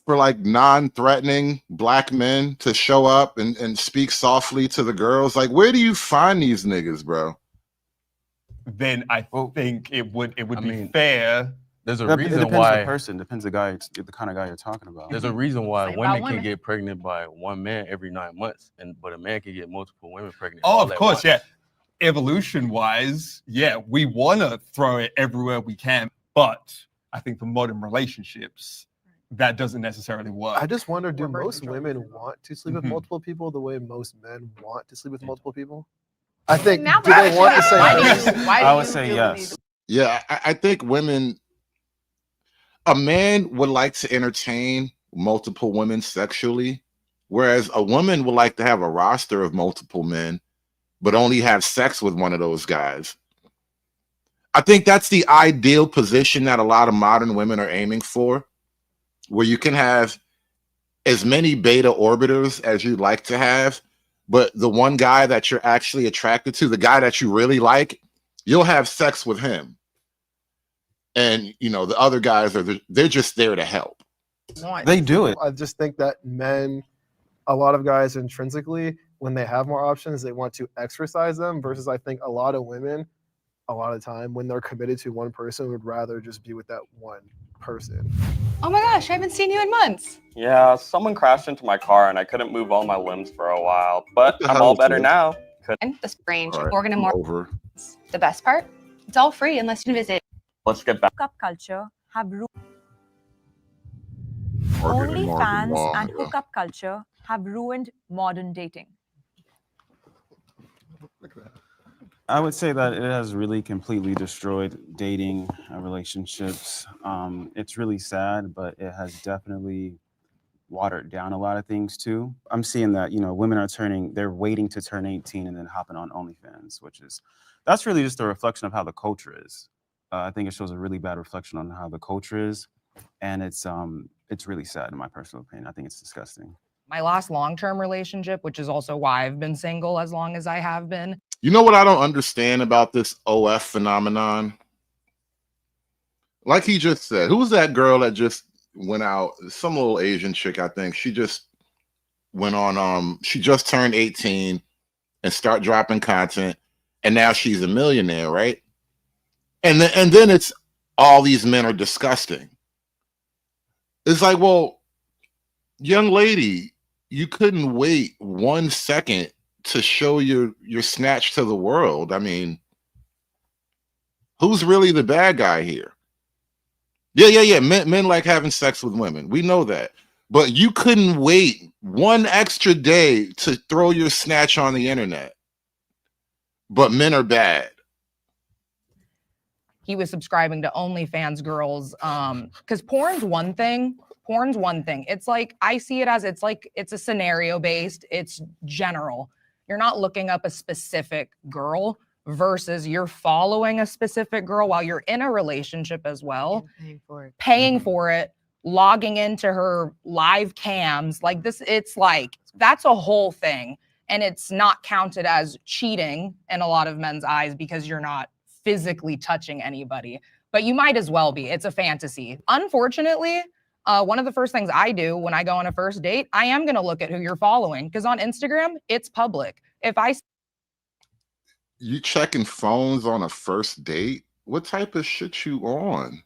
for like non-threatening black men to show up and speak softly to the girls? Like, where do you find these niggas, bro? Then I think it would be fair. There's a It reason depends why. the person, depends the kind of guy you're talking about. There's a reason why Same women about can women. get pregnant by one man every 9 months, but a man can get multiple women pregnant. Oh, all of at course, once. yeah. Evolution-wise, yeah, we want to throw it everywhere we can, but I think for modern relationships, that doesn't necessarily work. I just wonder, do most women want to sleep with multiple people the way most men want to sleep with multiple people? I think, Now do they want the same things? I would say yes. Yeah, I think a man would like to entertain multiple women sexually, whereas a woman would like to have a roster of multiple men, but only have sex with one of those guys. I think that's the ideal position that a lot of modern women are aiming for, where you can have as many beta orbiters as you'd like to have, but the one guy that you're actually attracted to, the guy that you really like, you'll have sex with him. And the other guys they're just there to help. They do it. I just think that men, a lot of guys intrinsically, when they have more options, they want to exercise them, versus I think a lot of women, a lot of time, when they're committed to one person, would rather just be with that one person. Oh my gosh, I haven't seen you in months. Yeah, someone crashed into my car and I couldn't move all my limbs for a while, but I'm all better now. And the range, All right, organ and I'm more. over. The best part, it's all free unless you visit. Let's get back. Hookup culture have Organ and Morgan OnlyFans Wall, and yeah. hookup culture have ruined modern dating. I would say that it has really completely destroyed dating relationships. It's really sad, but it has definitely watered down a lot of things too. I'm seeing that, women they're waiting to turn 18 and then hopping on OnlyFans, that's really just a reflection of how the culture is. I think it shows a really bad reflection on how the culture is. And it's really sad in my personal opinion. I think it's disgusting. My last long-term relationship, which is also why I've been single as long as I have been. You know what I don't understand about this OF phenomenon? Like he just said, who was that girl that just went out? Some little Asian chick, I think. She just went on, she just turned 18 and start dropping content, and now she's a millionaire, right? And then it's all these men are disgusting. It's like, well, young lady, you couldn't wait 1 second to show your snatch to the world. I mean, who's really the bad guy here? Yeah. Men like having sex with women. We know that. But you couldn't wait 1 extra day to throw your snatch on the internet. But men are bad. He was subscribing to OnlyFans girls, because porn's one thing. It's like, I see it as, it's a scenario based, it's general. You're not looking up a specific girl versus you're following a specific girl while you're in a relationship as well. Paying for it, logging into her live cams, like this, it's like, that's a whole thing. And it's not counted as cheating in a lot of men's eyes because you're not physically touching anybody, but you might as well be. It's a fantasy. Unfortunately, one of the first things I do when I go on a first date, I am going to look at who you're following, because on Instagram, it's public. You checking phones on a first date? What type of shit you on?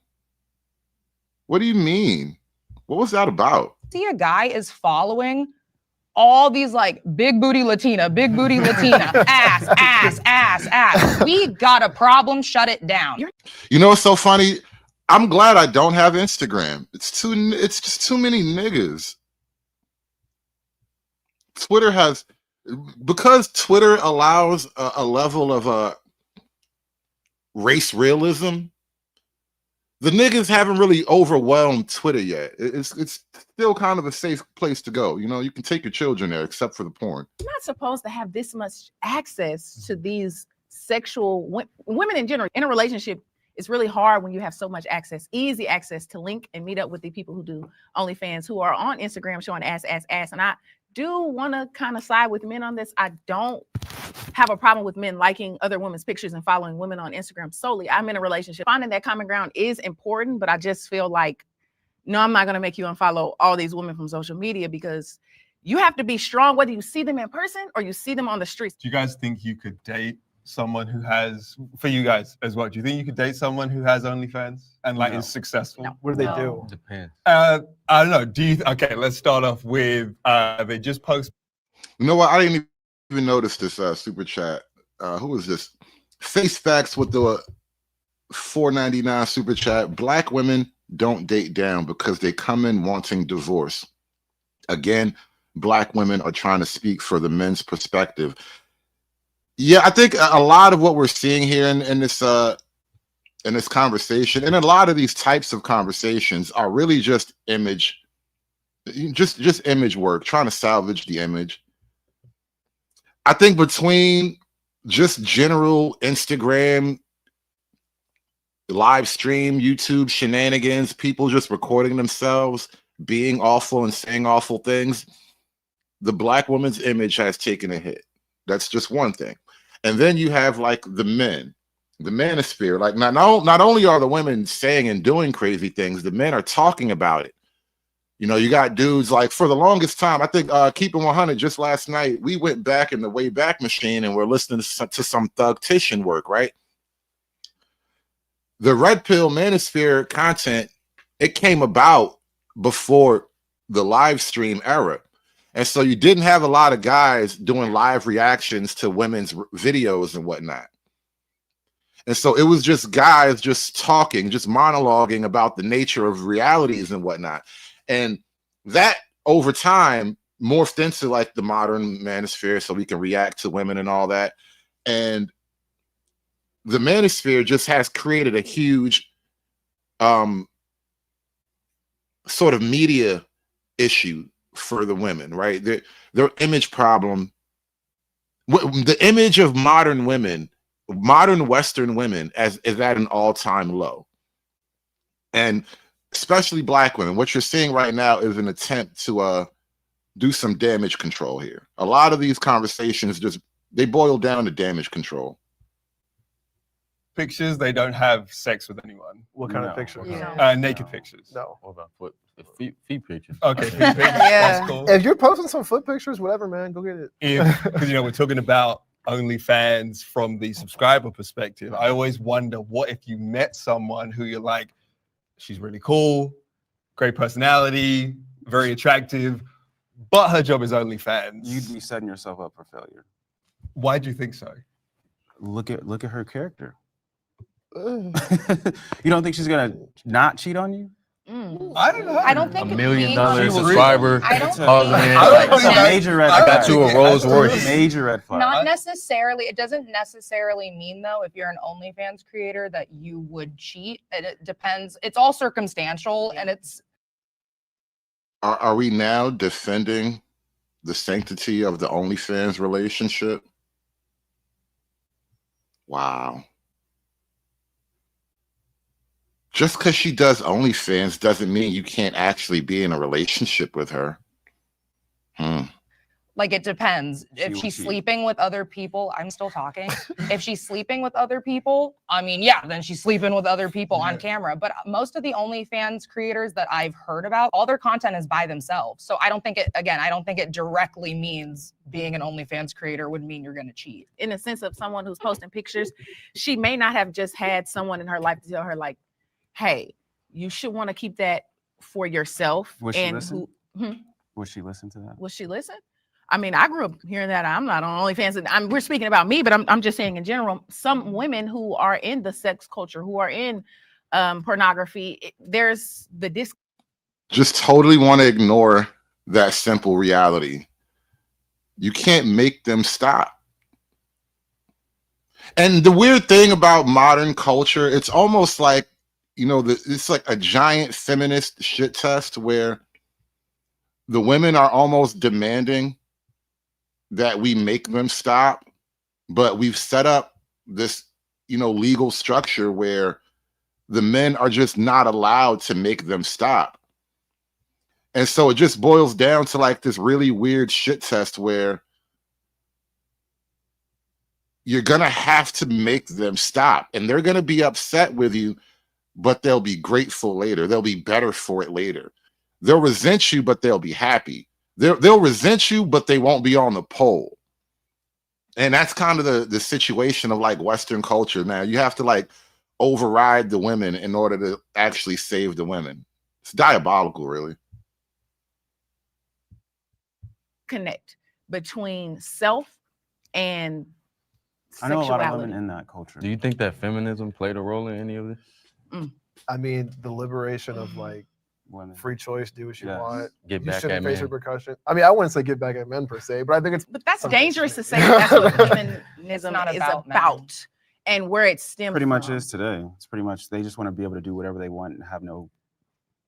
What do you mean? What was that about? See a guy is following all these like big booty Latina, ass. We got a problem, shut it down. You know what's so funny? I'm glad I don't have Instagram. It's just too many niggas. Because Twitter allows a level of race realism, the niggas haven't really overwhelmed Twitter yet. It's still kind of a safe place to go. You can take your children there, except for the porn. You're not supposed to have this much access to these sexual women in general. In a relationship, it's really hard when you have so much access, easy access to link and meet up with the people who do OnlyFans, who are on Instagram showing ass. And I do want to kind of side with men on this. I don't have a problem with men liking other women's pictures and following women on Instagram solely. I'm in a relationship. Finding that common ground is important, but I just feel like, no, I'm not going to make you unfollow all these women from social media, because you have to be strong, whether you see them in person or you see them on the streets. Do you guys think you could date someone who has, for you guys as well, do you think you could date someone who has OnlyFans and like is successful? No. What do they do? Depends. I don't know. Okay, let's start off with they just post. You know what? I didn't even notice this super chat. Who was this? Face Facts with the $4.99 super chat. Black women don't date down because they come in wanting divorce. Again, Black women are trying to speak for the men's perspective. Yeah, I think a lot of what we're seeing here in this conversation, and a lot of these types of conversations are really just just image work, trying to salvage the image. I think between just general Instagram live stream, YouTube shenanigans, people just recording themselves being awful and saying awful things, the Black woman's image has taken a hit. That's just one thing. And then you have like the manosphere. Like not only are the women saying and doing crazy things, the men are talking about it. You know, you got dudes like, for the longest time, I think Keeping 100, just last night, we went back in the Wayback Machine and we're listening to some Thugtician work, right? The Red Pill manosphere content, it came about before the live stream era. And so you didn't have a lot of guys doing live reactions to women's videos and whatnot. And so it was just guys just talking, just monologuing about the nature of realities and whatnot. And that over time morphed into like the modern manosphere, so we can react to women and all that. And the manosphere just has created a huge sort of media issue for the women, right? Their image problem, the image of modern women, modern Western women, is at an all-time low. And especially Black women, what you're seeing right now is an attempt to do some damage control here. A lot of these conversations they boil down to damage control. Pictures, they don't have sex with anyone. What kind of pictures? Naked pictures. No. What about feet pictures? Okay, feet pictures. Yeah. That's cool. If you're posting some foot pictures, whatever, man, go get it. Because we're talking about OnlyFans from the subscriber perspective. I always wonder, what if you met someone who you're like, she's really cool, great personality, very attractive, but her job is OnlyFans. You'd be setting yourself up for failure. Why do you think so? Look at her character. You don't think she's gonna not cheat on you? I don't know. I don't think $1 million She was subscriber. I don't It's a major red flag. I got you a Rolls Royce. Major red flag. Not necessarily. It doesn't necessarily mean, though, if you're an OnlyFans creator, that you would cheat. It depends. It's all circumstantial, and it's. Are we now defending the sanctity of the OnlyFans relationship? Wow. Just because she does OnlyFans doesn't mean you can't actually be in a relationship with her. Like, it depends. If she's sleeping with other people, I'm still talking. If she's sleeping with other people, I mean, yeah, then she's sleeping with other people on camera. But most of the OnlyFans creators that I've heard about, all their content is by themselves. So I don't think it directly means being an OnlyFans creator would mean you're going to cheat. In the sense of someone who's posting pictures, she may not have just had someone in her life to tell her, like, hey, you should want to keep that for yourself. Would she and listen? who Would she listen to that? Would she listen? I mean, I grew up hearing that. I'm not on OnlyFans, and we're speaking about me, but I'm just saying in general, some women who are in the sex culture, who are in pornography, there's the Just totally want to ignore that simple reality. You can't make them stop. And the weird thing about modern culture, it's almost like, it's like a giant feminist shit test where the women are almost demanding that we make them stop, but we've set up this, legal structure where the men are just not allowed to make them stop. And so it just boils down to like this really weird shit test where you're gonna have to make them stop, and they're gonna be upset with you, but they'll be grateful later. They'll be better for it later. They'll resent you, but they'll be happy. They'll resent you, but they won't be on the pole. And that's kind of the situation of like Western culture now. You have to like override the women in order to actually save the women. It's diabolical, really. connect between self and I know a sexuality. lot of women in that culture. Do you think that feminism played a role in any of this? I mean, the liberation of like women. free choice, do what you Yes. want. Get You back shouldn't at face men. repercussion. I mean, I wouldn't say get back at men per se, but I think it's. But that's something dangerous to to say that that's what feminism not is about about, men. and where it stems Pretty from. much is today. It's pretty much they just want to be able to do whatever they want and have no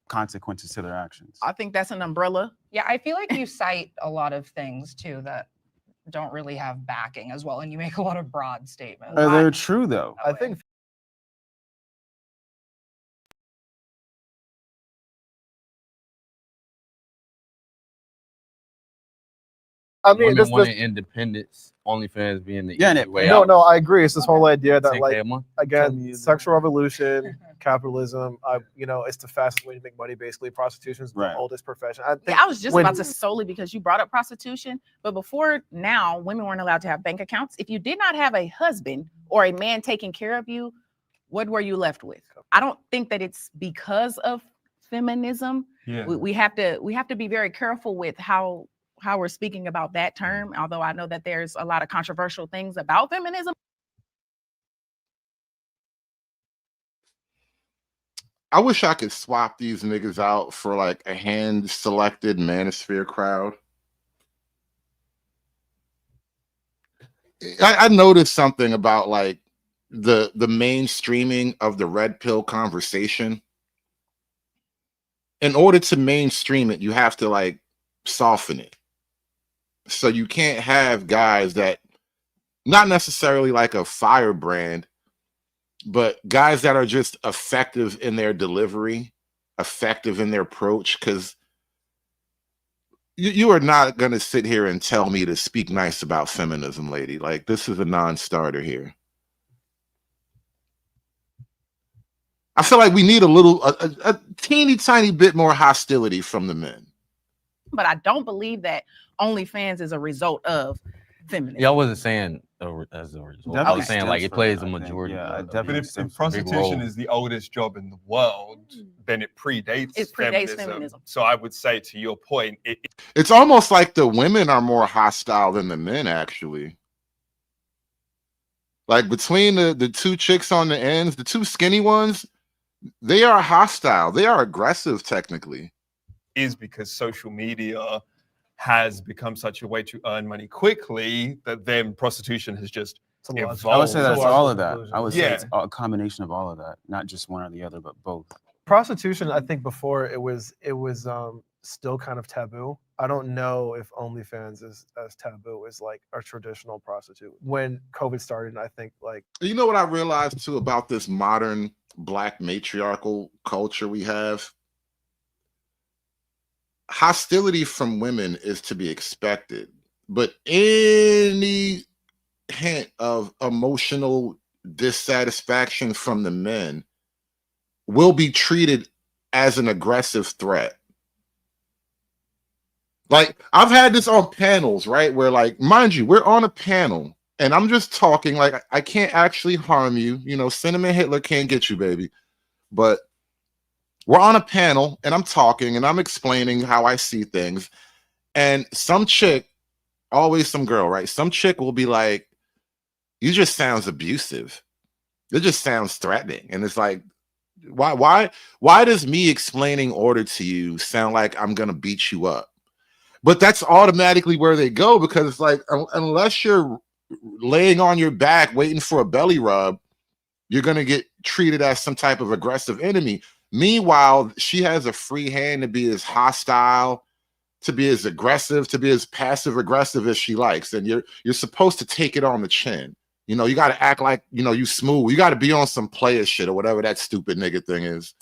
consequences to their actions. I think that's an umbrella. Yeah, I feel like you cite a lot of things too that don't really have backing as well, and you make a lot of broad statements. They're true though. I think I mean, women this wanting independence, OnlyFans being the Yeah, easy and way no, out. no, I agree. It's this whole idea that 10K like a month. again, sexual revolution, capitalism. You know, it's the fastest way to make money. Basically, prostitution is the Right. oldest profession. I think Yeah, I was just when- about to solely because you brought up prostitution, but before now, women weren't allowed to have bank accounts. If you did not have a husband or a man taking care of you, what were you left with? I don't think that it's because of feminism. Yeah. We have to be very careful with how we're speaking about that term. Although I know that there's a lot of controversial things about feminism. I wish I could swap these niggas out for like a hand-selected manosphere crowd. I noticed something about like the mainstreaming of the red pill conversation. In order to mainstream it, you have to like soften it. So you can't have guys that not necessarily like a firebrand, but guys that are just effective in their delivery, effective in their approach, because you are not going to sit here and tell me to speak nice about feminism, lady. Like, this is a non-starter here. I feel like we need a teeny tiny bit more hostility from the men. But I don't believe that OnlyFans is a result of feminism. Yeah, I wasn't saying as a result. I Definitely was saying like stems it from plays it, a I think. majority. Yeah, of it it. definitely But if stems from a big prostitution role. is the oldest job in the world, then it predates, feminism. So I would say, to your point, It's almost like the women are more hostile than the men, actually. Like between the two chicks on the ends, the two skinny ones, they are hostile. They are aggressive, technically. is because social media has become such a way to earn money quickly that then prostitution has just evolved. I would say that's all of that. I would say Yeah. it's a combination of all of that, not just one or the other, but both. prostitution, I think before it was still kind of taboo. I don't know if OnlyFans is as taboo as like a traditional prostitute. When COVID started, I think like You know what I realized too about this modern Black matriarchal culture we have? Hostility from women is to be expected, but any hint of emotional dissatisfaction from the men will be treated as an aggressive threat. Like, I've had this on panels, right? Where, like, mind you, we're on a panel and I'm just talking, like, I can't actually harm you. You know, Cinnamon Hitler can't get you, baby. But we're on a panel and I'm talking and I'm explaining how I see things. And some chick, always some girl, right? Some chick will be like, you just sounds abusive. It just sounds threatening. And it's like, why does me explaining order to you sound like I'm gonna beat you up? But that's automatically where they go, because it's like, unless you're laying on your back waiting for a belly rub, you're gonna get treated as some type of aggressive enemy. Meanwhile, she has a free hand to be as hostile, to be as aggressive, to be as passive aggressive as she likes, and you're supposed to take it on the chin. You know, you got to act like, you know, you smooth. You got to be on some player shit or whatever that stupid nigga thing is.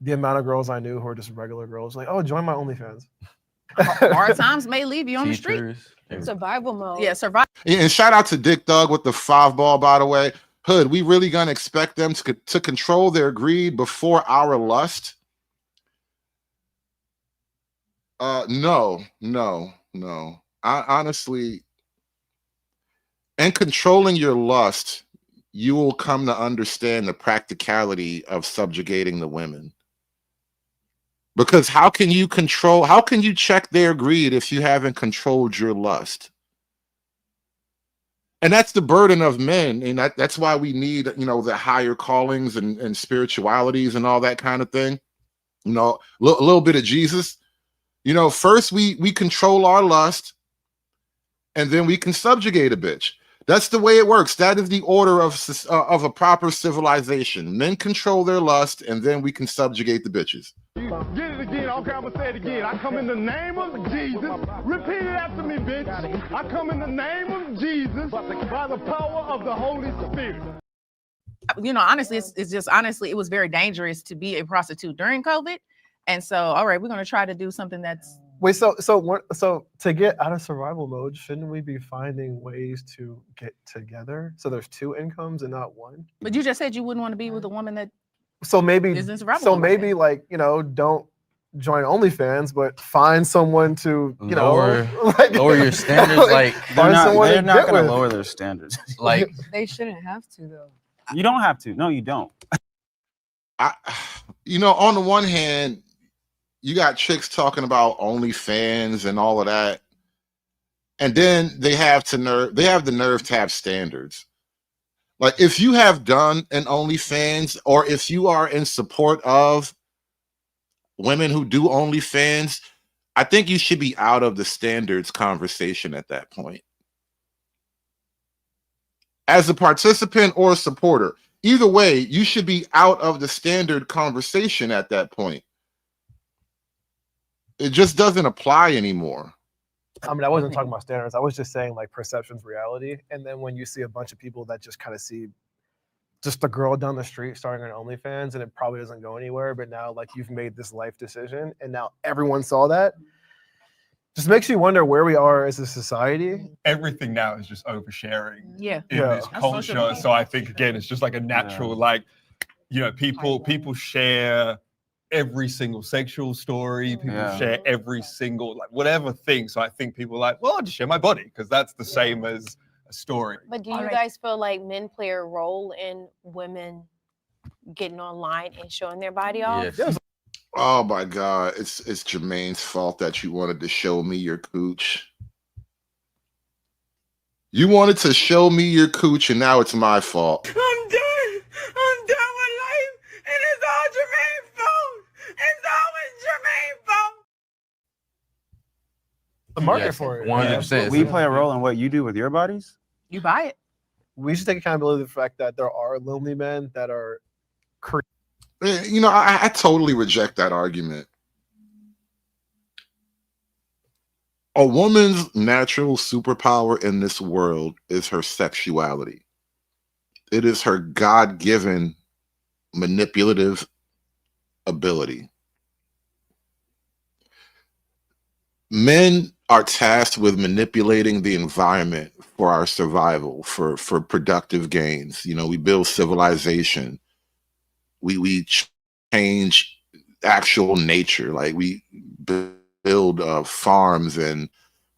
the amount of girls I knew who were just regular girls, like, oh, join my OnlyFans. Hard times may leave you on the street. Survival mode. Yeah, survival. And shout out to Dick Thug with the 5-ball, by the way. Hood, we really gonna expect them to control their greed before our lust? No. I honestly, in controlling your lust, you will come to understand the practicality of subjugating the women. Because how can you check their greed if you haven't controlled your lust? And that's the burden of men. And that's why we need, you know, the higher callings and spiritualities and all that kind of thing. You know, a little bit of Jesus. You know, first we control our lust, and then we can subjugate a bitch. That's the way it works. That is the order of a proper civilization. Men control their lust, and then we can subjugate the bitches. Get it again. Okay, I'm gonna say it again. I come in the name of Jesus. Repeat it after me, bitch. I come in the name of Jesus by the power of the Holy Spirit. You know, honestly, it's just honestly, it was very dangerous to be a prostitute during COVID. And so, all right, we're gonna try to do something that's Wait, so to get out of survival mode, shouldn't we be finding ways to get together so there's two incomes and not one? But you just said you wouldn't want to be with a woman that So maybe is in survival mode. maybe like, you know, don't join OnlyFans, but find someone to, you Lower, know, like, lower your standards. Like find someone they're to not get going with. to lower their standards. like They shouldn't have to though. You don't have to. No, you don't. You know, on the one hand, you got chicks talking about OnlyFans and all of that, and then they have the nerve to have standards. Like, if you have done an OnlyFans, or if you are in support of women who do OnlyFans, I think you should be out of the standards conversation at that point. As a participant or a supporter, either way, you should be out of the standard conversation at that point. It just doesn't apply anymore. I mean, I wasn't talking about standards. I was just saying like perception's reality. And then when you see a bunch of people that just kind of see just a girl down the street starting an OnlyFans, and it probably doesn't go anywhere, but now like you've made this life decision and now everyone saw that, just makes you wonder where we are as a society. Everything now is just oversharing Yeah. in this culture. So I think again, it's just like a natural, like, you know, people share every single sexual story. People share every single like whatever thing. So I think people are like, well, I'll just share my body because that's the same as a story. But do you guys feel like men play a role in women getting online and showing their body off? Yes. Oh my God, it's Jermaine's fault that you wanted to show me your cooch. You wanted to show me your cooch, and now it's my fault. I'm done. I'm done with life, and it's all Jermaine's fault. It's always Jermaine's fault. The market for it. 100%. We play a role in what you do with your bodies. You buy it. We should take accountability of the fact that there are lonely men that are You know, I totally reject that argument. A woman's natural superpower in this world is her sexuality. It is her God-given manipulative ability. Men are tasked with manipulating the environment for our survival, for productive gains. You know, we build civilization. We change actual nature. Like we build farms, and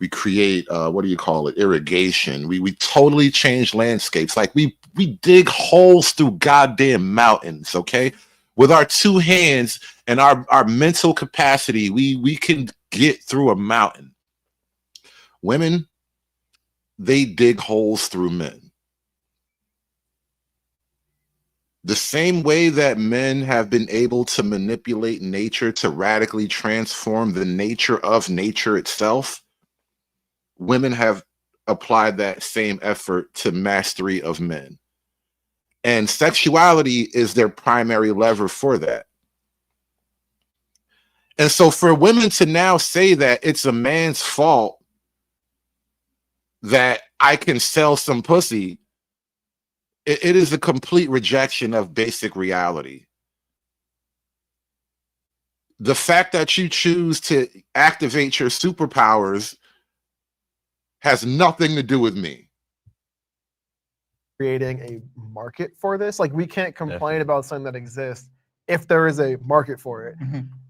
we create what do you call it? Irrigation. We totally change landscapes. Like we dig holes through goddamn mountains. Okay, with our two hands and our mental capacity, we can get through a mountain. Women, they dig holes through men. The same way that men have been able to manipulate nature to radically transform the nature of nature itself, women have applied that same effort to mastery of men. And sexuality is their primary lever for that. And so for women to now say that it's a man's fault that I can sell some pussy, it is a complete rejection of basic reality. The fact that you choose to activate your superpowers has nothing to do with me. Creating a market for this. Like we can't complain about something that exists if there is a market for it.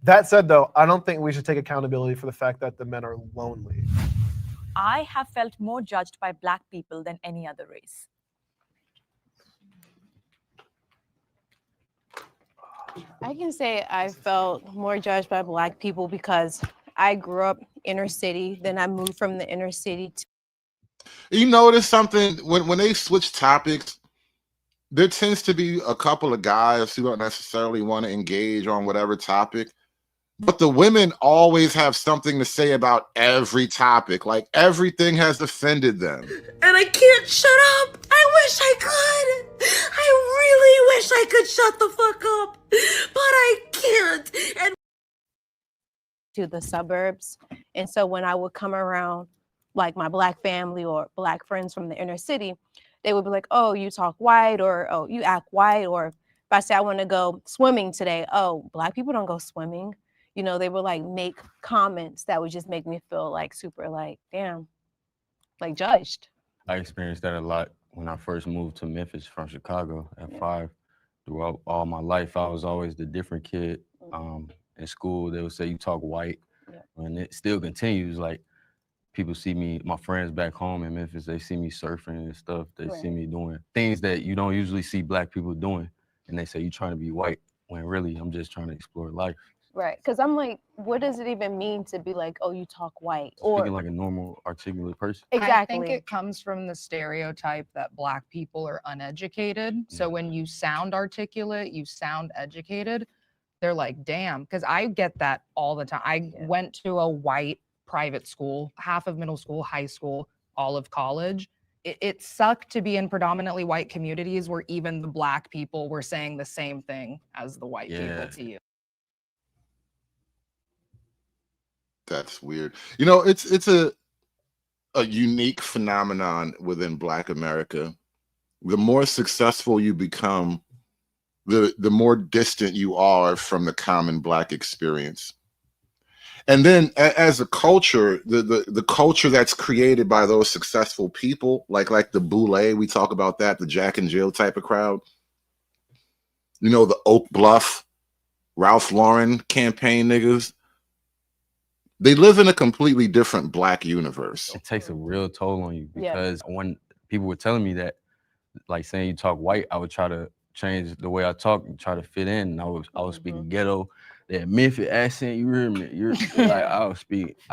That said, though, I don't think we should take accountability for the fact that the men are lonely. I have felt more judged by Black people than any other race. I can say I felt more judged by Black people because I grew up inner city, then I moved from the inner city to You notice something when they switch topics, there tends to be a couple of guys who don't necessarily want to engage on whatever topic, But the women always have something to say about every topic. Like everything has offended them. And I can't shut up. I wish I could. I really wish I could shut the fuck up. But I can't. And to the suburbs. And so when I would come around like my Black family or Black friends from the inner city, they would be like, oh, you talk white, or oh, you act white. Or if I say I want to go swimming today, oh, Black people don't go swimming. You know, they would like make comments that would just make me feel like super like, damn, like judged. I experienced that a lot when I first moved to Memphis from Chicago at 5. Throughout all my life, I was always the different kid. In school, they would say you talk white, and it still continues. Like people see me, my friends back home in Memphis, they see me surfing and stuff. They see me doing things that you don't usually see Black people doing, and they say you trying to be white when really I'm just trying to explore life. Right, because I'm like, what does it even mean to be like, oh, you talk white? Or Speaking like a normal, articulate person. exactly. I think it comes from the stereotype that Black people are uneducated. So when you sound articulate, you sound educated, they're like, damn, because I get that all the time. I went to a white private school, half of middle school, high school, all of college. It sucked to be in predominantly white communities where even the Black people were saying the same thing as the white people to you. That's weird. You know, it's a unique phenomenon within Black America. The more successful you become, the more distant you are from the common Black experience. And then as a culture, the culture that's created by those successful people, like the Boule, we talk about that, the Jack and Jill type of crowd. You know, the Oak Bluff, Ralph Lauren campaign niggas. They live in a completely different Black universe. It takes a real toll on you because when people were telling me that, like saying you talk white, I would try to change the way I talk and try to fit in. And I was speaking ghetto, that Memphis accent. You hear me? You're like I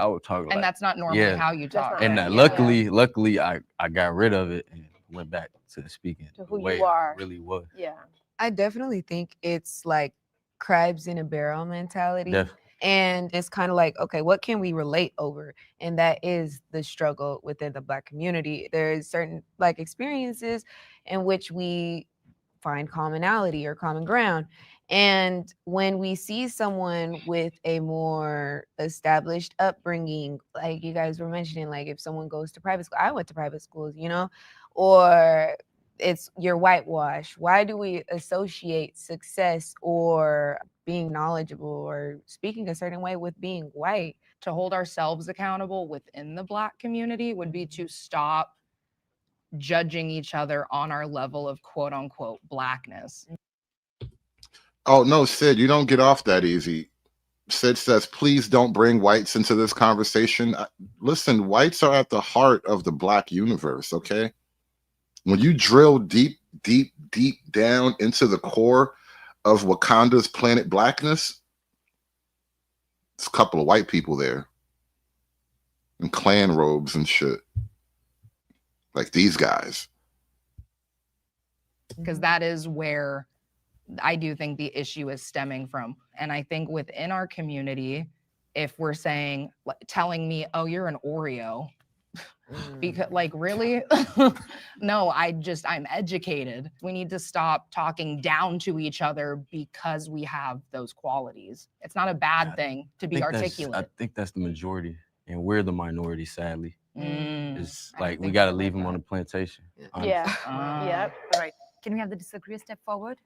would talk like. And that's not normally how you talk. And right? luckily, I got rid of it and went back to speaking to the who way you are. I really was. Yeah. I definitely think it's like crabs in a barrel mentality. Definitely. And it's kind of like, okay, what can we relate over? And that is the struggle within the Black community. There's certain Black experiences in which we find commonality or common ground. And when we see someone with a more established upbringing, like you guys were mentioning, like if someone goes to private school, I went to private schools, you know, or it's your whitewash. Why do we associate success or being knowledgeable or speaking a certain way with being white? To hold ourselves accountable within the Black community would be to stop judging each other on our level of quote unquote Blackness. Oh no, Sid, you don't get off that easy. Sid says, please don't bring whites into this conversation. Listen, whites are at the heart of the Black universe, okay? When you drill deep down into the core of Wakanda's planet Blackness, there's a couple of white people there in clan robes and shit. Like these guys. Because that is where I do think the issue is stemming from. And I think within our community, if we're saying, telling me, oh, you're an Oreo, because like really no, I'm educated. We need to stop talking down to each other because we have those qualities. It's not a bad thing to be articulate. I think that's the majority, and we're the minority, sadly. Mm. It's like we got to leave them on the plantation. honestly. Yep. All right. Can we have the disagree step forward?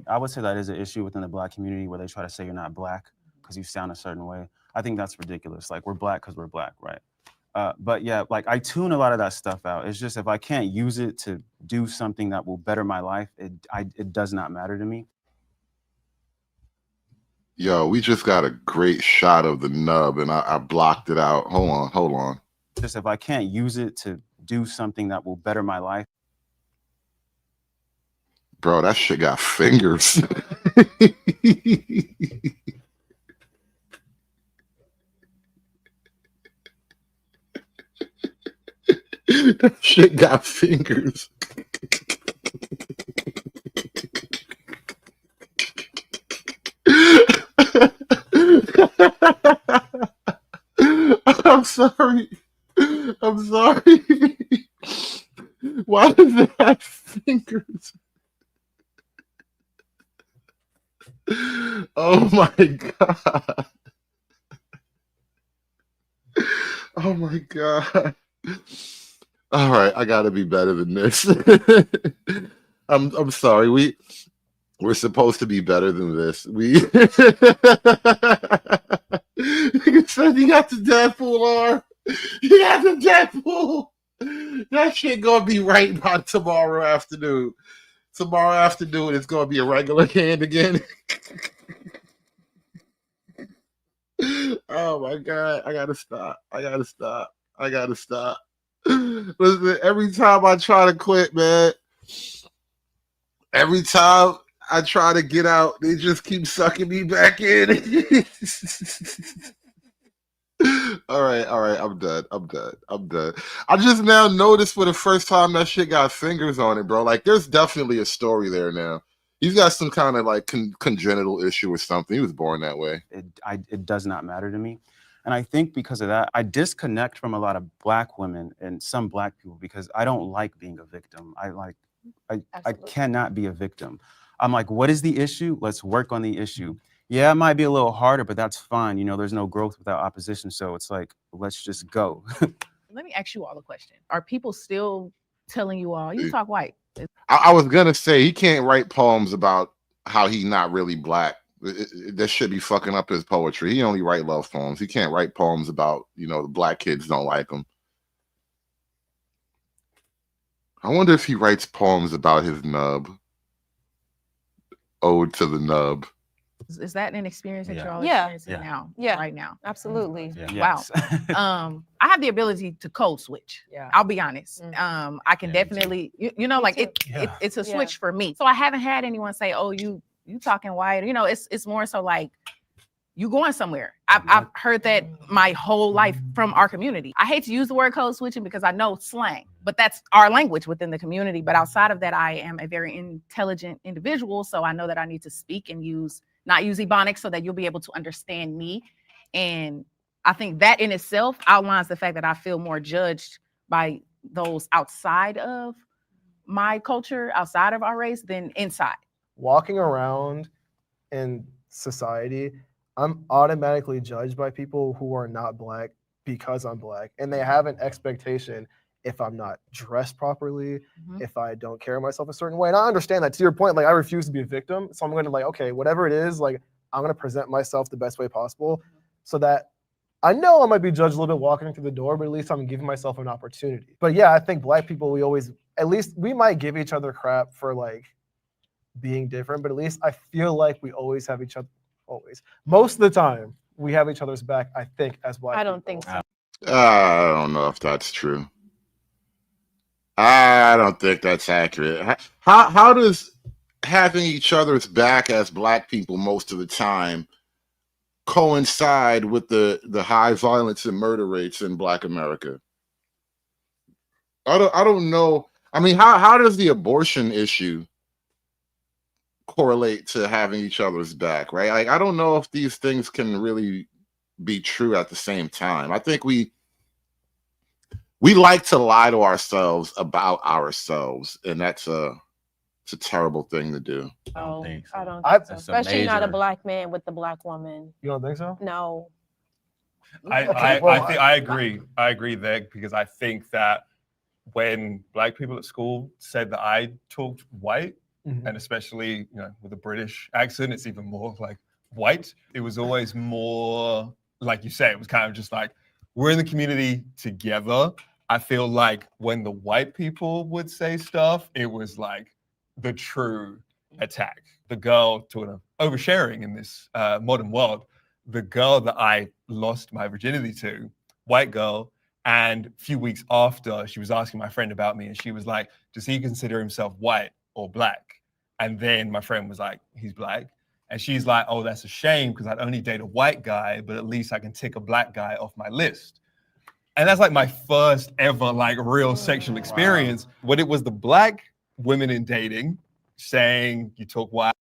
I would say that is an issue within the Black community where they try to say you're not Black because you sound a certain way. I think that's ridiculous. Like we're Black because we're Black, right? But yeah, like I tune a lot of that stuff out. It's just if I can't use it to do something that will better my life, it does not matter to me. Yo, we just got a great shot of the nub and I blocked it out. Hold on. Just if I can't use it to do something that will better my life. Bro, that shit got fingers. That shit got fingers. sorry. I'm sorry. Why does it have fingers? Oh my God. Oh my God. All right, I gotta be better than this. I'm sorry. We're supposed to be better than this. Nigga said he got the Deadpool arm. He got the Deadpool. That shit gonna be right by tomorrow afternoon. Tomorrow afternoon, it's gonna be a regular hand again. Oh my God, I gotta stop. I gotta stop. I gotta stop. Listen, every time I try to quit, man, every time I try to get out, they just keep sucking me back in. All right, I'm done. I just now noticed for the first time that shit got fingers on it, bro. Like, there's definitely a story there now. He's got some kind of like congenital issue or something. He was born that way. It does not matter to me. And I think because of that, I disconnect from a lot of Black women and some Black people because I don't like being a victim. I cannot be a victim. I'm like, what is the issue? Let's work on the issue. Yeah, it might be a little harder, but that's fine. You know, there's no growth without opposition. So it's like, let's just go. Let me ask you all a question. Are people still telling you all, you talk white? I was gonna say he can't write poems about how he's not really Black. That should be fucking up his poetry. He only write love poems. He can't write poems about, the Black kids don't like him. I wonder if he writes poems about his nub. Ode to the nub. Is that an experience that you're all Yeah. experiencing now? Yeah. Right now? Absolutely. Wow. I have the ability to code switch. Yeah. I'll be honest. I can definitely, it's a switch for me. So I haven't had anyone say, "Oh, you talking white." It's more so like you going somewhere. I've heard that my whole life from our community. I hate to use the word code switching because I know slang, but that's our language within the community. But outside of that, I am a very intelligent individual. So I know that I need to speak and not use Ebonics so that you'll be able to understand me. And I think that in itself outlines the fact that I feel more judged by those outside of my culture, outside of our race, than inside. Walking around in society, I'm automatically judged by people who are not Black because I'm Black. And they have an expectation if I'm not dressed properly, if I don't carry myself a certain way. And I understand that. To your point, like, I refuse to be a victim. So I'm going to, like, okay, whatever it is, like, I'm going to present myself the best way possible so that I know I might be judged a little bit walking through the door, but at least I'm giving myself an opportunity. But yeah, I think Black people, we might give each other crap for, like, being different, but at least I feel like we always have each other. Always. Most of the time, we have each other's back, I think, as Black I don't people. think so. I don't know if that's true. I don't think that's accurate. How does having each other's back as Black people most of the time coincide with the high violence and murder rates in Black America? I don't know. I mean, how does the abortion issue correlate to having each other's back, right? Like, I don't know if these things can really be true at the same time. I think we like to lie to ourselves about ourselves, and it's a terrible thing to do. I don't think so. Especially not a Black man with the Black woman. You don't think so? No. I agree. I agree there because I think that when Black people at school said that I talked white, and especially with a British accent, it's even more like white. It was always more, like you say, it was kind of just like, we're in the community together. I feel like when the white people would say stuff, it was like the true attack. The girl, talking of oversharing in this modern world, the girl that I lost my virginity to, white girl, and a few weeks after, she was asking my friend about me, and she was like, does he consider himself white or Black? And then my friend was like, he's Black. And she's like, oh, that's a shame because I'd only date a white guy, but at least I can tick a Black guy off my list. And that's like my first ever like real sexual experience. When it was the Black women in dating saying you talk white.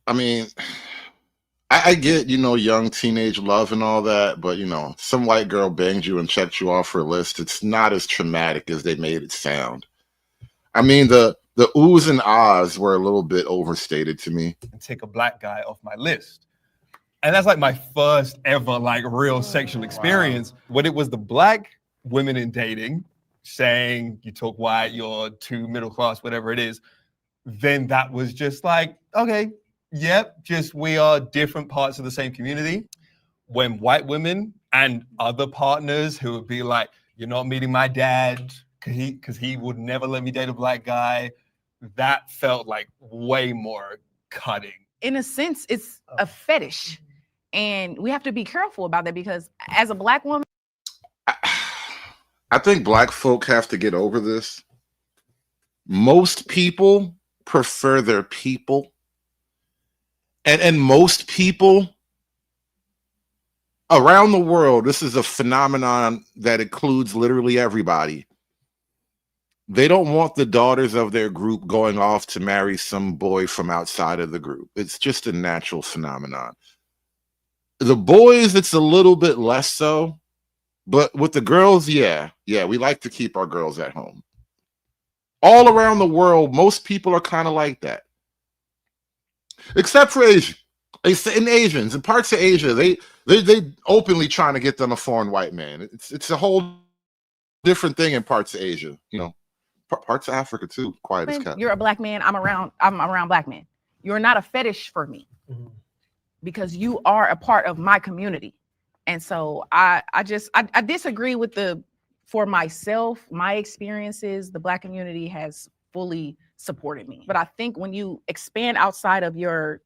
I mean, I I get, young teenage love and all that, but some white girl banged you and checked you off her list. It's not as traumatic as they made it sound. I mean, the oohs and ahs were a little bit overstated to me. And take a black guy off my list. And that's like my first ever like real sexual experience. When it was the black women in dating saying you talk white, you're too middle class, whatever it is, then that was just like, okay, yep, just we are different parts of the same community. When white women and other partners who would be like, you're not meeting my dad because he would never let me date a black guy, that felt like way more cutting. In a sense, it's a fetish. And we have to be careful about that because as a black woman, I think black folk have to get over this. Most people prefer their people. And most people around the world, this is a phenomenon that includes literally everybody. They don't want the daughters of their group going off to marry some boy from outside of the group. It's just a natural phenomenon. The boys, it's a little bit less so. But with the girls, yeah, we like to keep our girls at home. All around the world, most people are kind of like that. Except for Asia. In Asians, in parts of Asia, they openly trying to get them a foreign white man. It's a whole different thing in parts of Asia, parts of Africa too. Quiet as kept. you're a black man, I'm around black men. You're not a fetish for me because you are a part of my community. And so I disagree with for myself, my experiences, the black community has fully supported me. But I think when you expand outside of your,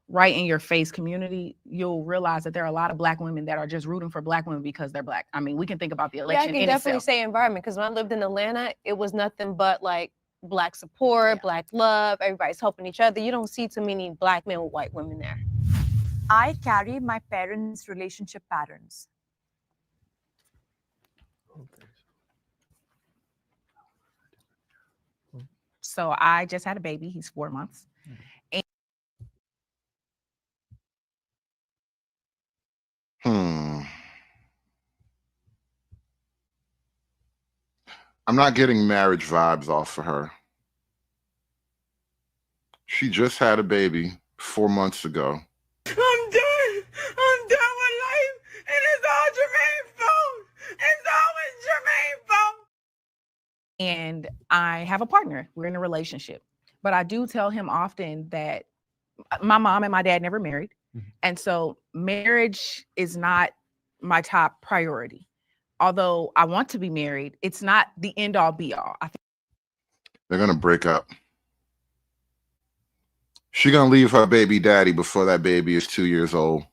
right in your face community, you'll realize that there are a lot of black women that are just rooting for black women because they're black. I mean, we can think about the election. Yeah, I can definitely say environment because when I lived in Atlanta, it was nothing but like black support, black love, everybody's helping each other. You don't see too many black men with white women there. I carry my parents' relationship patterns. So I just had a baby. He's 4 months. I'm not getting marriage vibes off of her. She just had a baby 4 months ago. I'm done. I'm done with life. And it's all Jermaine's fault. It's always Jermaine's fault. And I have a partner. We're in a relationship. But I do tell him often that my mom and my dad never married. And so marriage is not my top priority. Although I want to be married, it's not the end all be all. I think They're going to break up. She's going to leave her baby daddy before that baby is 2 years old.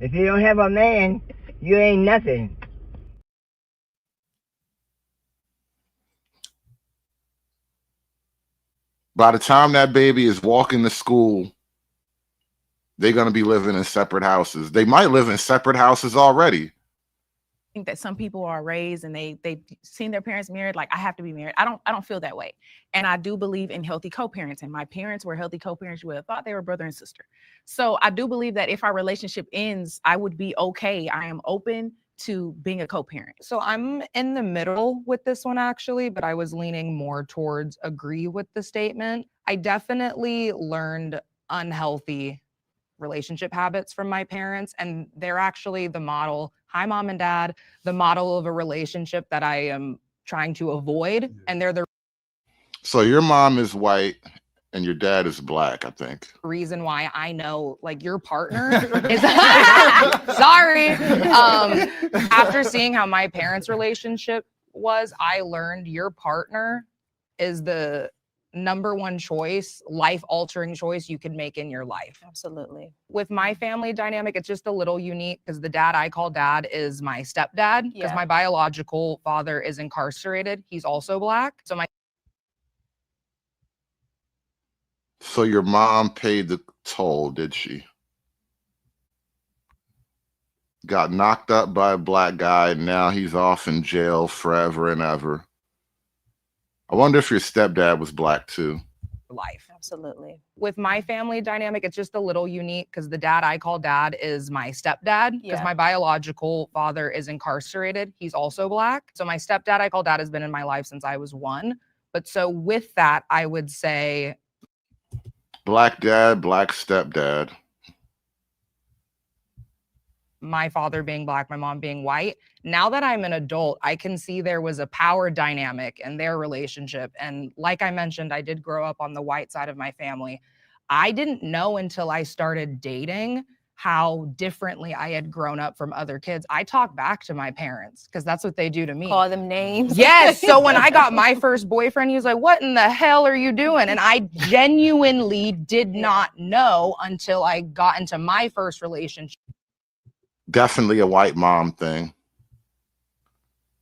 If you don't have a man, you ain't nothing. By the time that baby is walking to school, they're going to be living in separate houses. They might live in separate houses already. think that some people are raised and they've seen their parents married, like I have to be married. I don't feel that way. And I do believe in healthy co-parenting. My parents were healthy co-parents. You would have thought they were brother and sister. So I do believe that if our relationship ends, I would be okay. I am open to being a co-parent. So I'm in the middle with this one actually, but I was leaning more towards agree with the statement. I definitely learned unhealthy relationship habits from my parents, and they're actually the model. Hi, mom and dad, the model of a relationship that I am trying to avoid. And they're the So your mom is white and your dad is black, I think. reason why I know like your partner is sorry. After seeing how my parents' relationship was, I learned your partner is the number one choice, life-altering choice you can make in your life. Absolutely. With my family dynamic, it's just a little unique because the dad I call dad is my stepdad because Yeah. my biological father is incarcerated. He's also black. So my So your mom paid the toll, did she? Got knocked up by a black guy, and now he's off in jail forever and ever. I wonder if your stepdad was black too. life. Absolutely. With my family dynamic, it's just a little unique because the dad I call dad is my stepdad because Yeah. my biological father is incarcerated. He's also Black. So my stepdad I call dad has been in my life since I was 1. But so with that, I would say Black dad, Black stepdad. my father being Black, my mom being white. Now that I'm an adult, I can see there was a power dynamic in their relationship. And like I mentioned, I did grow up on the white side of my family. I didn't know until I started dating how differently I had grown up from other kids. I talk back to my parents because that's what they do to me. Call them names. Yes. So when I got my first boyfriend, he was like, "What in the hell are you doing?" And I genuinely did not know until I got into my first relationship. Definitely a white mom thing.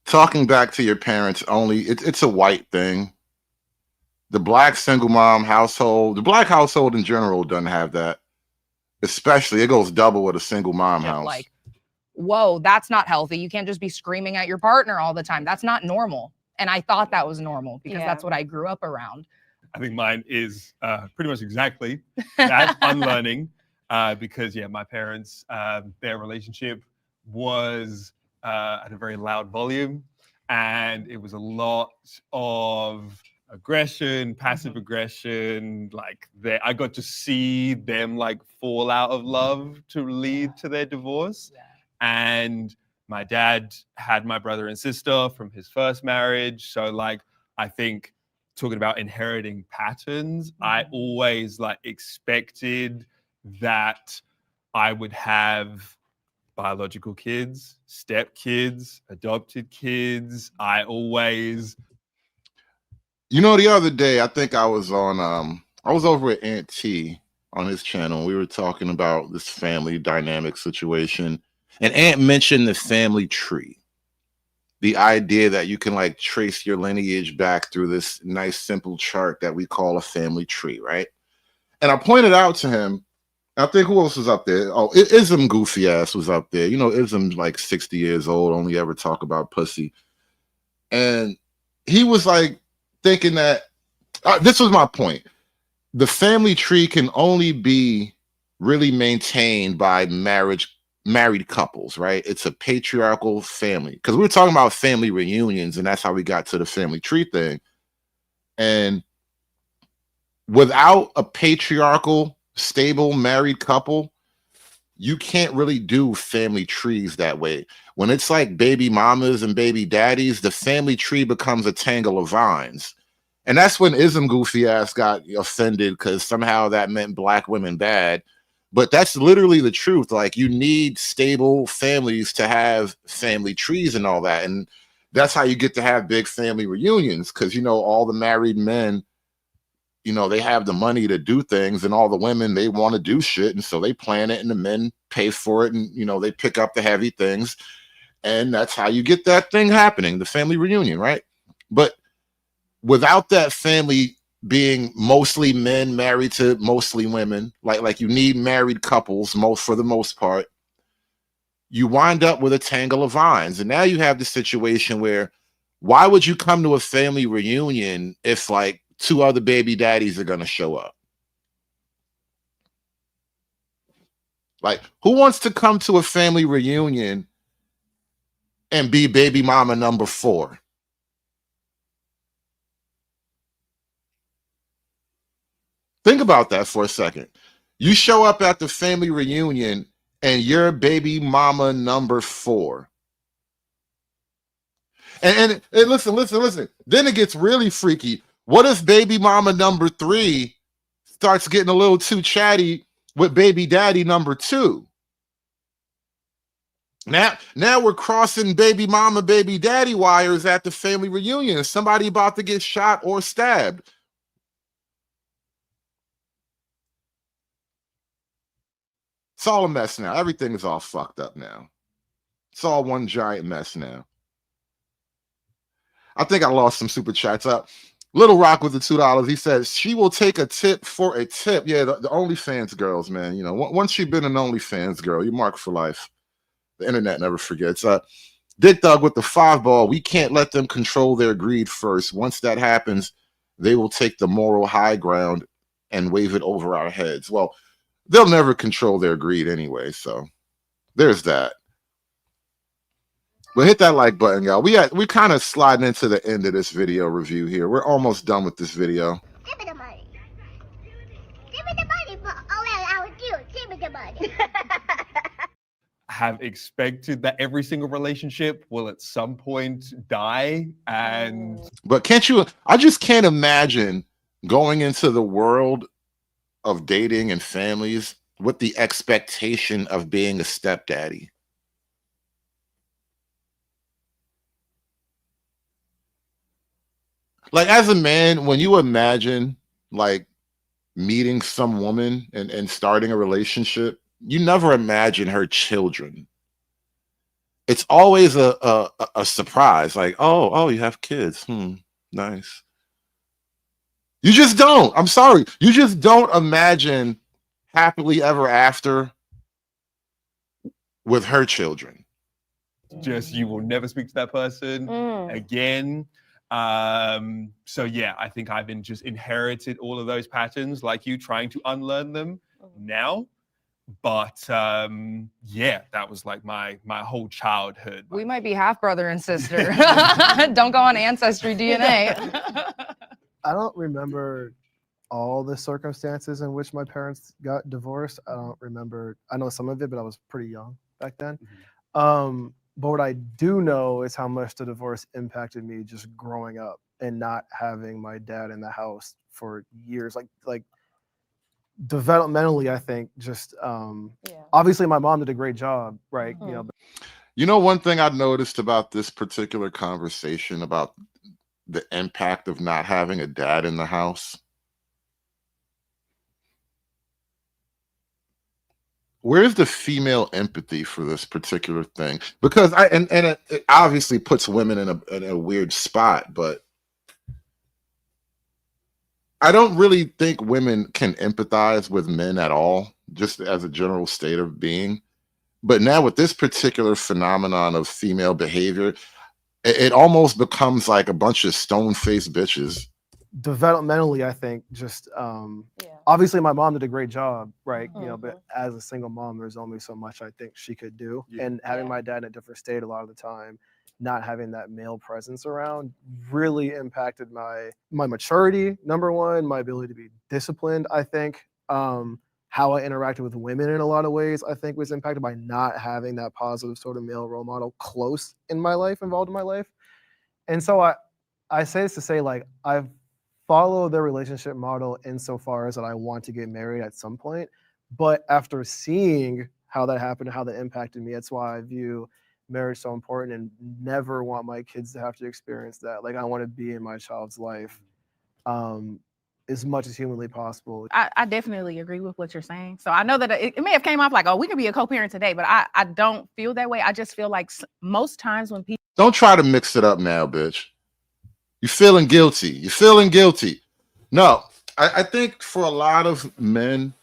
Talking back to your parents only, it's a white thing. The Black single mom household, the Black household in general doesn't have that. Especially, it goes double with a single mom house. Like, whoa, that's not healthy. You can't just be screaming at your partner all the time. That's not normal. And I thought that was normal because that's what I grew up around. I think mine is pretty much exactly that, unlearning. Because my parents, their relationship was at a very loud volume, and it was a lot of aggression, passive aggression. Like I got to see them like fall out of love to lead to their divorce. And my dad had my brother and sister from his first marriage. So like, I think talking about inheriting patterns, I always like expected that I would have biological kids, step kids, adopted kids. I always. You know, the other day, I think I was on, I was over at Aunt T on his channel. We were talking about this family dynamic situation. And Aunt mentioned the family tree. The idea that you can like trace your lineage back through this nice, simple chart that we call a family tree, right? And I pointed out to him, I think who else was up there? Oh, Ism goofy ass was up there. You know, Ism's like 60 years old, only ever talk about pussy. And he was like thinking that, this was my point. The family tree can only be really maintained by married couples, right? It's a patriarchal family. Because we were talking about family reunions, and that's how we got to the family tree thing. And without a patriarchal, stable married couple, you can't really do family trees that way. When it's like baby mamas and baby daddies, the family tree becomes a tangle of vines. And that's when Ism goofy ass got offended because somehow that meant Black women bad. But that's literally the truth. Like, you need stable families to have family trees and all that. And that's how you get to have big family reunions, because, you know, all the married men, you know, they have the money to do things, and all the women, they want to do shit. And so they plan it, and the men pay for it. And, you know, they pick up the heavy things. And that's how you get that thing happening, the family reunion, right? But without that family being mostly men married to mostly women, like you need married couples for the most part, you wind up with a tangle of vines. And now you have the situation where, why would you come to a family reunion if like 2 other baby daddies are going to show up? Like, who wants to come to a family reunion and be baby mama number 4? Think about that for a second. You show up at the family reunion and you're baby mama number 4. And listen. Then it gets really freaky. What if baby mama number 3 starts getting a little too chatty with baby daddy number 2? Now we're crossing baby mama, baby daddy wires at the family reunion. Is somebody about to get shot or stabbed? It's all a mess now. Everything is all fucked up now. It's all one giant mess now. I think I lost some super chats up. Little Rock with the $2. He says she will take a tip for a tip. Yeah, the OnlyFans girls, man. You know, once you've been an OnlyFans girl, you're marked for life. The internet never forgets. Dick Thug with the 5 ball. We can't let them control their greed first. Once that happens, they will take the moral high ground and wave it over our heads. Well, they'll never control their greed anyway, so there's that. But hit that like button, y'all. We kind of sliding into the end of this video review here. We're almost done with this video. Give me the money. Give me the money for all that I would do. Give me the money. Have expected that every single relationship will at some point die, and But can't you? I just can't imagine going into the world of dating and families with the expectation of being a stepdaddy. Like, as a man, when you imagine like meeting some woman and starting a relationship, you never imagine her children. It's always a surprise, like, oh, you have kids. Nice. You just don't. I'm sorry. You just don't imagine happily ever after with her children. just you will never speak to that person again. So yeah, I think I've just inherited all of those patterns, like you, trying to unlearn them now. But yeah, that was like my whole childhood. We might be half brother and sister. Don't go on Ancestry DNA. I don't remember all the circumstances in which my parents got divorced. I don't remember. I know some of it, but I was pretty young back then. But what I do know is how much the divorce impacted me just growing up and not having my dad in the house for years. Like developmentally, I think just obviously my mom did a great job, right? You know, one thing I noticed about this particular conversation about the impact of not having a dad in the house. Where's the female empathy for this particular thing? Because it obviously puts women in a weird spot, but I don't really think women can empathize with men at all, just as a general state of being. But now with this particular phenomenon of female behavior, it almost becomes like a bunch of stone-faced bitches. Developmentally, I think just obviously my mom did a great job, right? But as a single mom, there's only so much I think she could do. And having my dad in a different state a lot of the time, not having that male presence around really impacted my maturity, number one, my ability to be disciplined, I think. How I interacted with women in a lot of ways, I think, was impacted by not having that positive sort of male role model close in my life, involved in my life. And so I say this to say, like, I've followed the relationship model insofar as that I want to get married at some point. But after seeing how that happened and how that impacted me, that's why I view marriage so important and never want my kids to have to experience that. Like, I want to be in my child's life as much as humanly possible. I definitely agree with what you're saying. So I know that it may have came off like, oh, we can be a co-parent today, but I don't feel that way. I just feel like most times when people... Don't try to mix it up now, bitch. You're feeling guilty. You're feeling guilty. No, I think for a lot of men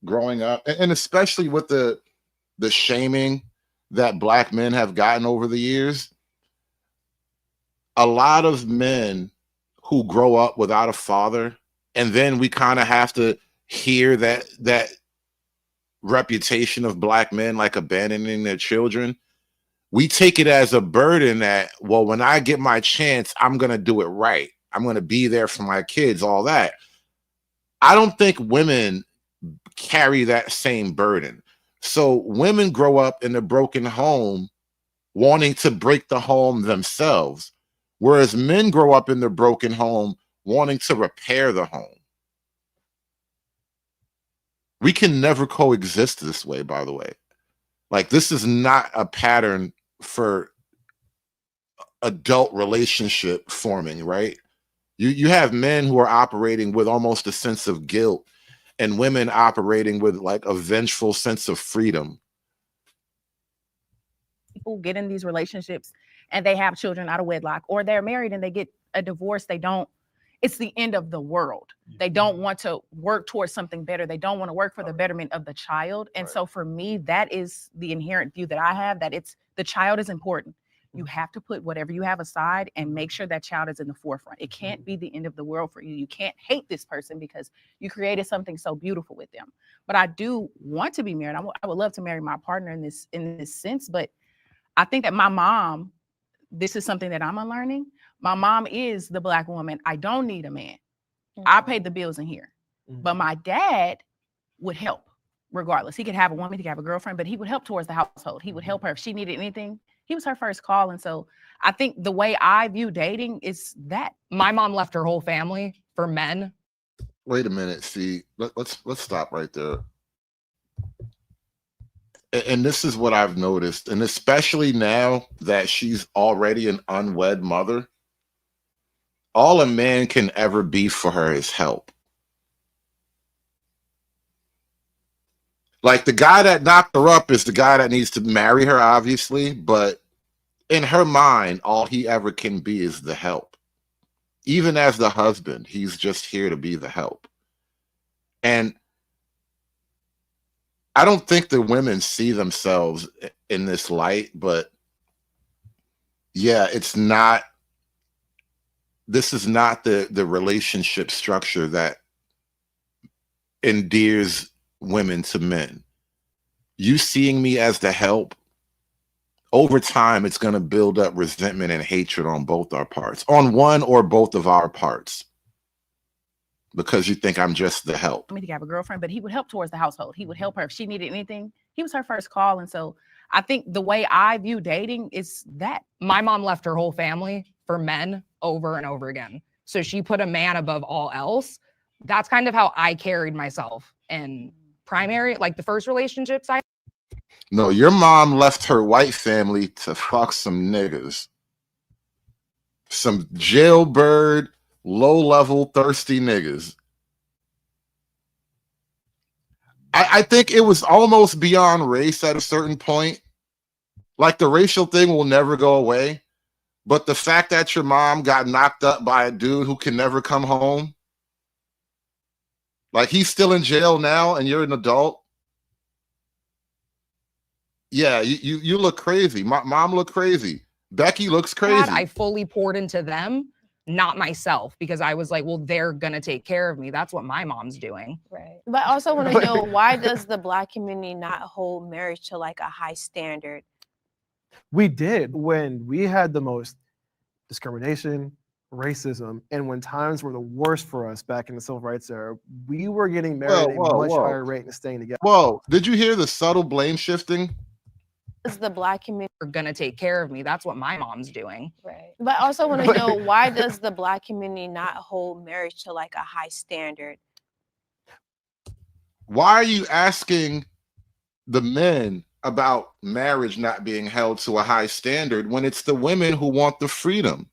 growing up, and especially with the shaming that Black men have gotten over the years, a lot of men who grow up without a father, and then we kind of have to hear that reputation of Black men like abandoning their children. We take it as a burden that, well, when I get my chance, I'm going to do it right. I'm going to be there for my kids, all that. I don't think women carry that same burden. So women grow up in a broken home wanting to break the home themselves, whereas men grow up in the broken home wanting to repair the home. We can never coexist this way, by the way. Like, this is not a pattern for adult relationship forming, right? You have men who are operating with almost a sense of guilt and women operating with like a vengeful sense of freedom. People get in these relationships and they have children out of wedlock, or they're married and they get a divorce. It's the end of the world. They don't want to work towards something better. They don't want to work for the betterment of the child. And so for me, that is the inherent view that I have, that the child is important. You have to put whatever you have aside and make sure that child is in the forefront. It can't be the end of the world for you. You can't hate this person because you created something so beautiful with them. But I do want to be married. I would love to marry my partner in this sense. But I think that my mom, this is something that I'm unlearning. My mom is the Black woman. I don't need a man. I paid the bills in here. But my dad would help regardless. He could have a woman, he could have a girlfriend, but he would help towards the household. He would help her if she needed anything. He was her first call. And so I think the way I view dating is that. My mom left her whole family for men. Wait a minute. See, let's stop right there. And this is what I've noticed, and especially now that she's already an unwed mother, all a man can ever be for her is help. Like, the guy that knocked her up is the guy that needs to marry her, obviously, but in her mind, all he ever can be is the help. Even as the husband, he's just here to be the help. And I don't think the women see themselves in this light, but yeah, it's not, this is not the relationship structure that endears women to men. You seeing me as the help, over time, it's going to build up resentment and hatred on both our parts, on one or both of our parts, because you think I'm just the help. I mean, he could have a girlfriend, but he would help towards the household. He would help her if she needed anything. He was her first call. And so I think the way I view dating is that. My mom left her whole family for men over and over again. So she put a man above all else. That's kind of how I carried myself in primary, like the first relationships I. No, your mom left her white family to fuck some niggas. Some jailbird, low-level, thirsty niggas. I think it was almost beyond race at a certain point. Like, the racial thing will never go away. But the fact that your mom got knocked up by a dude who can never come home, like, he's still in jail now and you're an adult. Yeah, you look crazy. Mom look crazy. Becky looks crazy. I fully poured into them, not myself, because I was like, well, they're gonna take care of me. That's what my mom's doing. Right. But I also want to know, why does the Black community not hold marriage to like a high standard? We did when we had the most discrimination, racism, and when times were the worst for us back in the civil rights era, we were getting married at a much higher rate and staying together. Whoa, did you hear the subtle blame shifting? Does the Black community Are gonna take care of me. That's what my mom's doing. Right. But I also want to know, why does the Black community not hold marriage to like a high standard? Why are you asking the men about marriage not being held to a high standard when it's the women who want the freedom?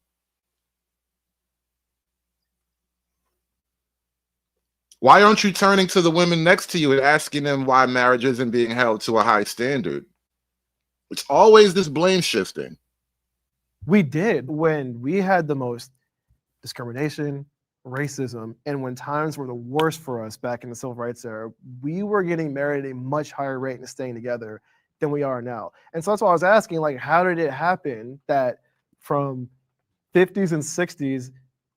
Why aren't you turning to the women next to you and asking them why marriage isn't being held to a high standard? It's always this blame shifting. We did when we had the most discrimination, racism, and when times were the worst for us back in the civil rights era, we were getting married at a much higher rate and staying together than we are now. And so that's why I was asking, like, how did it happen that from 50s and 60s,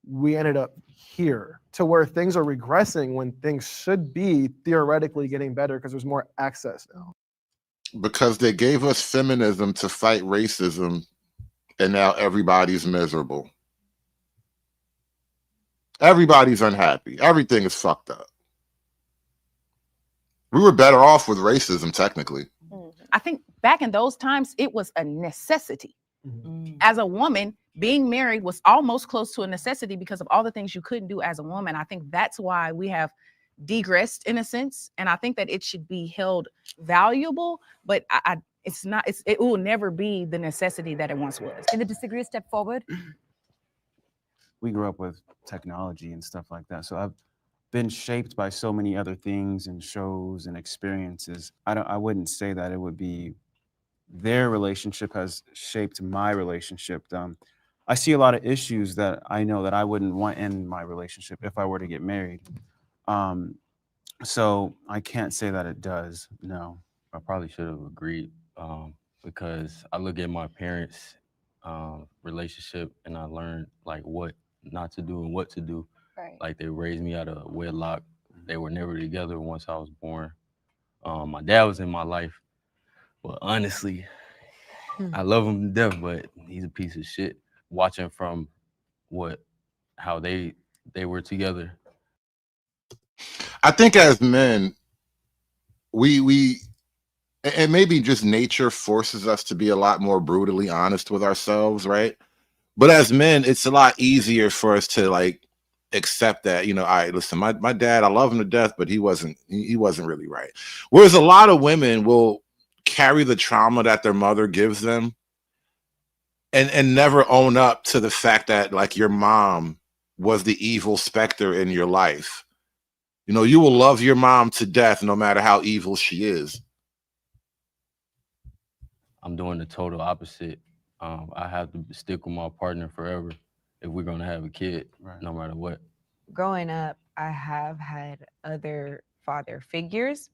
we ended up here to where things are regressing when things should be theoretically getting better because there's more access now? Because they gave us feminism to fight racism, and now everybody's miserable. Everybody's unhappy. Everything is fucked up. We were better off with racism, technically. I think back in those times, it was a necessity. As a woman, being married was almost close to a necessity because of all the things you couldn't do as a woman. I think that's why we have degressed in a sense. And I think that it should be held valuable, but it will never be the necessity that it once was. Can the disagree step forward? We grew up with technology and stuff like that. So I've been shaped by so many other things and shows and experiences. I wouldn't say that it would be their relationship has shaped my relationship. I see a lot of issues that I know that I wouldn't want in my relationship if I were to get married. So I can't say that it does. No. I probably should have agreed because I look at my parents. relationship, and I learned like what not to do and what to do. Right. Like they raised me out of wedlock. They were never together once I was born. My dad was in my life, but honestly, I love him to death, but he's a piece of shit. Watching from how they were together. I think as men, we and maybe just nature forces us to be a lot more brutally honest with ourselves, right? But as men, it's a lot easier for us to like accept that, all right, listen, my dad, I love him to death, but he wasn't really right. Whereas a lot of women will carry the trauma that their mother gives them and never own up to the fact that like your mom was the evil specter in your life. You will love your mom to death no matter how evil she is. I'm doing the total opposite. I have to stick with my partner forever if we're gonna have a kid, no matter what. Growing up, I have had other father figures,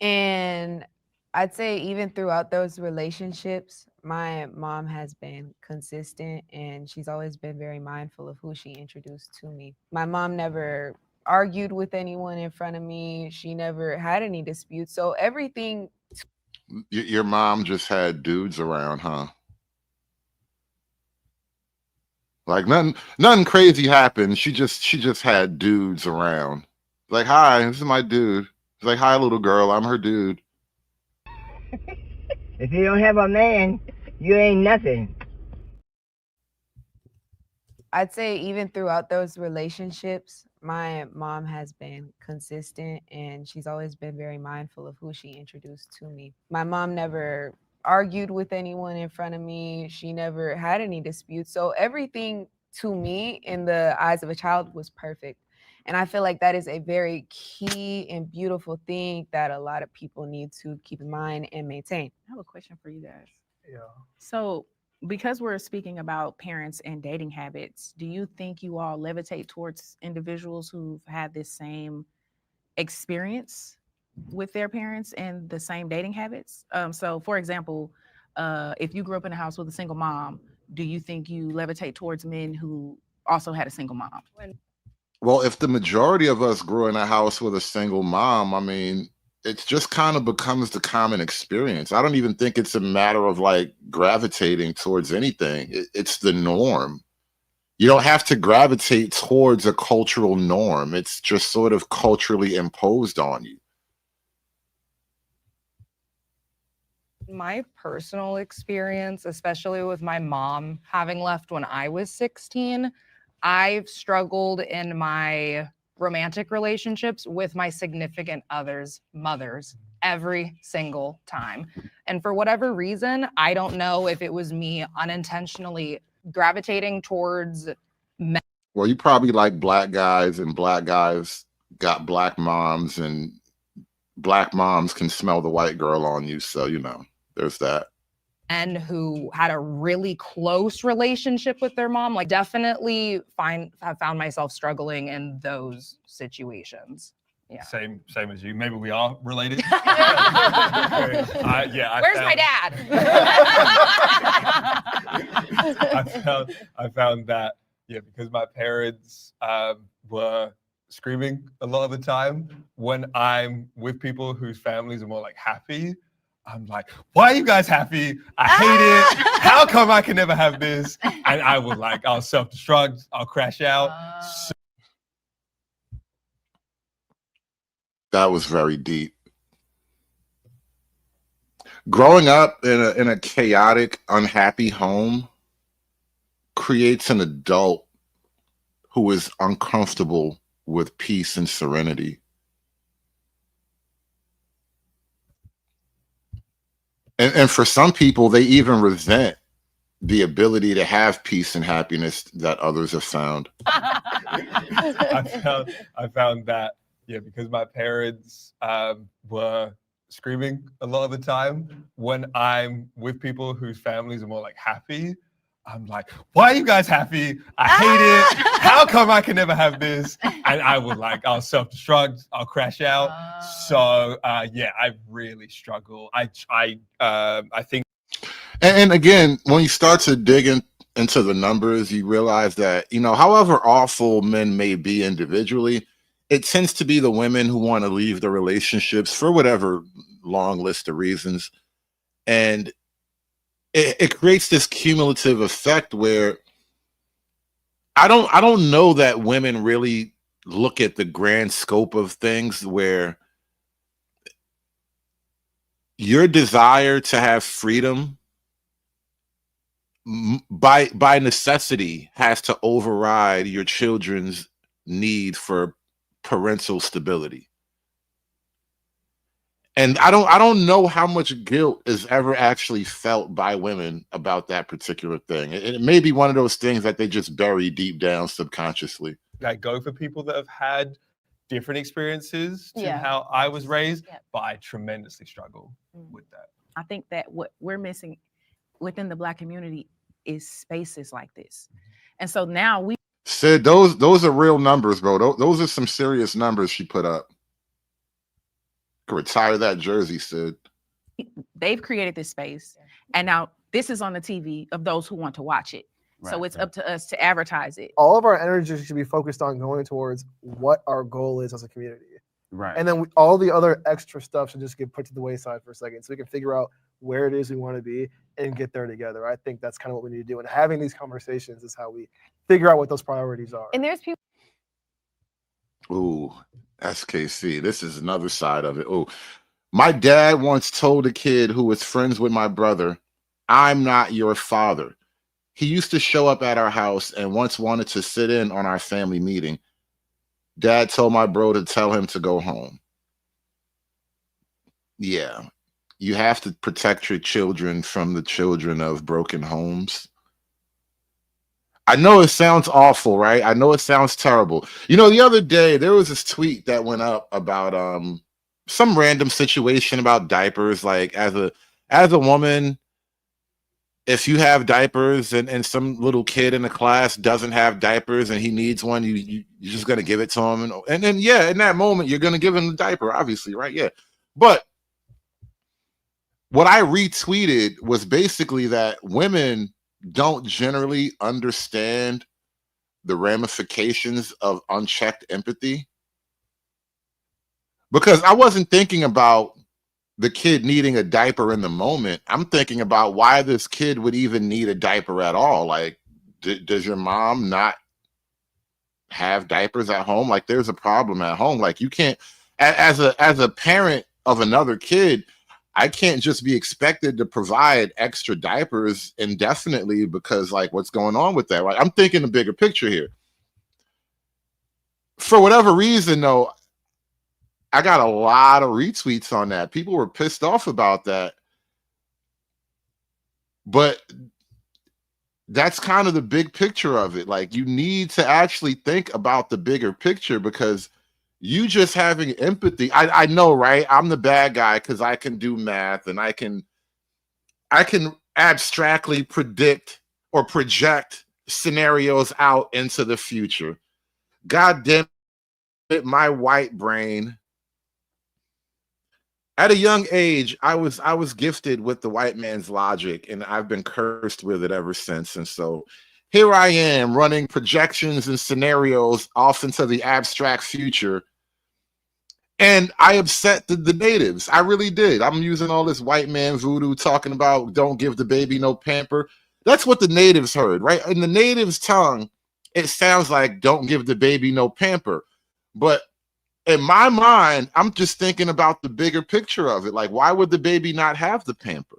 and I'd say even throughout those relationships, my mom has been consistent and she's always been very mindful of who she introduced to me. My mom never argued with anyone in front of me. She never had any disputes. So everything. Your mom just had dudes around, huh? Like nothing crazy happened. She just had dudes around. Like, hi, this is my dude. She's like, hi, little girl, I'm her dude. If you don't have a man, you ain't nothing. I'd say even throughout those relationships, my mom has been consistent and she's always been very mindful of who she introduced to me. My mom never argued with anyone in front of me. She never had any disputes. So everything to me in the eyes of a child was perfect. And I feel like that is a very key and beautiful thing that a lot of people need to keep in mind and maintain. I have a question for you guys. Yeah. So, because we're speaking about parents and dating habits, do you think you all levitate towards individuals who've had this same experience with their parents and the same dating habits? So, for example, if you grew up in a house with a single mom, do you think you levitate towards men who also had a single mom? Well, if the majority of us grew in a house with a single mom, I mean, it just kind of becomes the common experience. I don't even think it's a matter of like gravitating towards anything. It's the norm. You don't have to gravitate towards a cultural norm. It's just sort of culturally imposed on you. My personal experience, especially with my mom having left when I was 16, I've struggled in my romantic relationships with my significant others' mothers every single time. And for whatever reason, I don't know if it was me unintentionally gravitating towards men. Well, you probably like black guys, and black guys got black moms, and black moms can smell the white girl on you. So, there's that. And who had a really close relationship with their mom, like definitely have found myself struggling in those situations. Yeah. Same as you. Maybe we are related. Where's my dad? I found that, because my parents were screaming a lot of the time, when I'm with people whose families are more like happy, I'm like, why are you guys happy? I hate it. How come I can never have this? And I'll self-destruct, I'll crash out. That was very deep. Growing up in a chaotic, unhappy home creates an adult who is uncomfortable with peace and serenity. And for some people, they even resent the ability to have peace and happiness that others have found. I found that, because my parents were screaming a lot of the time, when I'm with people whose families are more like happy, I'm like, why are you guys happy? I hate it. How come I can never have this? And I'll self-destruct, I'll crash out. So I really struggle. I think. And again, when you start to dig into the numbers, you realize that, however awful men may be individually, it tends to be the women who want to leave the relationships for whatever long list of reasons. And it creates this cumulative effect where I don't know that women really look at the grand scope of things, where your desire to have freedom by necessity has to override your children's need for parental stability. And I don't know how much guilt is ever actually felt by women about that particular thing. It may be one of those things that they just bury deep down subconsciously. I go for people that have had different experiences to Yeah. how I was raised, Yeah. but I tremendously struggle with that. I think that what we're missing within the Black community is spaces like this. And so now we Sid, those are real numbers, bro. Those are some serious numbers she put up. Could retire that jersey, Sid. they've created this space, and now this is on the TV of those who want to watch it. So Right, it's up to us to advertise it. All of our energy should be focused on going towards what our goal is as a community. Right. And then all the other extra stuff should just get put to the wayside for a second, so we can figure out where it is we want to be and get there together. I think that's kind of what we need to do. And having these conversations is how we figure out what those priorities are. And there's people. Ooh, SKC. This is another side of it. Oh, my dad once told a kid who was friends with my brother, "I'm not your father." He used to show up at our house and once wanted to sit in on our family meeting. Dad told my bro to tell him to go home. Yeah, you have to protect your children from the children of broken homes. I know it sounds awful, right? I know it sounds terrible. The other day there was this tweet that went up about some random situation about diapers. Like, as a woman, if you have diapers and some little kid in the class doesn't have diapers and he needs one, you're just gonna give it to him, and then yeah, in that moment you're gonna give him the diaper, obviously, right? Yeah, but what I retweeted was basically that women don't generally understand the ramifications of unchecked empathy, because I wasn't thinking about the kid needing a diaper in the moment. I'm thinking about why this kid would even need a diaper at all. Like, does your mom not have diapers at home? Like, there's a problem at home. Like, you can't, as a parent of another kid, I can't just be expected to provide extra diapers indefinitely, because, like, what's going on with that? Right? I'm thinking the bigger picture here. For whatever reason, though, I got a lot of retweets on that. People were pissed off about that. But that's kind of the big picture of it. Like, you need to actually think about the bigger picture, because you just having empathy. I know, right? I'm the bad guy because I can do math and I can abstractly predict or project scenarios out into the future. God damn it, my white brain. At a young age, I was gifted with the white man's logic, and I've been cursed with it ever since. And so here I am running projections and scenarios off into the abstract future. And I upset the natives. I really did. I'm using all this white man voodoo talking about don't give the baby no pamper. That's what the natives heard, right? In the natives' tongue, it sounds like don't give the baby no pamper. But in my mind, I'm just thinking about the bigger picture of it. Like, why would the baby not have the pamper?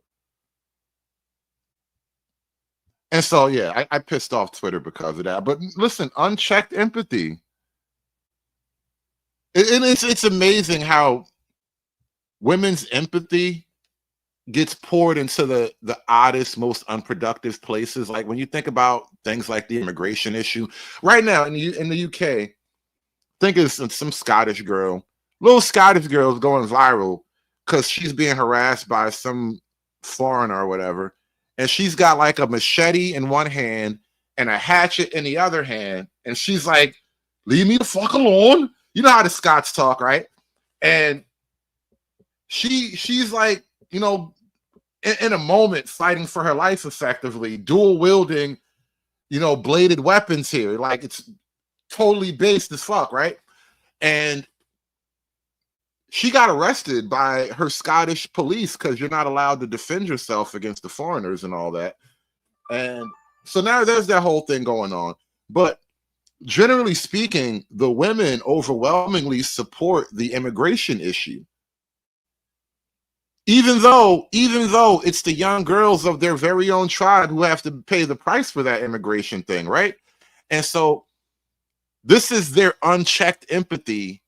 And so, yeah, I pissed off Twitter because of that. But listen, unchecked empathy. And it's amazing how women's empathy gets poured into the oddest, most unproductive places. Like, when you think about things like the immigration issue right now in the UK, think of some Scottish girl, little Scottish girl is going viral because she's being harassed by some foreigner or whatever, and she's got like a machete in one hand and a hatchet in the other hand, and she's like, "Leave me the fuck alone." You know how the Scots talk, right? And she's like, in a moment fighting for her life effectively, dual wielding, bladed weapons here. Like, it's totally based as fuck, right? And she got arrested by her Scottish police because you're not allowed to defend yourself against the foreigners and all that. And so now there's that whole thing going on. But generally speaking, the women overwhelmingly support the immigration issue. Even though it's the young girls of their very own tribe who have to pay the price for that immigration thing, right? And so this is their unchecked empathy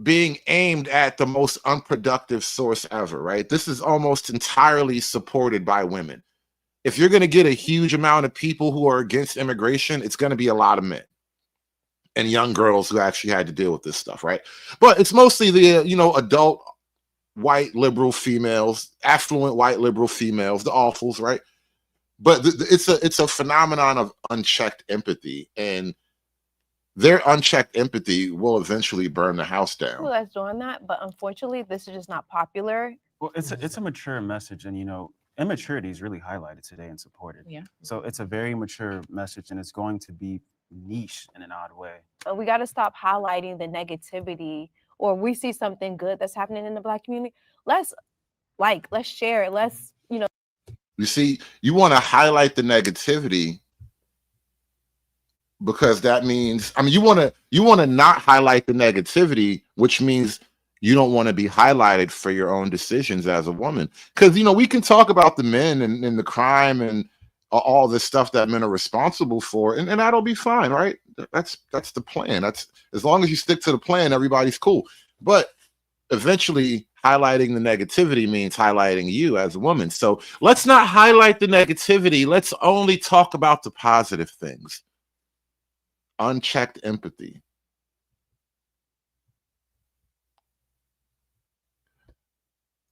being aimed at the most unproductive source ever, right? This is almost entirely supported by women. If you're going to get a huge amount of people who are against immigration, it's going to be a lot of men and young girls who actually had to deal with this stuff, right? But it's mostly the, adult white liberal females, affluent white liberal females, the awfuls, right? But it's a phenomenon of unchecked empathy, and their unchecked empathy will eventually burn the house down. People that's doing that, but unfortunately, this is just not popular. Well, it's a mature message, and immaturity is really highlighted today and supported. Yeah. So it's a very mature message, and it's going to be niche in an odd way. But we got to stop highlighting the negativity, or we see something good that's happening in the Black community. Let's share it. Let's, You see, you want to highlight the negativity because that means, you want to not highlight the negativity, which means you don't want to be highlighted for your own decisions as a woman. Because, we can talk about the men and the crime and all this stuff that men are responsible for, and that'll be fine, right? That's the plan. That's, as long as you stick to the plan, everybody's cool. But eventually highlighting the negativity means highlighting you as a woman. So let's not highlight the negativity. Let's only talk about the positive things. Unchecked empathy.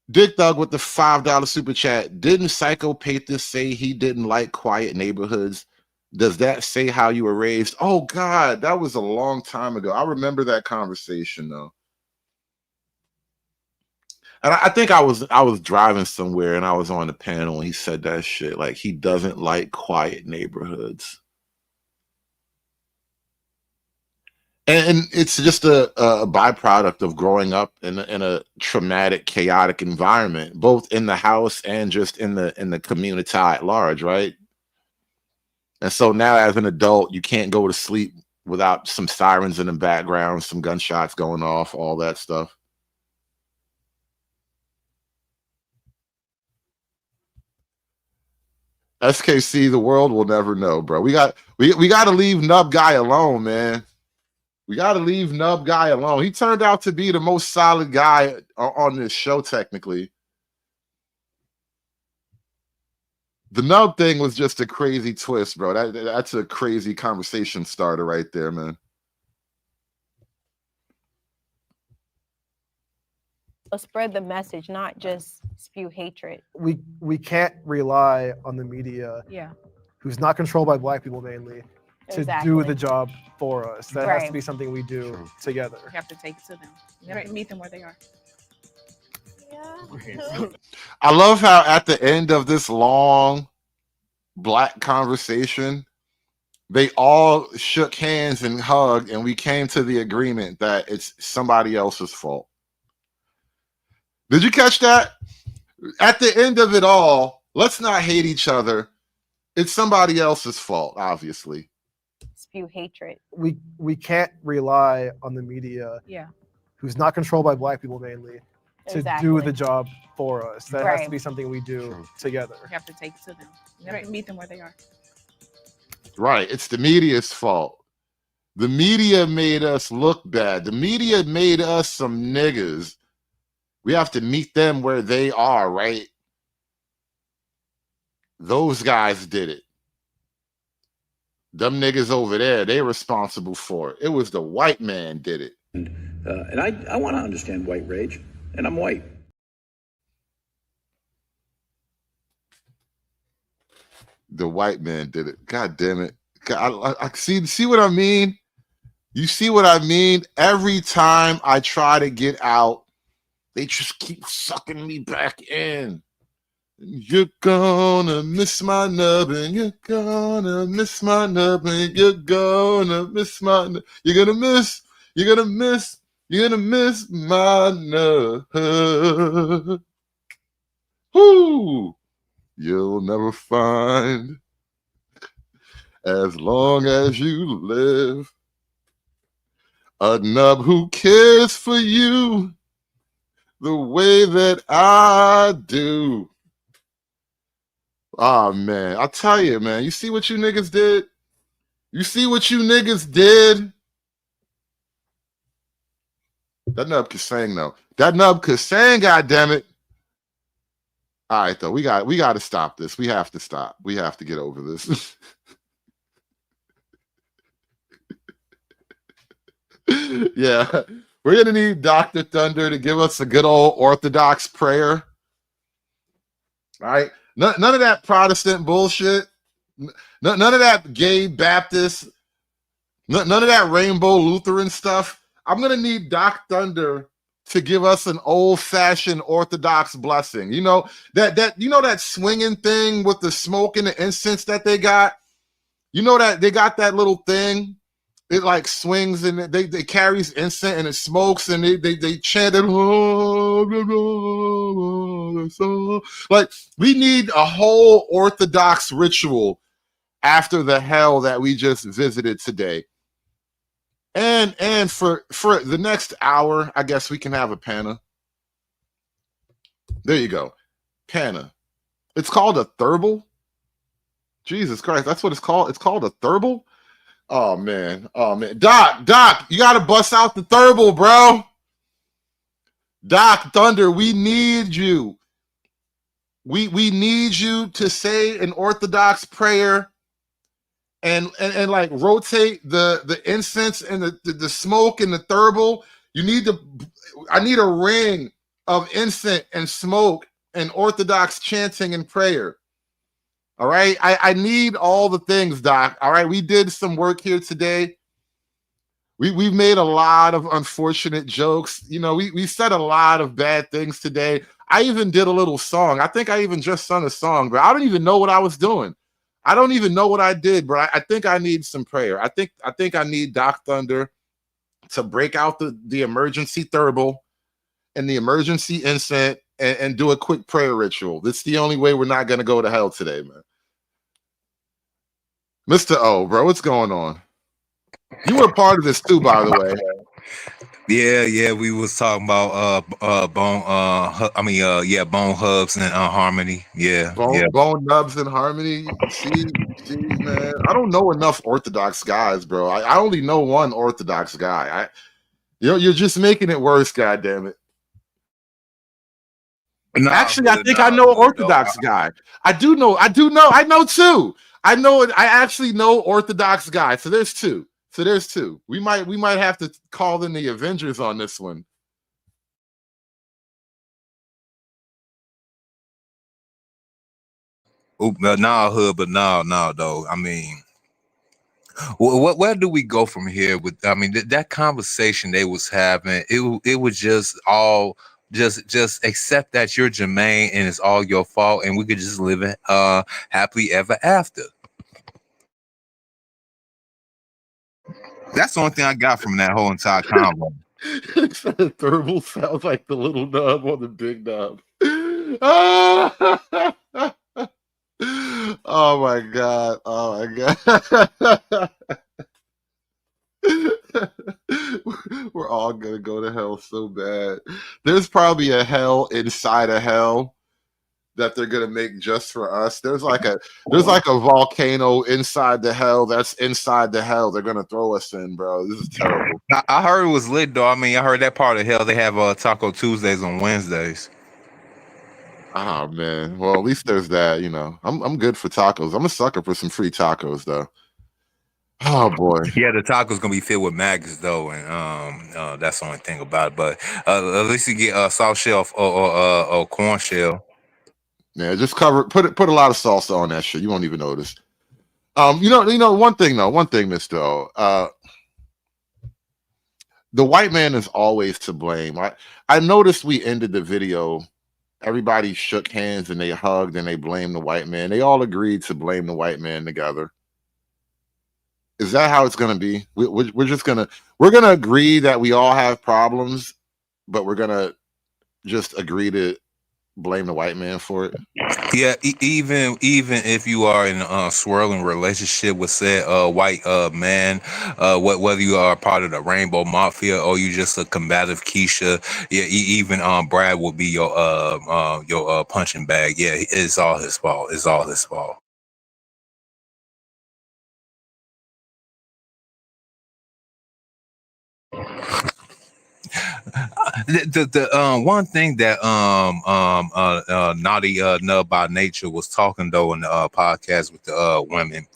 Dick Thug with the $5 super chat. Didn't Psychopathist say he didn't like quiet neighborhoods? Does that say how you were raised? Oh God, that was a long time ago. I remember that conversation though. And I think I was driving somewhere and I was on the panel and he said that shit. Like, he doesn't like quiet neighborhoods. And it's just a byproduct of growing up in a traumatic, chaotic environment, both in the house and just in the community at large, right? And so now as an adult, you can't go to sleep without some sirens in the background, some gunshots going off, all that stuff. SKC, the world will never know, bro. We got to leave Nub Guy alone, man. We got to leave Nub Guy alone. He turned out to be the most solid guy on this show, technically. The Nub thing was just a crazy twist, bro. That's a crazy conversation starter right there, man. spread the message, not just spew hatred. We can't rely on the media, who's not controlled by Black people mainly, to do the job for us. That has to be something we do together. We have to take it to them. We have to meet them where they are. I love how at the end of this long Black conversation, they all shook hands and hugged, and we came to the agreement that it's somebody else's fault. Did you catch that? At the end of it all, let's not hate each other. It's somebody else's fault, obviously. Spew hatred. We can't rely on the media, who's not controlled by Black people mainly, to do the job for us. That has to be something we do together. We have to take it to them. We have to meet them where they are. Right. It's the media's fault. The media made us look bad. The media made us some niggas. We have to meet them where they are, right? Those guys did it. Them niggas over there, they responsible for it. It was the white man did it. And I want to understand white rage, and I'm white. The white man did it. God damn it. I see what I mean? You see what I mean? Every time I try to get out, they just keep sucking me back in. You're gonna miss my nubbin. You're gonna miss my nubbin. You're gonna miss my. You're gonna miss. You're gonna miss. You're gonna miss my nub. Whoo! You'll never find, as long as you live, a nub who cares for you the way that I do. Oh man, I'll tell you, man. You see what you niggas did? You see what you niggas did? That nub could sing though. That nub could sing, goddammit. All right, though. We got to stop this. We have to stop. We have to get over this. Yeah. We're gonna need Dr. Thunder to give us a good old Orthodox prayer. All right. None of that Protestant bullshit. None of that gay Baptist. None of that rainbow Lutheran stuff. I'm gonna need Doc Thunder to give us an old-fashioned Orthodox blessing. You know that swinging thing with the smoke and the incense that they got. You know that they got that little thing. It like swings and they carries incense and it smokes and they chant it. Like we need a whole Orthodox ritual after the hell that we just visited today. And for the next hour, I guess we can have a panna. There you go. Panna. It's called a thurible. Jesus Christ, that's what it's called. It's called a thurible. Oh man. Doc, you gotta bust out the thurible, bro. Doc Thunder, we need you. We need you to say an Orthodox prayer and like rotate the incense and the smoke and the thurible. I need a ring of incense and smoke and Orthodox chanting and prayer. All right. I need all the things, Doc. All right. We did some work here today. We've made a lot of unfortunate jokes. You know, we said a lot of bad things today. I even did a little song. I think I even just sung a song, but I don't even know what I was doing. I don't even know what I did, but I think I need some prayer. I think I need Doc Thunder to break out the emergency thurible and the emergency incense and do a quick prayer ritual. This is the only way we're not going to go to hell today, man. Mr. O, bro, what's going on? You were part of this too, by the way. Yeah, we was talking about bone hubs and harmony. Bone nubs and harmony. See, man, I don't know enough Orthodox guys, bro. I only know one Orthodox guy. You're just making it worse, goddammit. Actually, I think I know an Orthodox guy. I know two. I actually know Orthodox guy. So there's two. We might have to call in the Avengers on this one. No, though. I mean, where do we go from here? With that conversation they was having, it was just all just accept that you're Jermaine and it's all your fault, and we could just live it happily ever after. That's the only thing I got from that whole entire convo. The thermal sounds like the little nub on the big nub. Oh my god. We're all gonna go to hell so bad. There's probably a hell inside a hell that they're gonna make just for us. There's like a volcano inside the hell that's inside the hell they're gonna throw us in, bro. This is terrible. I heard it was lit though. I mean, I heard that part of hell they have Taco Tuesdays on Wednesdays. Oh man. Well, at least there's that, you know. I'm good for tacos. I'm a sucker for some free tacos though. Oh boy. Yeah, the taco's gonna be filled with maggots though, and that's the only thing about it. But at least you get soft shell or corn shell. Yeah, just put a lot of salsa on that shit. You won't even notice. You know one thing, Mr. O. The white man is always to blame. I noticed we ended the video everybody shook hands and they hugged and they blamed the white man. They all agreed to blame the white man together. Is that how it's going to be? We're just going to agree that we all have problems, but we're going to just agree to blame the white man for it. Yeah, even if you are in a swirling relationship with said white man, whether you are part of the Rainbow Mafia or you just a combative Keisha, yeah, even Brad will be your punching bag. Yeah, it's all his fault. It's all his fault. The one thing that Naughty Nub by Nature was talking though in the podcast with the women,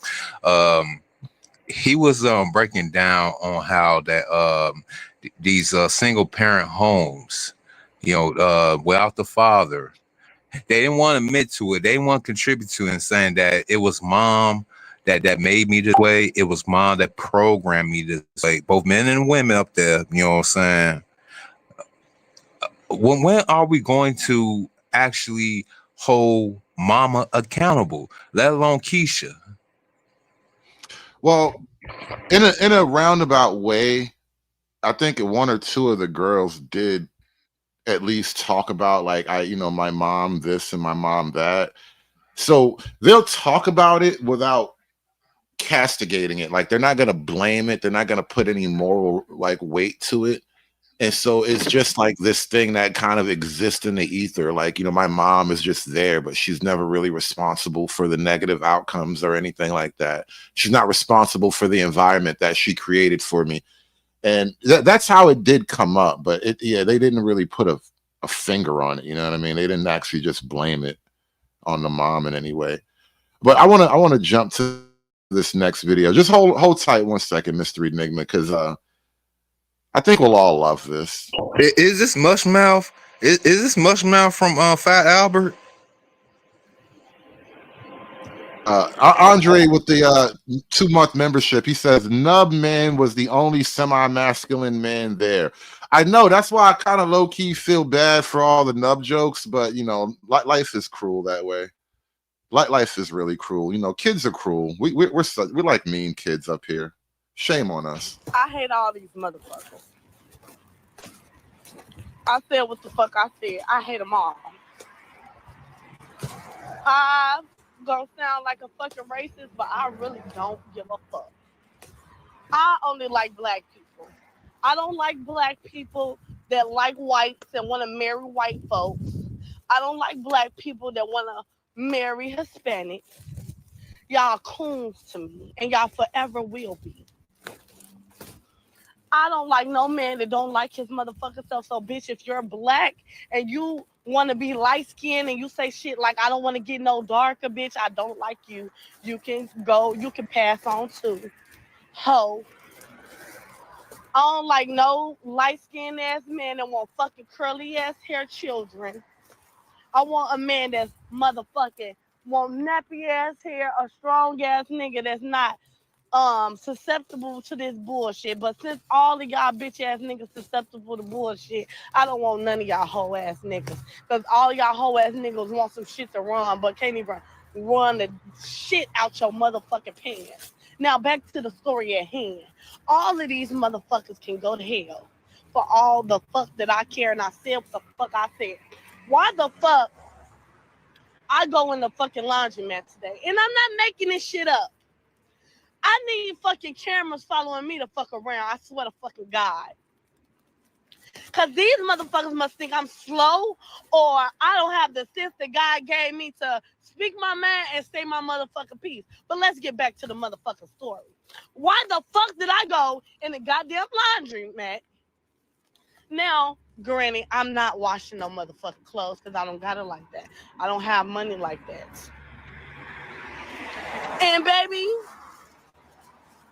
he was breaking down on how that these single parent homes, without the father, they didn't want to admit to it, they didn't want to contribute to it, and saying that it was mom that made me this way, it was mom that programmed me this way, both men and women up there, you know what I'm saying? When are we going to actually hold mama accountable, let alone Keisha? Well, in a roundabout way, I think one or two of the girls did at least talk about like my mom this and my mom that. So they'll talk about it without castigating it. Like they're not gonna blame it. They're not gonna put any moral like weight to it. And so it's just like this thing that kind of exists in the ether. Like, my mom is just there, but she's never really responsible for the negative outcomes or anything like that. She's not responsible for the environment that she created for me. And that's how it did come up. But they didn't really put a finger on it. You know what I mean? They didn't actually just blame it on the mom in any way. But I want to jump to this next video. Just hold tight 1 second, Mr. Enigma, because I think we'll all love this. Is this Mushmouth? Is this Mushmouth from Fat Albert? Andre with the 2-month membership, he says Nub Man was the only semi-masculine man there. I know, that's why I kind of low-key feel bad for all the Nub jokes, but life is cruel that way. Life is really cruel. Kids are cruel. We're like mean kids up here. Shame on us. I hate all these motherfuckers. I said what the fuck I said. I hate them all. I'm gonna sound like a fucking racist, but I really don't give a fuck. I only like black people. I don't like black people that like whites and want to marry white folks. I don't like black people that want to marry Hispanics. Y'all coons to me, and y'all forever will be. I don't like no man that don't like his motherfucking self. So, bitch, if you're black and you want to be light-skinned and you say shit like, I don't want to get no darker, bitch, I don't like you, you can go, you can pass on too. Ho. I don't like no light-skinned ass man that want fucking curly ass hair children. I want a man that's motherfucking want nappy ass hair, a strong ass nigga that's not susceptible to this bullshit. But since all of y'all bitch ass niggas susceptible to bullshit, I don't want none of y'all hoe ass niggas. Cause all y'all hoe ass niggas want some shit to run, but can't even run the shit out your motherfucking pants. Now back to the story at hand. All of these motherfuckers can go to hell for all the fuck that I care, and I said what the fuck I said. Why the fuck I go in the fucking laundromat today? And I'm not making this shit up. I need fucking cameras following me to fuck around. I swear to fucking God. Because these motherfuckers must think I'm slow or I don't have the sense that God gave me to speak my mind and say my motherfucking piece. But let's get back to the motherfucking story. Why the fuck did I go in the goddamn laundromat? Now, granny, I'm not washing no motherfucking clothes because I don't got it like that. I don't have money like that. And baby,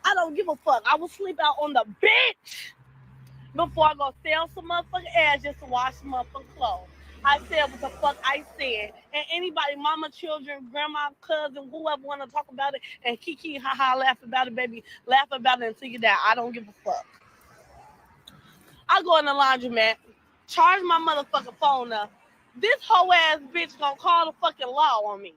I don't give a fuck. I will sleep out on the bitch before I go sell some motherfucking ass just to wash some motherfucking clothes. I said what the fuck I said. And anybody, mama, children, grandma, cousin, whoever want to talk about it and kiki, haha, laugh about it, baby. Laugh about it until you die. I don't give a fuck. I go in the laundromat, charge my motherfucking phone up, This whole ass bitch gonna call the fucking law on me.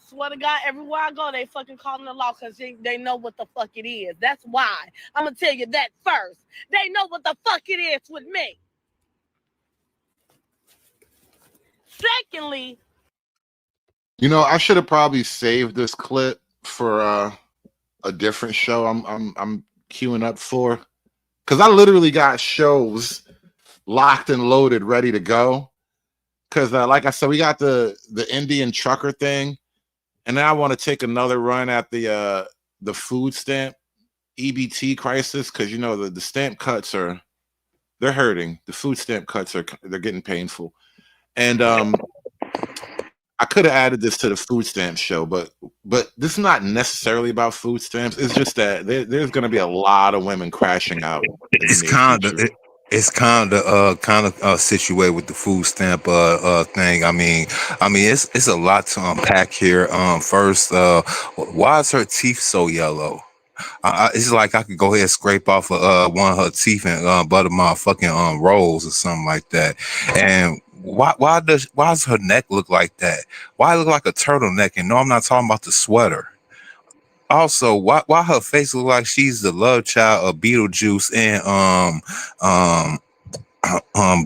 Swear to God, everywhere I go, they fucking calling the law because they know what the fuck it is. That's why. I'm gonna tell you that first. They know what the fuck it is with me. Secondly, I should have probably saved this clip for a different show. I'm queuing up for, because I literally got shows locked and loaded, ready to go. Because like I said, we got the Indian trucker thing, and then I want to take another run at the food stamp EBT crisis, because the stamp cuts they're hurting. The food stamp cuts they're getting painful, and I could have added this to the food stamp show, but this is not necessarily about food stamps. It's just that there's going to be a lot of women crashing out in It's the near kind of future. it's kind of situated with the food stamp thing. I mean it's a lot to unpack here. First, why is her teeth so yellow? It's like I could go ahead and scrape off one of her teeth and butter my fucking rolls or something like that. And why does her neck look like that? Why look like a turtleneck? And no, I'm not talking about the sweater. Also, why her face look like she's the love child of Beetlejuice and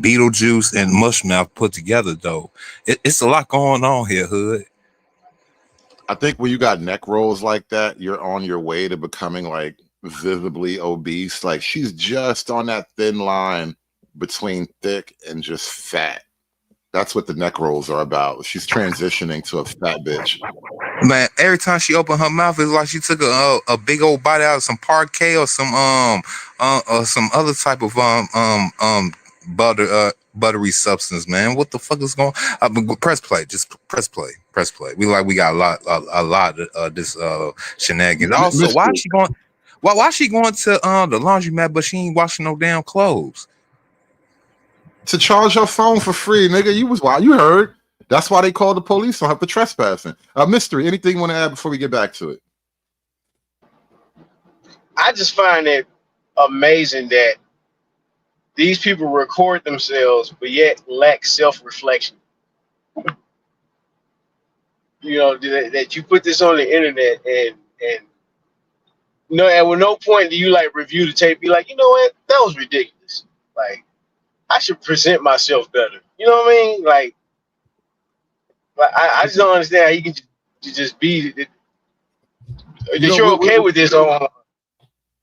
Beetlejuice and Mushmouth put together though? It's a lot going on here, Hood. I think when you got neck rolls like that, you're on your way to becoming like visibly obese. Like she's just on that thin line between thick and just fat. That's what the neck rolls are about. She's transitioning to a fat bitch. Man, every time she opened her mouth, it's like she took a big old bite out of some parquet or some other type of buttery substance. Man, what the fuck is going? Press play, just press play. We got a lot of this shenanigans. Also, why is she going? Why she going to the laundromat, but she ain't washing no damn clothes? To charge her phone for free, nigga. You heard. That's why they called the police on her for trespassing. Mystery, anything you want to add before we get back to it? I just find it amazing that these people record themselves, but yet lack self-reflection. That you put this on the internet and at no point do you like review the tape, be like, you know what, that was ridiculous. Like, I should present myself better. You know what I mean? Like I just don't understand how you can just be that you're okay with this.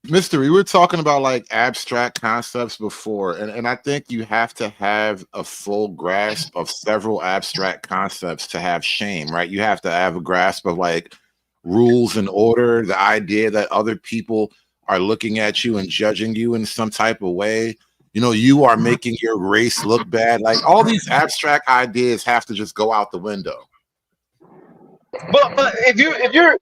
Mystery, we were talking about like abstract concepts before, and I think you have to have a full grasp of several abstract concepts to have shame, right? You have to have a grasp of like rules and order, the idea that other people are looking at you and judging you in some type of way. You are making your race look bad. Like all these abstract ideas have to just go out the window. But if you're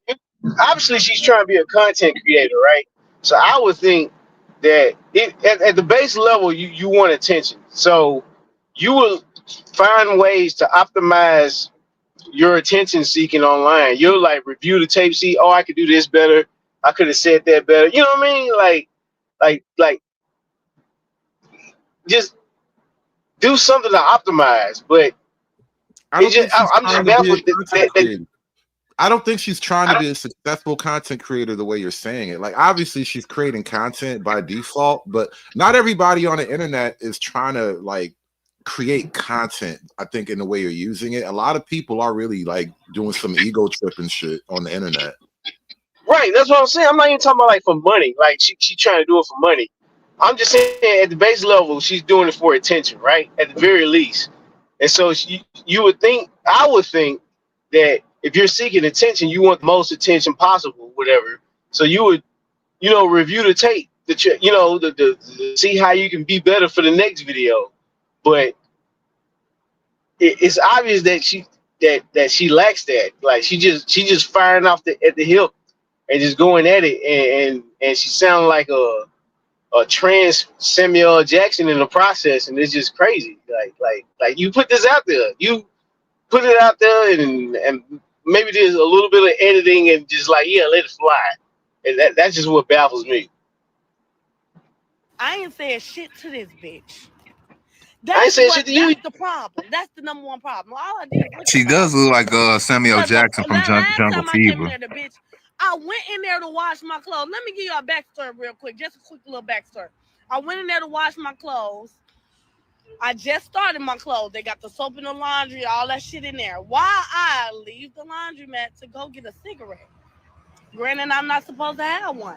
obviously she's trying to be a content creator, right? So I would think that at the base level you want attention. So you will find ways to optimize your attention seeking online. You'll like review the tape, see, oh, I could do this better. I could have said that better. You know what I mean? Like just do something to optimize. But I'm just baffled that I don't think she's trying to be a successful content creator the way you're saying it. Like, obviously, she's creating content by default, but not everybody on the internet is trying to like create content. I think in the way you're using it, a lot of people are really like doing some ego tripping shit on the internet. Right, that's what I'm saying. I'm not even talking about like for money. Like she trying to do it for money. I'm just saying at the base level, she's doing it for attention, right? At the very least. And so I would think that if you're seeking attention, you want the most attention possible, whatever. So you would, review the tape, the see how you can be better for the next video. But it's obvious that she lacks that. Like she just firing off at the hip and just going at it, and she sounded like a trans Samuel L. Jackson in the process, and it's just crazy. Like you put this out there, you put it out there, and maybe there's a little bit of editing and just like, yeah, let it fly. And that's just what baffles me. I ain't saying shit to this bitch. I ain't saying shit to you. That's the problem. That's the number one problem. All I did is look She at the does look like Samuel Because Jackson from last Jungle time I came in Fever. there, the bitch, I went in there to wash my clothes. Let me give you a backstory real quick. Just a quick little backstory. I went in there to wash my clothes. I just started my clothes. They got the soap and the laundry, all that shit in there. While I leave the laundromat to go get a cigarette. Granted, I'm not supposed to have one.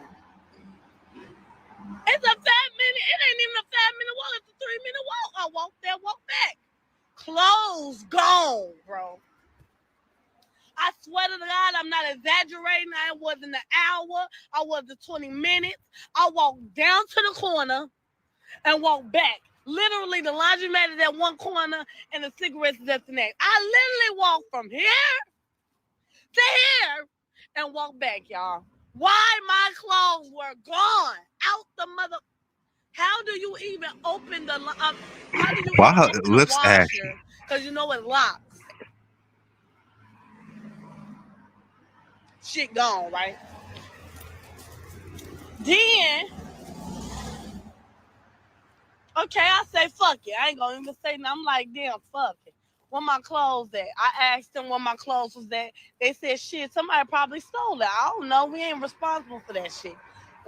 It's a 5 minute. It ain't even a 5 minute walk. It's a 3 minute walk. I walk there, walk back. Clothes gone, bro. I swear to God, I'm not exaggerating. I wasn't an hour. I wasn't 20 minutes. I walked down to the corner and walked back. Literally, the laundromat is at one corner and the cigarettes is at the next. I literally walked from here to here and walked back, y'all. Why my clothes were gone out the mother? How do you even open the? How do you Why even her open the lips ashy? washer? Because you know it locks. Shit gone, right? Then, okay, I say fuck it. I ain't gonna even say nothing. I'm like, damn, fuck it. Where my clothes at? I asked them where my clothes was at. They said, shit, somebody probably stole it. I don't know. We ain't responsible for that shit.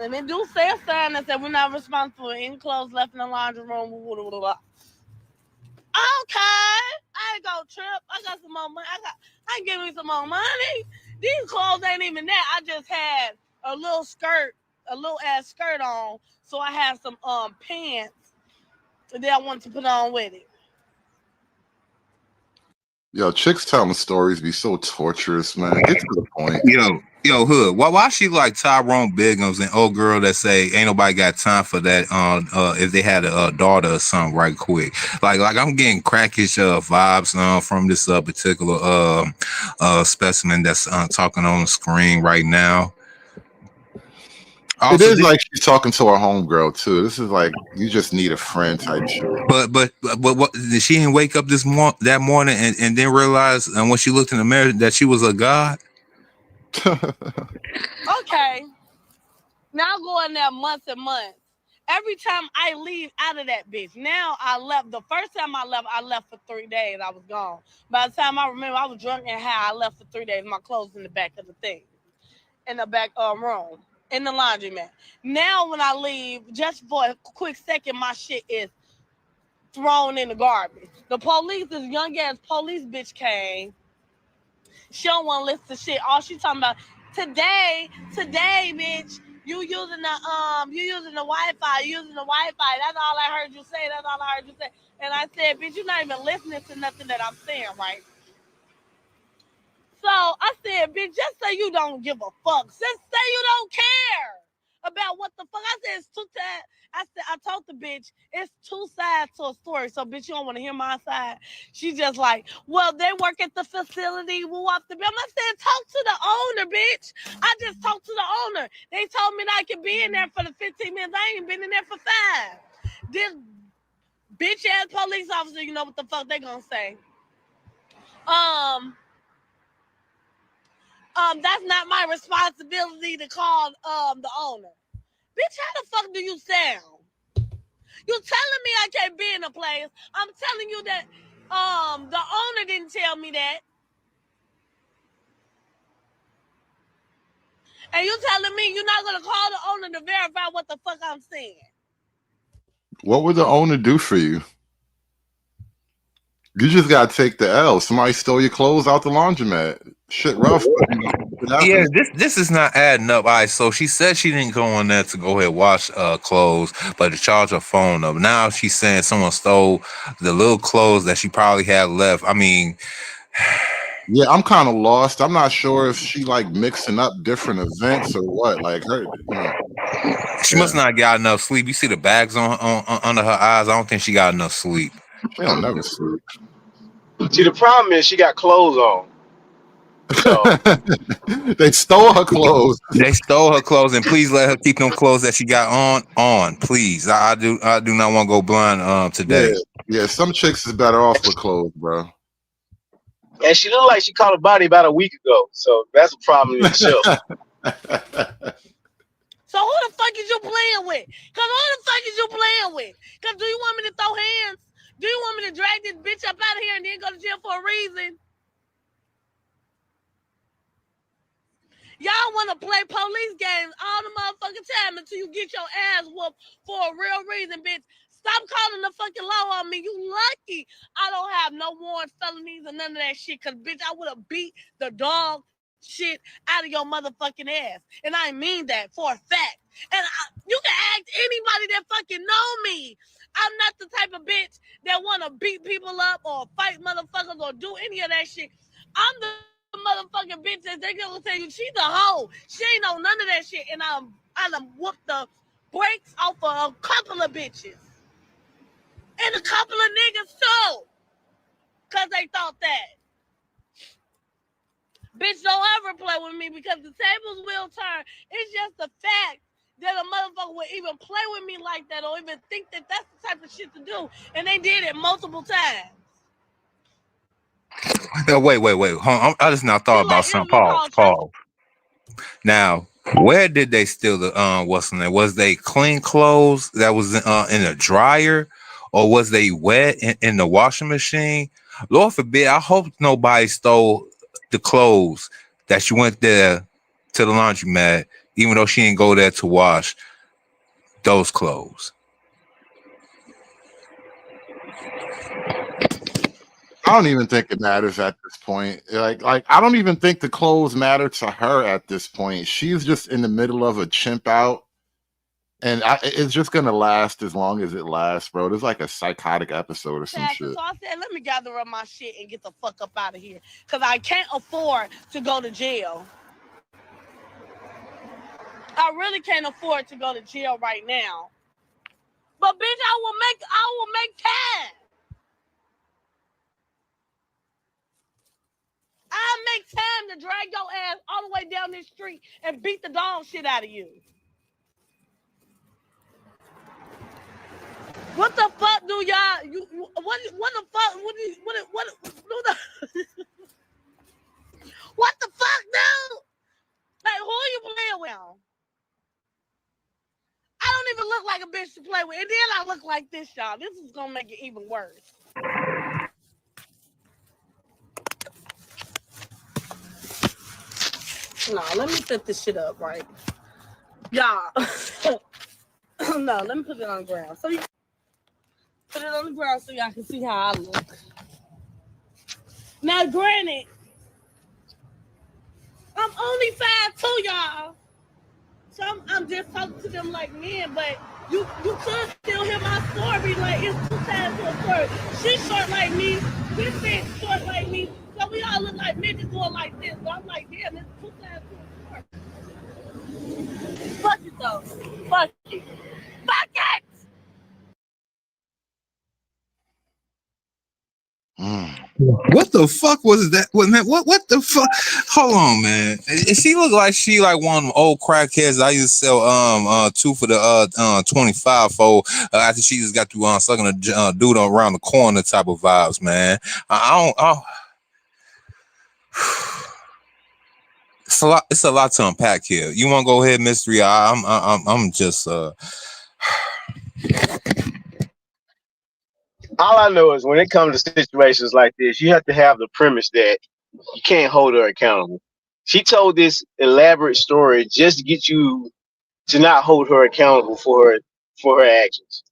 And they do say a sign that said we're not responsible for any clothes left in the laundry room. Blah, blah, blah, blah. Okay, I ain't gonna trip. I got some more money. I can give me some more money. These clothes ain't even that. I just had a little skirt, a little ass skirt on, so I have some pants that I want to put on with it. Yo, chicks telling stories be so torturous, man. Get to the point. Yo, Hood. Why she like Tyrone Biggums and old girl that say ain't nobody got time for that? If they had a daughter or something, right quick. Like I'm getting crackish vibes from this particular specimen that's talking on the screen right now. It is like she's talking to her homegirl too. This is like you just need a friend type shit. But what did she didn't wake up that morning and then realize when she looked in the mirror that she was a god? Okay. Now going there months and months. Every time I leave out of that bitch, now I left. The first time I left for 3 days. I was gone. By the time I remember, I was drunk and high. I left for 3 days. My clothes in the back of the thing, in the back room, in the laundromat. Now when I leave, just for a quick second, my shit is thrown in the garbage. The police, this young ass police bitch came. She don't want to listen to shit. All she talking about today, bitch. You using the Wi-Fi. That's all I heard you say. And I said, bitch, you're not even listening to nothing that I'm saying, right? So I said, bitch, just say you don't give a fuck. Just say you don't care about what the fuck. I said it's two sides. I told the bitch it's two sides to a story. So bitch, you don't want to hear my side. She just like, well, they work at the facility. Woo off the bill. I said, talk to the owner, bitch. I just talked to the owner. They told me that I could be in there for the 15 minutes. I ain't been in there for 5. This bitch ass police officer, you know what the fuck they gonna say? That's not my responsibility to call the owner. Bitch, how the fuck do you sound? You telling me I can't be in a place. I'm telling you that the owner didn't tell me that. And you telling me you're not gonna call the owner to verify what the fuck I'm saying. What would the owner do for you? You just gotta take the L. Somebody stole your clothes out the laundromat. Shit rough, but Yeah, this is not adding up. All right, so she said she didn't go in there to go ahead and wash clothes, but to charge her phone up. Now she's saying someone stole the little clothes that she probably had left. I mean, yeah, I'm kind of lost. I'm not sure if she like mixing up different events or what. Like her, she must not got enough sleep. You see the bags on under her eyes. I don't think she got enough sleep. She don't never sleep. See, the problem is she got clothes on. So they stole her clothes. They stole her clothes, and please let her keep them clothes that she got on. Please, I do not want to go blind today. Yeah. Some chicks is better off with clothes, bro. And she looked like she caught a body about a week ago. So that's a problem in itself. So who the fuck is you playing with? Because who the fuck is you playing with? Because do you want me to throw hands? Do you want me to drag this bitch up out of here and then go to jail for a reason? Y'all want to play police games all the motherfucking time until you get your ass whooped for a real reason, bitch. Stop calling the fucking law on me. You lucky I don't have no warrants, felonies, or none of that shit. Because, bitch, I would have beat the dog shit out of your motherfucking ass. And I mean that for a fact. And you can ask anybody that fucking know me. I'm not the type of bitch that want to beat people up or fight motherfuckers or do any of that shit. I'm the motherfucking bitch that they gonna tell you she's a hoe. She ain't know none of that shit. And I done whooped the brakes off of a couple of bitches. And a couple of niggas too. Cause they thought that. Bitch, don't ever play with me because the tables will turn. It's just the fact that a motherfucker would even play with me like that or even think that that's the type of shit to do. And they did it multiple times. Wait. Hold on. I just now thought about something. Pause. Now, where did they steal the what's in there? Was they clean clothes that was in a dryer, or was they wet in the washing machine? Lord forbid, I hope nobody stole the clothes that she went there to the laundromat, even though she didn't go there to wash those clothes. I don't even think it matters at this point. Like I don't even think the clothes matter to her at this point. She's just in the middle of a chimp out, and it's just gonna last as long as it lasts, bro. There's like a psychotic episode or some shit. So I said, let me gather up my shit and get the fuck up out of here, cause I can't afford to go to jail. I really can't afford to go to jail right now. But bitch, I will make time. I'll make time to drag your ass all the way down this street and beat the dog shit out of you. What the fuck do y'all? What the fuck? What the fuck, dude? Like, who are you playing with? I don't even look like a bitch to play with, and then I look like this, y'all. This is gonna make it even worse. No, let me set this shit up right, y'all. No, let me put it on the ground. So you put it on the ground so y'all can see how I look. Now, granted, I'm only 5'2", y'all. So I'm just talking to them like men, but you could still hear my story. Like, it's two sides to a story. She's short like me. This bitch short like me. So we all look like midgets going like this. So I'm like, damn, it's two sides to a story. Fuck it, though. Fuck it. Fuck it! What the fuck was that? What the fuck? Hold on, man. She look like she like one of them old crackheads I used to sell two for the 25 for after she just got through sucking a dude around the corner type of vibes, man. I don't. It's a lot to unpack here. You want to go ahead, Mystery? I'm just All I know is when it comes to situations like this, you have to have the premise that you can't hold her accountable. She told this elaborate story just to get you to not hold her accountable for her actions.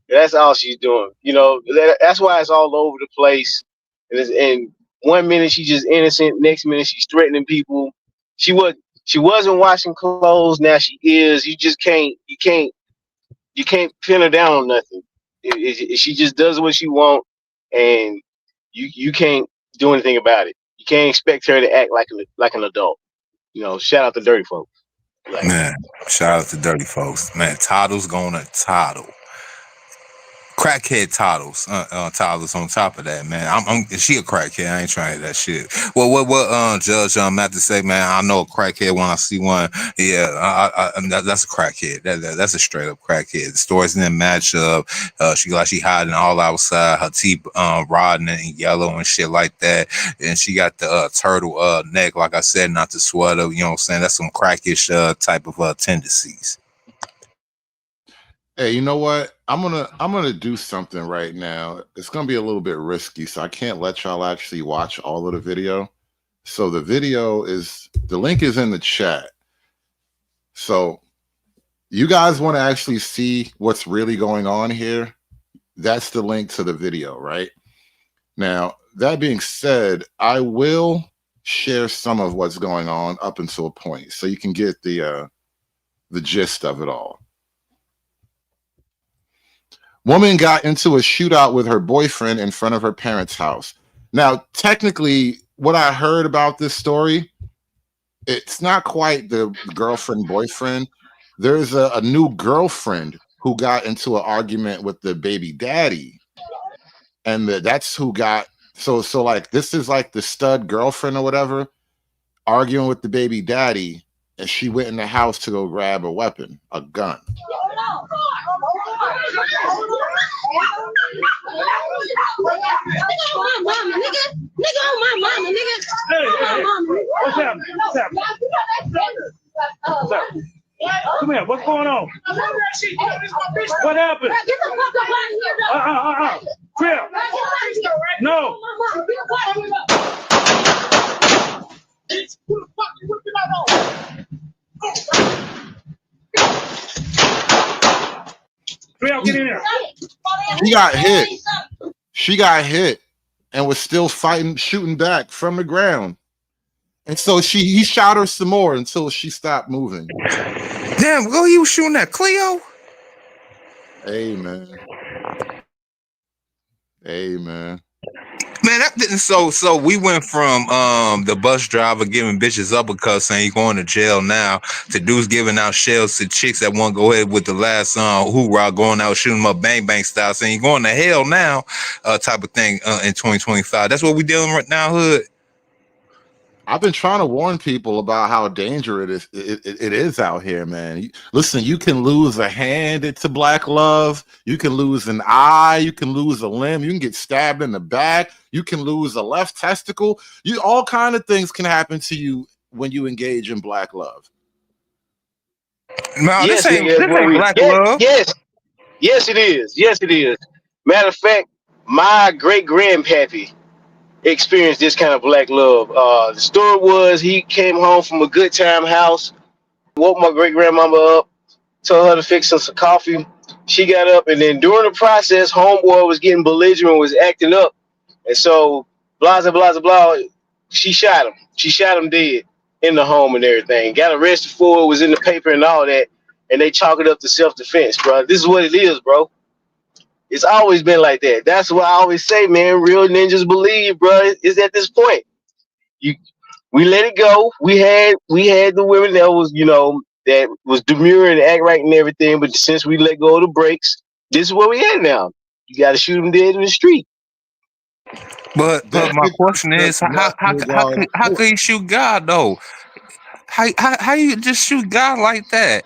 That's all she's doing. You know, that's why it's all over the place. And one minute she's just innocent, next minute she's threatening people. She wasn't washing clothes, now she is. You can't pin her down on nothing. She just does what she wants, and you can't do anything about it. You can't expect her to act like an adult. You know, shout out to dirty folks. Like, man. Shout out to dirty folks, man. Toddle's gonna toddle. Crackhead toddles on top of that, man. She a crackhead. I ain't trying that shit. Well, what Judge Matt to say, man? I know a crackhead when I see one. Yeah, that's a crackhead. That's a straight up crackhead. The stories didn't match up. She hiding all outside. Her teeth rotten and yellow and shit like that. And she got the turtle neck, like I said, not the sweater. You know what I'm saying? That's some crackish type of tendencies. Hey, you know what? I'm gonna do something right now. It's gonna be a little bit risky, so I can't let y'all actually watch all of the video. So the link is in the chat. So you guys want to actually see what's really going on here? That's the link to the video, right? Now, that being said, I will share some of what's going on up until a point, so you can get the gist of it all. Woman got into a shootout with her boyfriend in front of her parents' house. Now, technically, what I heard about this story, it's not quite the girlfriend boyfriend. There's a new girlfriend who got into an argument with the baby daddy, and that's who got so like this is like the stud girlfriend or whatever arguing with the baby daddy, and she went in the house to go grab a weapon, a gun. What's happening? What's happening? What's happening? Come here. What's going on? What happened? Crip. No. Get in there. She got hit and was still fighting, shooting back from the ground. And so he shot her some more until she stopped moving. Damn, go, he was shooting at Cleo. Hey man. Man, that didn't so we went from the bus driver giving bitches uppercuts saying you're going to jail now to dudes giving out shells to chicks that want to go ahead with the last hoorah, going out shooting them up bang bang style, saying you're going to hell now, type of thing in 2025. That's what we're dealing right now, hood. I've been trying to warn people about how dangerous it is out here, man. Listen, you can lose a hand to black love. You can lose an eye. You can lose a limb. You can get stabbed in the back. You can lose a left testicle. All kind of things can happen to you when you engage in black love. No, Yes, this ain't black love. Yes, it is. Yes, it is. Matter of fact, my great grandpappy experienced this kind of black love. The story was he came home from a good time house, woke my great grandmama up, told her to fix us some coffee. She got up, and then during the process, homeboy was getting belligerent, was acting up, and so blah blah blah blah. She shot him. She shot him dead in the home and everything. Got arrested for it. Was in the paper and all that, and they chalk it up to self-defense, bro. This is what it is, bro. It's always been like that. That's what I always say, man. Real ninjas believe, bro. Is at this point. We let it go. We had the women that was, that was demure and act right and everything. But since we let go of the brakes, this is where we at now. You got to shoot them dead in the street. But my question is, how could you shoot God though? How you just shoot God like that?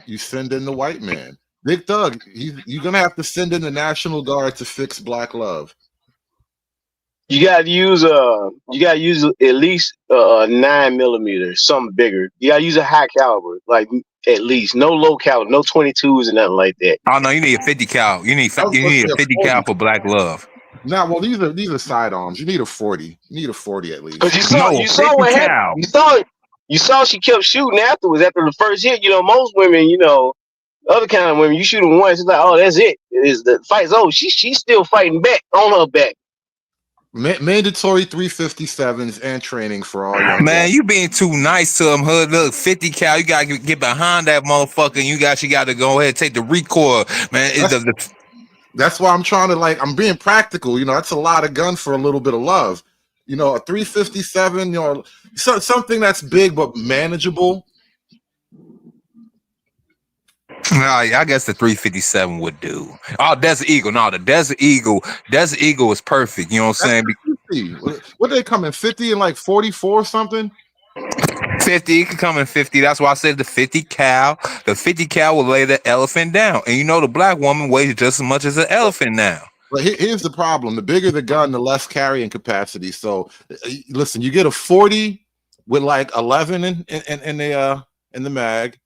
You send in the white man. Big Thug, you're gonna have to send in the National Guard to fix black love. You gotta use at least 9mm, something bigger. You gotta use a high caliber, like at least no low caliber, no 22s and nothing like that. Oh no, you need a 50 cal. You need a 50 cal for black love. Nah, well these are sidearms. You need a 40. You need a 40 at least. Because you saw what happened. You saw she kept shooting afterwards after the first hit. Most women, other kind of women, you shoot them once, it's like, oh, that's it. Is the fight's over. She's still fighting back on her back. Mandatory 357s and training for all young man. You being too nice to them, hood. Look, 50 cal. You gotta get behind that motherfucker. And you got to go ahead and take the recoil, man. That's why I'm trying to I'm being practical. That's a lot of gun for a little bit of love. A 357, something that's big but manageable. I guess the 357 would do. Oh, Desert Eagle. No, the Desert Eagle is perfect. You know what I'm saying? What they come in 50 and like 44 or something? 50, it could come in 50. That's why I said the 50 cal. The 50 cal will lay the elephant down. And the black woman weighs just as much as an elephant now. But here's the problem. The bigger the gun, the less carrying capacity. So listen, you get a 40 with like 11 in the mag.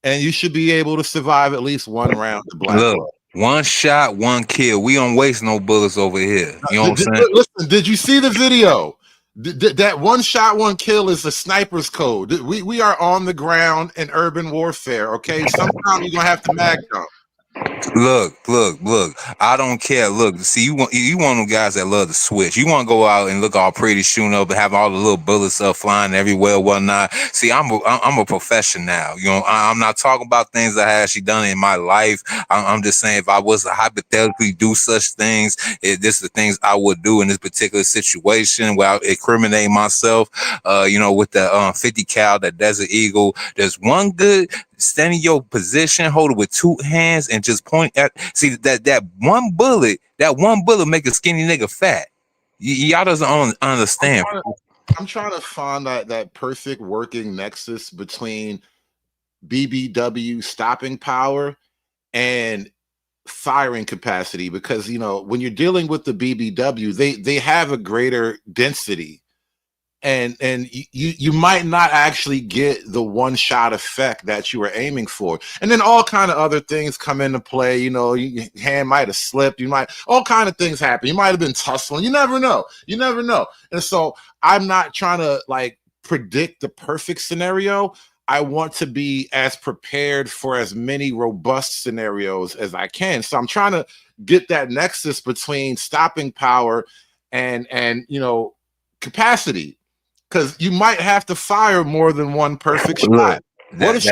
and you should be able to survive at least one round of Black Look, Love. one shot, one kill. We don't waste no bullets over here. You know what I'm saying? Listen, did you see the video? That one shot, one kill is the sniper's code. We are on the ground in urban warfare. Okay, sometimes you're gonna have to mag dump. Look. I don't care. Look, see, you want them guys that love to switch. You want to go out and look all pretty, shooting up, and have all the little bullets up flying everywhere, whatnot. See, I'm a professional now. You know, I'm not talking about things I had actually done in my life. I'm just saying, if I was to hypothetically do such things, this is the things I would do in this particular situation without incriminating myself. You know, with the 50 cal, that Desert Eagle. There's one good. Stand in your position, hold it with two hands, and just point at. See that one bullet make a skinny nigga fat. Y'all doesn't understand. I'm trying to find that perfect working nexus between BBW stopping power and firing capacity, because you know when you're dealing with the BBW, they have a greater density. And you might not actually get the one shot effect that you were aiming for, and then all kind of other things come into play. You know, your hand might have slipped, all kind of things happen. You might have been tussling. You never know. And so I'm not trying to like predict the perfect scenario. I want to be as prepared for as many robust scenarios as I can. So I'm trying to get that nexus between stopping power and capacity. Because you might have to fire more than one perfect shot. What if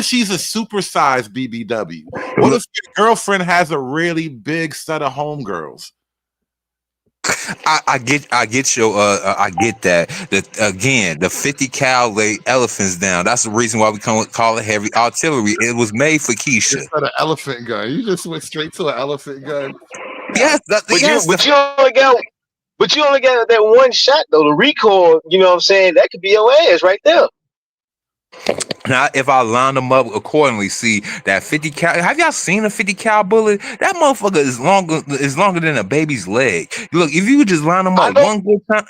she's a supersized BBW? What if your girlfriend has a really big set of homegirls? I get that. Again, the 50 cal lay elephants down. That's the reason why we call it heavy artillery. It was made for Keisha. It's not an elephant gun. You just went straight to an elephant gun. Yes, But you only got that one shot though. The recoil, you know what I'm saying? That could be your ass right there. Now, if I line them up accordingly, see that 50 cal. Have y'all seen a 50 cal bullet? That motherfucker is longer than a baby's leg. Look, if you would just line them up one good time.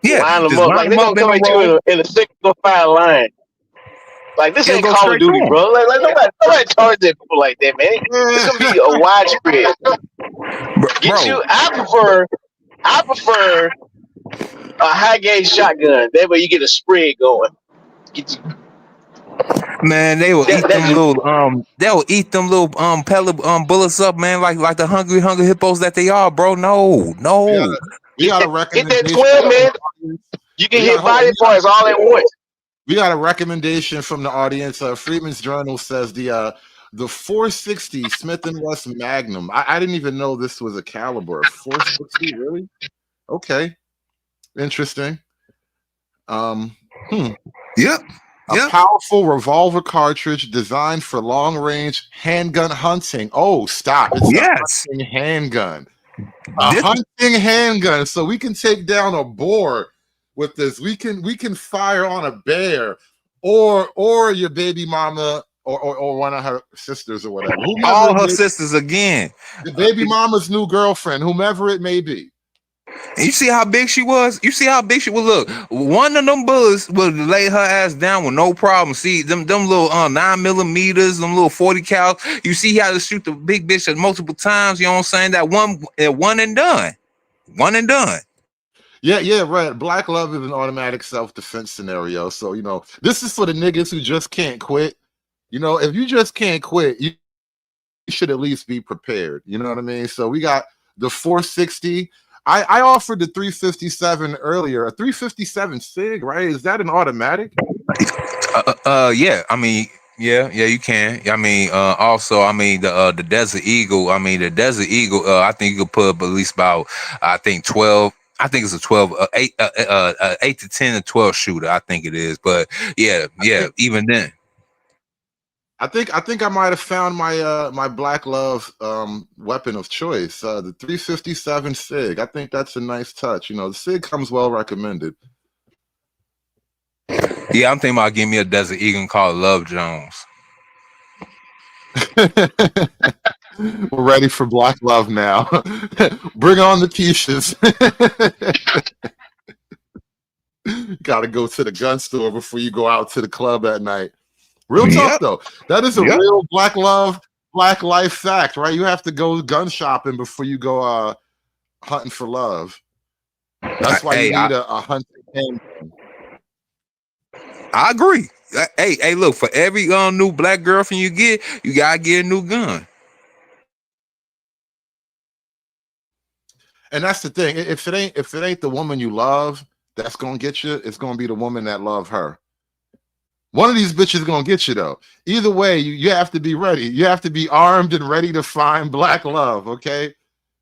Yeah, line them up like they're gonna come at you in a single file line. Like this ain't Call of Duty, bro. Like nobody targets people like that, man. It's gonna be a widespread. I prefer a high gauge shotgun. That way you get a spread going. Man, they will eat them little pellet bullets up, man, like the hungry hippos that they are, bro. No. We got a Hit recommendation. that 12, man. You can hit body parts all at once. We got a recommendation from the audience. Freeman's Journal says the 460 Smith & Wesson Magnum. I didn't even know this was a caliber. 460, really? Okay, interesting. Yep. A powerful revolver cartridge designed for long-range handgun hunting. Oh, stop! It's a hunting handgun. Hunting handgun, so we can take down a boar with this. We can fire on a bear or your baby mama or one of her sisters or whatever. All her sisters again. The baby mama's new girlfriend, whomever it may be. And you see how big she was? Look, one of them bullets would lay her ass down with no problem. See, them little 9mm, them little 40 cal. You see how to shoot the big bitch at multiple times. You know what I'm saying? That one and done. One and done. Yeah, right. Black love is an automatic self-defense scenario. So, this is for the niggas who just can't quit. If you just can't quit, you should at least be prepared. You know what I mean? So we got the 460. I offered the 357 earlier. A 357 SIG, right? Is that an automatic? Yeah. I mean, yeah, you can. I mean, also, I mean the Desert Eagle. I mean, the Desert Eagle. I think you could put up at least about 12. I think it's a 12, 8 to 10 to 12 shooter. I think it is. But yeah. Even then. I think I might have found my my Black Love weapon of choice, the 357 SIG. I think that's a nice touch. The SIG comes well recommended. Yeah, I'm thinking about getting me a Desert Eagle called Love Jones. We're ready for Black Love now. Bring on the Keishas. Gotta go to the gun store before you go out to the club at night. Real Yep. tough though. That is a Yep. real black love, black life fact, right? You have to go gun shopping before you go hunting for love. That's why you Hey, need a hunting handgun. I agree. Hey, look, for every new black girlfriend you get, you gotta get a new gun. And that's the thing. If it ain't the woman you love that's gonna get you, it's gonna be the woman that love her. One of these bitches is gonna get you though. Either way, you have to be ready. You have to be armed and ready to find black love. Okay,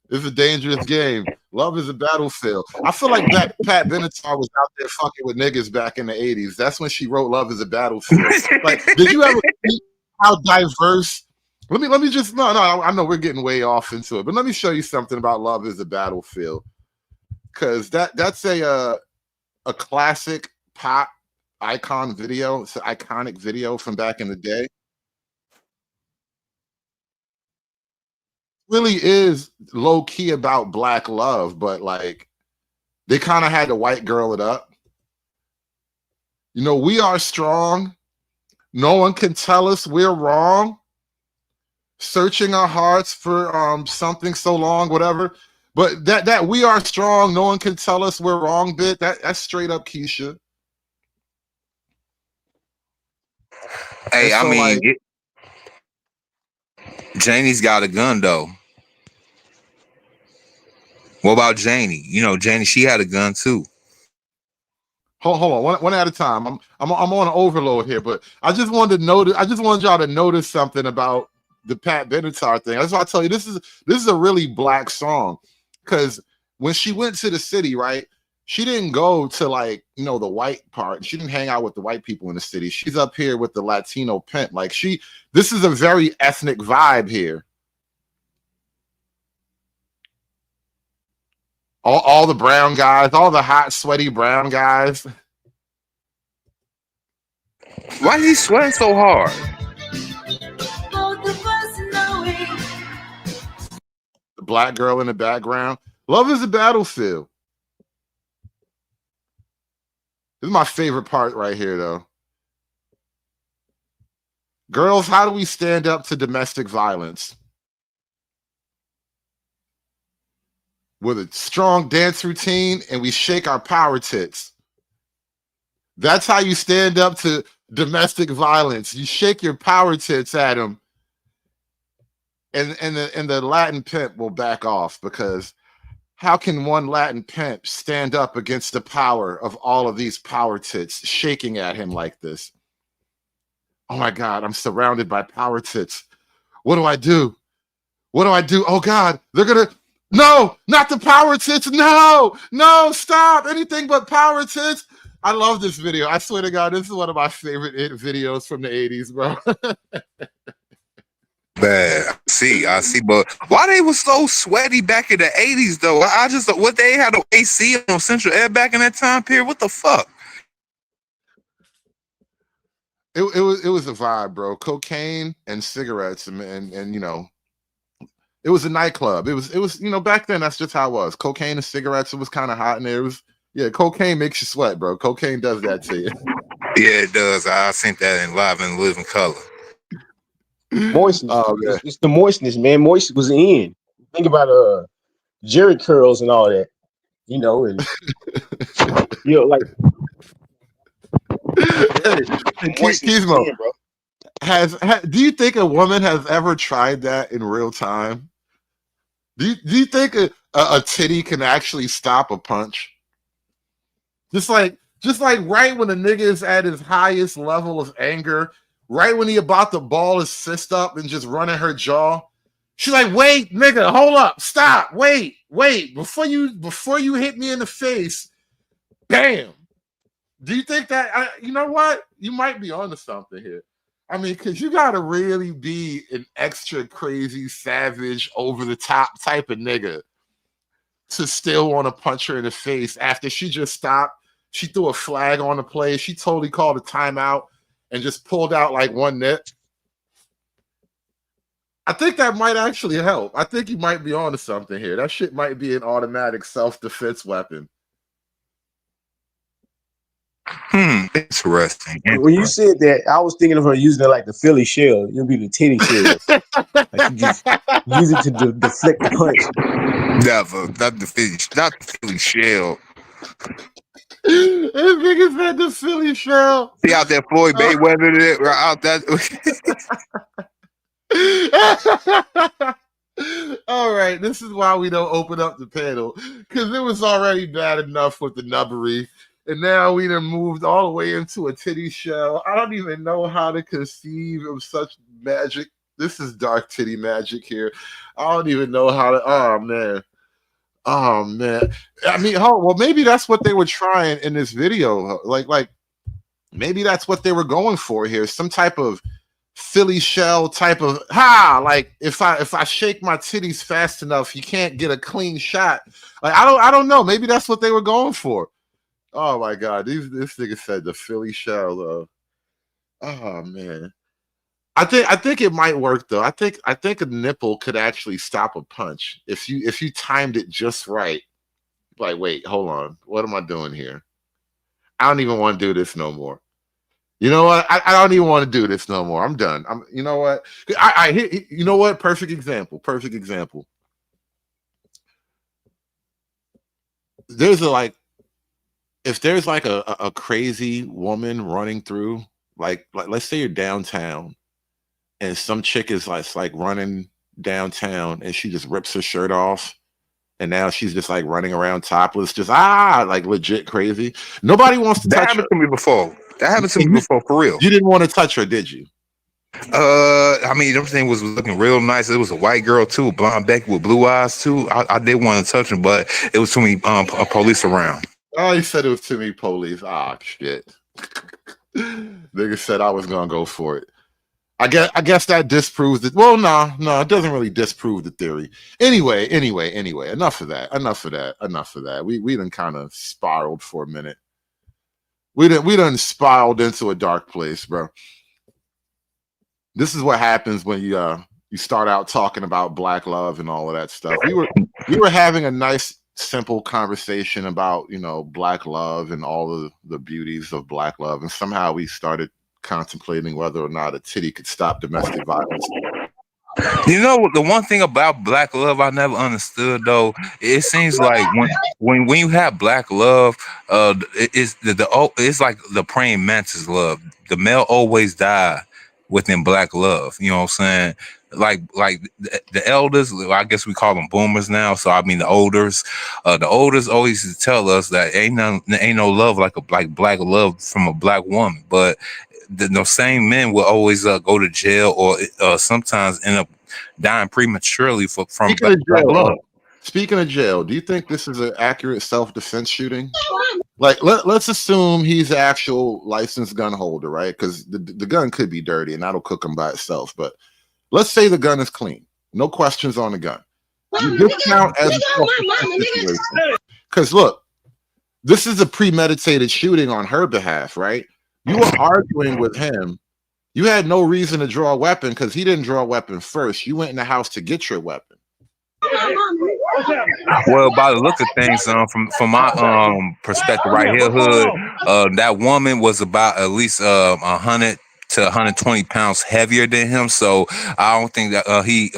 it's a dangerous game. Love is a battlefield. I feel like Pat Benatar was out there fucking with niggas back in the 80s. That's when she wrote "Love is a Battlefield." Like, did you ever see how diverse? Let me just no. I know we're getting way off into it, but let me show you something about "Love is a Battlefield," because that's a classic pop icon video. It's an iconic video from back in the day. Really is low key about black love, but like they kind of had to white girl it up. You know, we are strong. No one can tell us we're wrong. Searching our hearts for something so long, whatever. But that we are strong. No one can tell us we're wrong. Bit that's straight up Keisha. Hey, I So, mean, like, Janie's got a gun though. What about Janie? You know, Janie, she had a gun too. hold on, one at a time. I'm on an overload here, but I just wanted to notice. I just wanted y'all to notice something about the Pat Benatar thing. That's why I tell you this is a really black song, because when she went to the city, right, she didn't go to, like, you know, the white part. She didn't hang out with the white people in the city. She's up here with the Latino pimp. Like, this is a very ethnic vibe here. All the brown guys, all the hot, sweaty brown guys. Why is he sweating so hard? The black girl in the background. Love is a battlefield. This is my favorite part right here, though. Girls, how do we stand up to domestic violence? With a strong dance routine, and we shake our power tits. That's how you stand up to domestic violence. You shake your power tits at them, and the Latin pimp will back off, because how can one Latin pimp stand up against the power of all of these power tits shaking at him like this? Oh my God, I'm surrounded by power tits. What do I do? What do I do? Oh God, they're gonna. No, not the power tits. No, stop. Anything but power tits. I love this video. I swear to God, this is one of my favorite videos from the 80s, bro. Bad. I see, but why they was so sweaty back in the 80s though? I just what they had a AC on Central Air back in that time period. What the fuck? It was a vibe, bro. Cocaine and cigarettes, and you know, it was a nightclub. It was you know, back then that's just how it was. Cocaine and cigarettes. It was kind of hot in there. It was, yeah. Cocaine makes you sweat, bro. Cocaine does that to you. Yeah, it does. I seen that in live and living color. Moistness. Oh, man. It's the moistness, man. Moist was in. Think about Jerry curls and all that, you know, and you know, like Hey, moistness was Gizmo, in, bro. do you think a woman has ever tried that in real time? Do you think a titty can actually stop a punch? Just like right when the nigga is at his highest level of anger, right when he about to ball his fist up and just running her jaw, she's like, "Wait, nigga, hold up, stop, wait, before you hit me in the face, bam." Do you think that? You know what? You might be onto something here. I mean, because you got to really be an extra crazy, savage, over the top type of nigga to still want to punch her in the face after she just stopped. She threw a flag on the play. She totally called a timeout and just pulled out like one nip. I think that might actually help. I think you might be onto something here. That shit might be an automatic self-defense weapon. Interesting. When you said that, I was thinking of her using it like the Philly shell. It'll be the titty shell. Like you just use it to deflect the punch. Never, not the Philly shell. This nigga said the Philly shell. See out there, Floyd Mayweather did it right out that. All right, this is why we don't open up the panel, because it was already bad enough with the nubbery, and now we done moved all the way into a titty shell. I don't even know how to conceive of such magic. This is dark titty magic here. I don't even know how to. Oh man. I mean, well, maybe that's what they were trying in this video. Like maybe that's what they were going for here. Some type of Philly shell type of like if I shake my titties fast enough, you can't get a clean shot. Like I don't know. Maybe that's what they were going for. Oh my god, this nigga said the Philly shell though. Oh man. I think it might work though. I think a nipple could actually stop a punch if you timed it just right. Like, wait, hold on. What am I doing here? I don't even want to do this no more. You know what? I don't even want to do this no more. I'm done. You know what? You know what? Perfect example. Perfect example. There's if there's like a crazy woman running through, like let's say you're downtown and some chick is like running downtown and she just rips her shirt off. And now she's just like running around topless, just like legit crazy. Nobody wants to touch her. That happened to me before. That happened to me before, for real. You didn't want to touch her, did you? I mean, everything was looking real nice. It was a white girl too, blonde Becky with blue eyes too. I did want to touch her, but it was too many police around. Oh, he said it was too many police. Ah, shit. Nigga said I was gonna go for it. I guess that disproves it. Well, no, it doesn't really disprove the theory. Anyway. Enough of that. We done kind of spiraled for a minute. We done spiraled into a dark place, bro. This is what happens when you start out talking about black love and all of that stuff. We were having a nice, simple conversation about black love and all of the beauties of black love, and somehow we started contemplating whether or not a titty could stop domestic violence. You know, the one thing about black love I never understood though, it seems like when you have black love, it's like the praying mantis love. The male always die within black love. You know what I'm saying? Like the elders, I guess we call them boomers now. So I mean the olders always used to tell us that ain't no love like black love from a black woman, but the same men will always go to jail or sometimes end up dying prematurely from black love. Speaking of jail, do you think this is an accurate self-defense shooting? Like, let's assume he's an actual licensed gun holder, right? Because the gun could be dirty and that'll cook him by itself. But let's say the gun is clean. No questions on the gun. You discount as a self-defense situation. Because look, this is a premeditated shooting on her behalf, right? You were arguing with him. You had no reason to draw a weapon because he didn't draw a weapon first. You went in the house to get your weapon. Well, by the look of things, from my perspective right here, hood, that woman was about at least 100 to 120 pounds heavier than him, so I don't think that he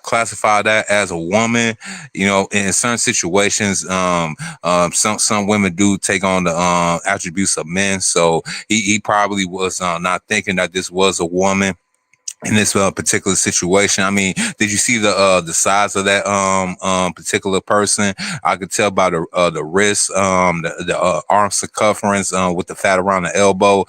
classified that as a woman. You know, in certain situations, some women do take on the attributes of men, so he probably was not thinking that this was a woman in this particular situation. I mean, did you see the size of that particular person? I could tell by the wrist, the arm circumference with the fat around the elbow.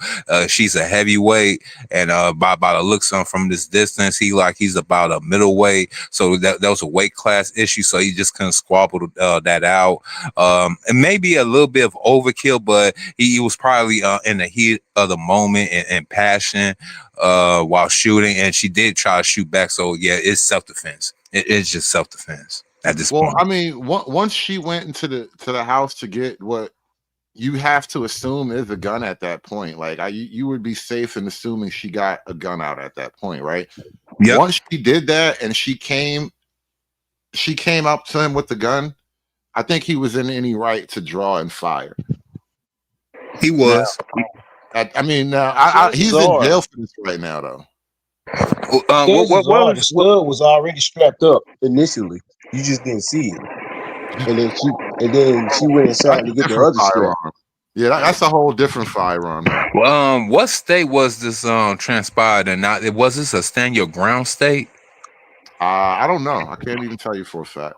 She's a heavyweight, and by the looks from this distance, he's about a middleweight. So that was a weight class issue. So he just couldn't squabble that out. And maybe a little bit of overkill, but he was probably in the heat of the moment and passion while shooting, and she did try to shoot back. So yeah, it's self-defense. It's just self-defense at this point. I mean, once she went into the house to get what you have to assume is a gun at that point, like you would be safe in assuming she got a gun out at that point, right? Yep. Once she did that and she came up to him with the gun, I think he was in any right to draw and fire. He Now, was. I mean, now he's Chances in are, jail for this right now, though. chances What are the was what? stud was already strapped up initially. You just didn't see it, and then she went That's inside to a get the different other strap. firearm. Yeah, that's a whole different firearm, though. What state was this transpired in? Now, was this a stand your ground state? I don't know. I can't even tell you for a fact.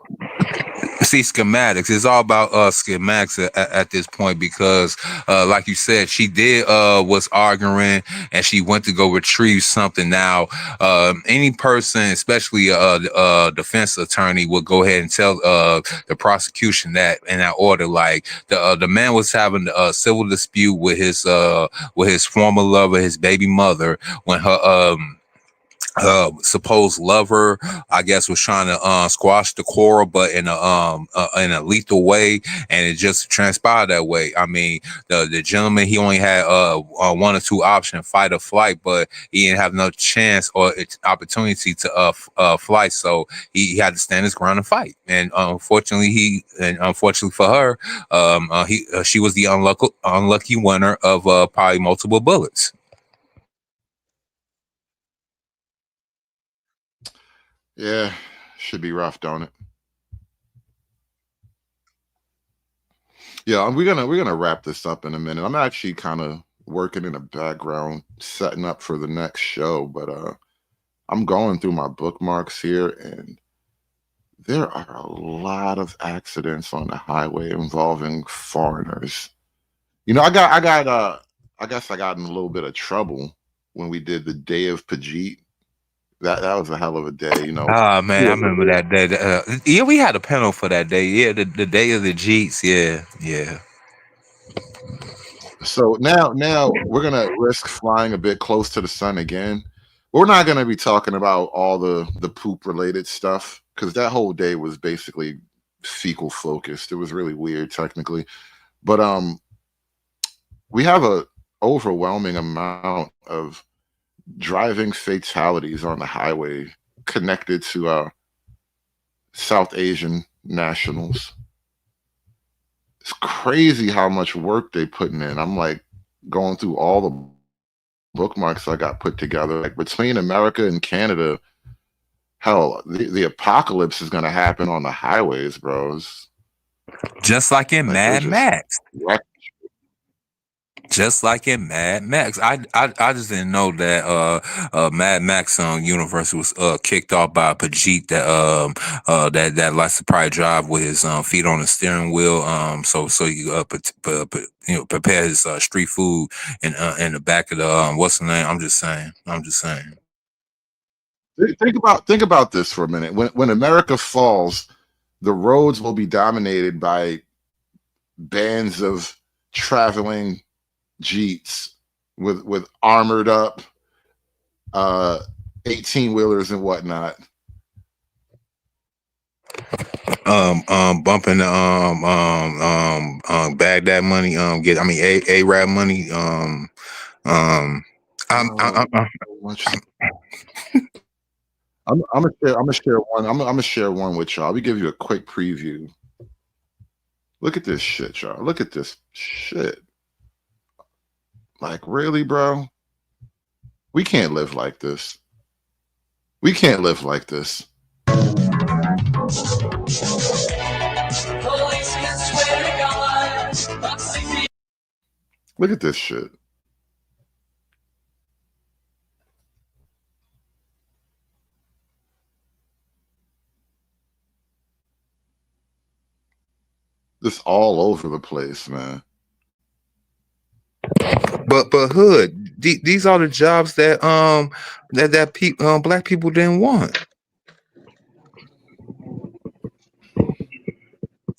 See, schematics. It's all about schematics at this point because, like you said, she did was arguing and she went to go retrieve something. Now, any person, especially defense attorney, would go ahead and tell the prosecution that in that order. Like the man was having a civil dispute with his former lover, his baby mother, when her supposed lover, I guess, was trying to squash the quarrel, but in a lethal way, and it just transpired that way. I mean, the gentleman, he only had one or two options, fight or flight, but he didn't have no chance or opportunity to fly, so he had to stand his ground and fight. And unfortunately for her, she was the unlucky winner of probably multiple bullets. Yeah, should be rough, don't it? Yeah, we're gonna wrap this up in a minute. I'm actually kind of working in the background, setting up for the next show, but I'm going through my bookmarks here, and there are a lot of accidents on the highway involving foreigners. You know, I guess I got in a little bit of trouble when we did the Day of Pajit. That was a hell of a day, you know. Ah man, I remember that day. Yeah, we had a panel for that day. Yeah, the day of the Jeets. Yeah. So now we're gonna risk flying a bit close to the sun again. We're not gonna be talking about all the poop related stuff because that whole day was basically fecal focused. It was really weird technically, but we have a overwhelming amount of driving fatalities on the highway connected to South Asian nationals. It's crazy how much work they putting in. I'm like going through all the bookmarks I got put together. Like between America and Canada, hell, the apocalypse is gonna happen on the highways, bros. Just like in Mad Max. Wreck. Just like in Mad Max. I just didn't know that Mad Max universe was kicked off by Pajit that likes to probably drive with his feet on the steering wheel. So you prepare his street food in the back of the what's the name? I'm just saying. Think about this for a minute. When America falls, the roads will be dominated by bands of traveling Jeets with armored up 18-wheelers and whatnot. Bumping the Baghdad money, Arab money. I'm gonna share one. I'm gonna share one with y'all. Let me give you a quick preview. Look at this shit, y'all. Look at this shit. Like, really, bro? We can't live like this. We can't live like this. Look at this shit. This all over the place, man. But Hood, these are the jobs that black people didn't want.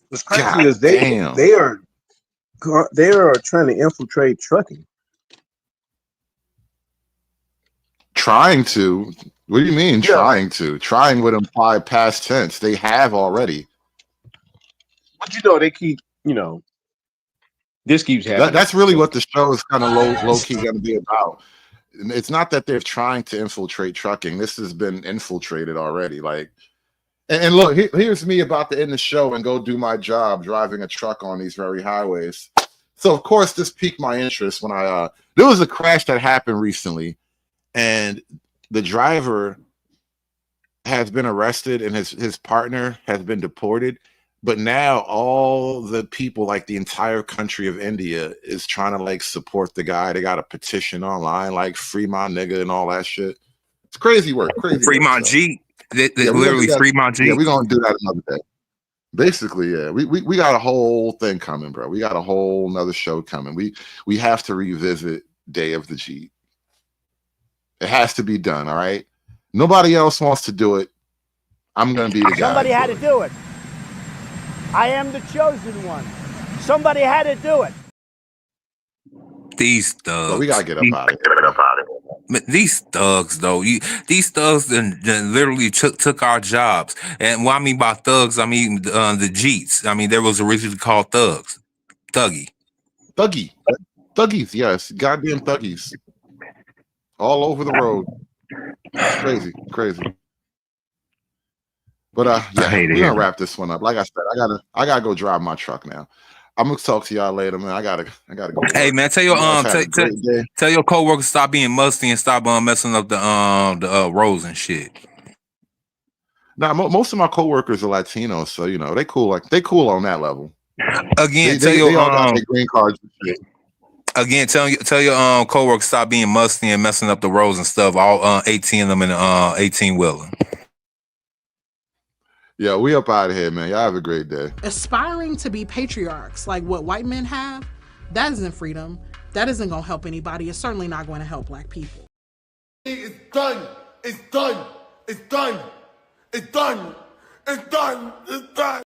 What's crazy is they are trying to infiltrate trucking. Trying to? What do you mean trying to? Trying would imply past tense. They have already. But they keep, this keeps happening. That's really what the show is kind of low key going to be about. It's not that they're trying to infiltrate trucking. This has been infiltrated already. Like, and look, here's me about to end the show and go do my job driving a truck on these very highways. So of course this piqued my interest when I there was a crash that happened recently, and the driver has been arrested and his partner has been deported. But now all the people, like the entire country of India, is trying to like support the guy. They got a petition online, like free my nigga and all that shit. It's crazy work. Crazy Free work, my so. G. They Yeah, we're gonna literally do that. free my G. Yeah, we're gonna do that another day. Basically, yeah, we got a whole thing coming, bro. We got a whole nother show coming. We have to revisit Day of the G. It has to be done, all right? Nobody else wants to do it. I'm gonna be the guy. Somebody had to do it. I am the chosen one. Somebody had to do it. These thugs. But we gotta get up out of here. These thugs, though, these thugs then literally took our jobs. And what I mean by thugs, I mean the Jeets. I mean, there was originally called thugs, thuggies, yes, goddamn thuggies, all over the road. It's crazy. But yeah, we're gonna wrap this one up. Like I said, I gotta go drive my truck now. I'm gonna talk to y'all later, man. I gotta go. Hey man, tell your tell your coworkers stop being musty and stop messing up the roads and shit. Now, most of my coworkers are Latinos, so you know they cool on that level. Again, they all got their green cards and shit. Again, tell your coworkers stop being musty and messing up the roads and stuff. All 18 of them in 18-wheeler. Yeah, we up out of here, man. Y'all have a great day. Aspiring to be patriarchs like what white men have, that isn't freedom. That isn't going to help anybody. It's certainly not going to help black people. It's done. It's done. It's done. It's done. It's done. It's done.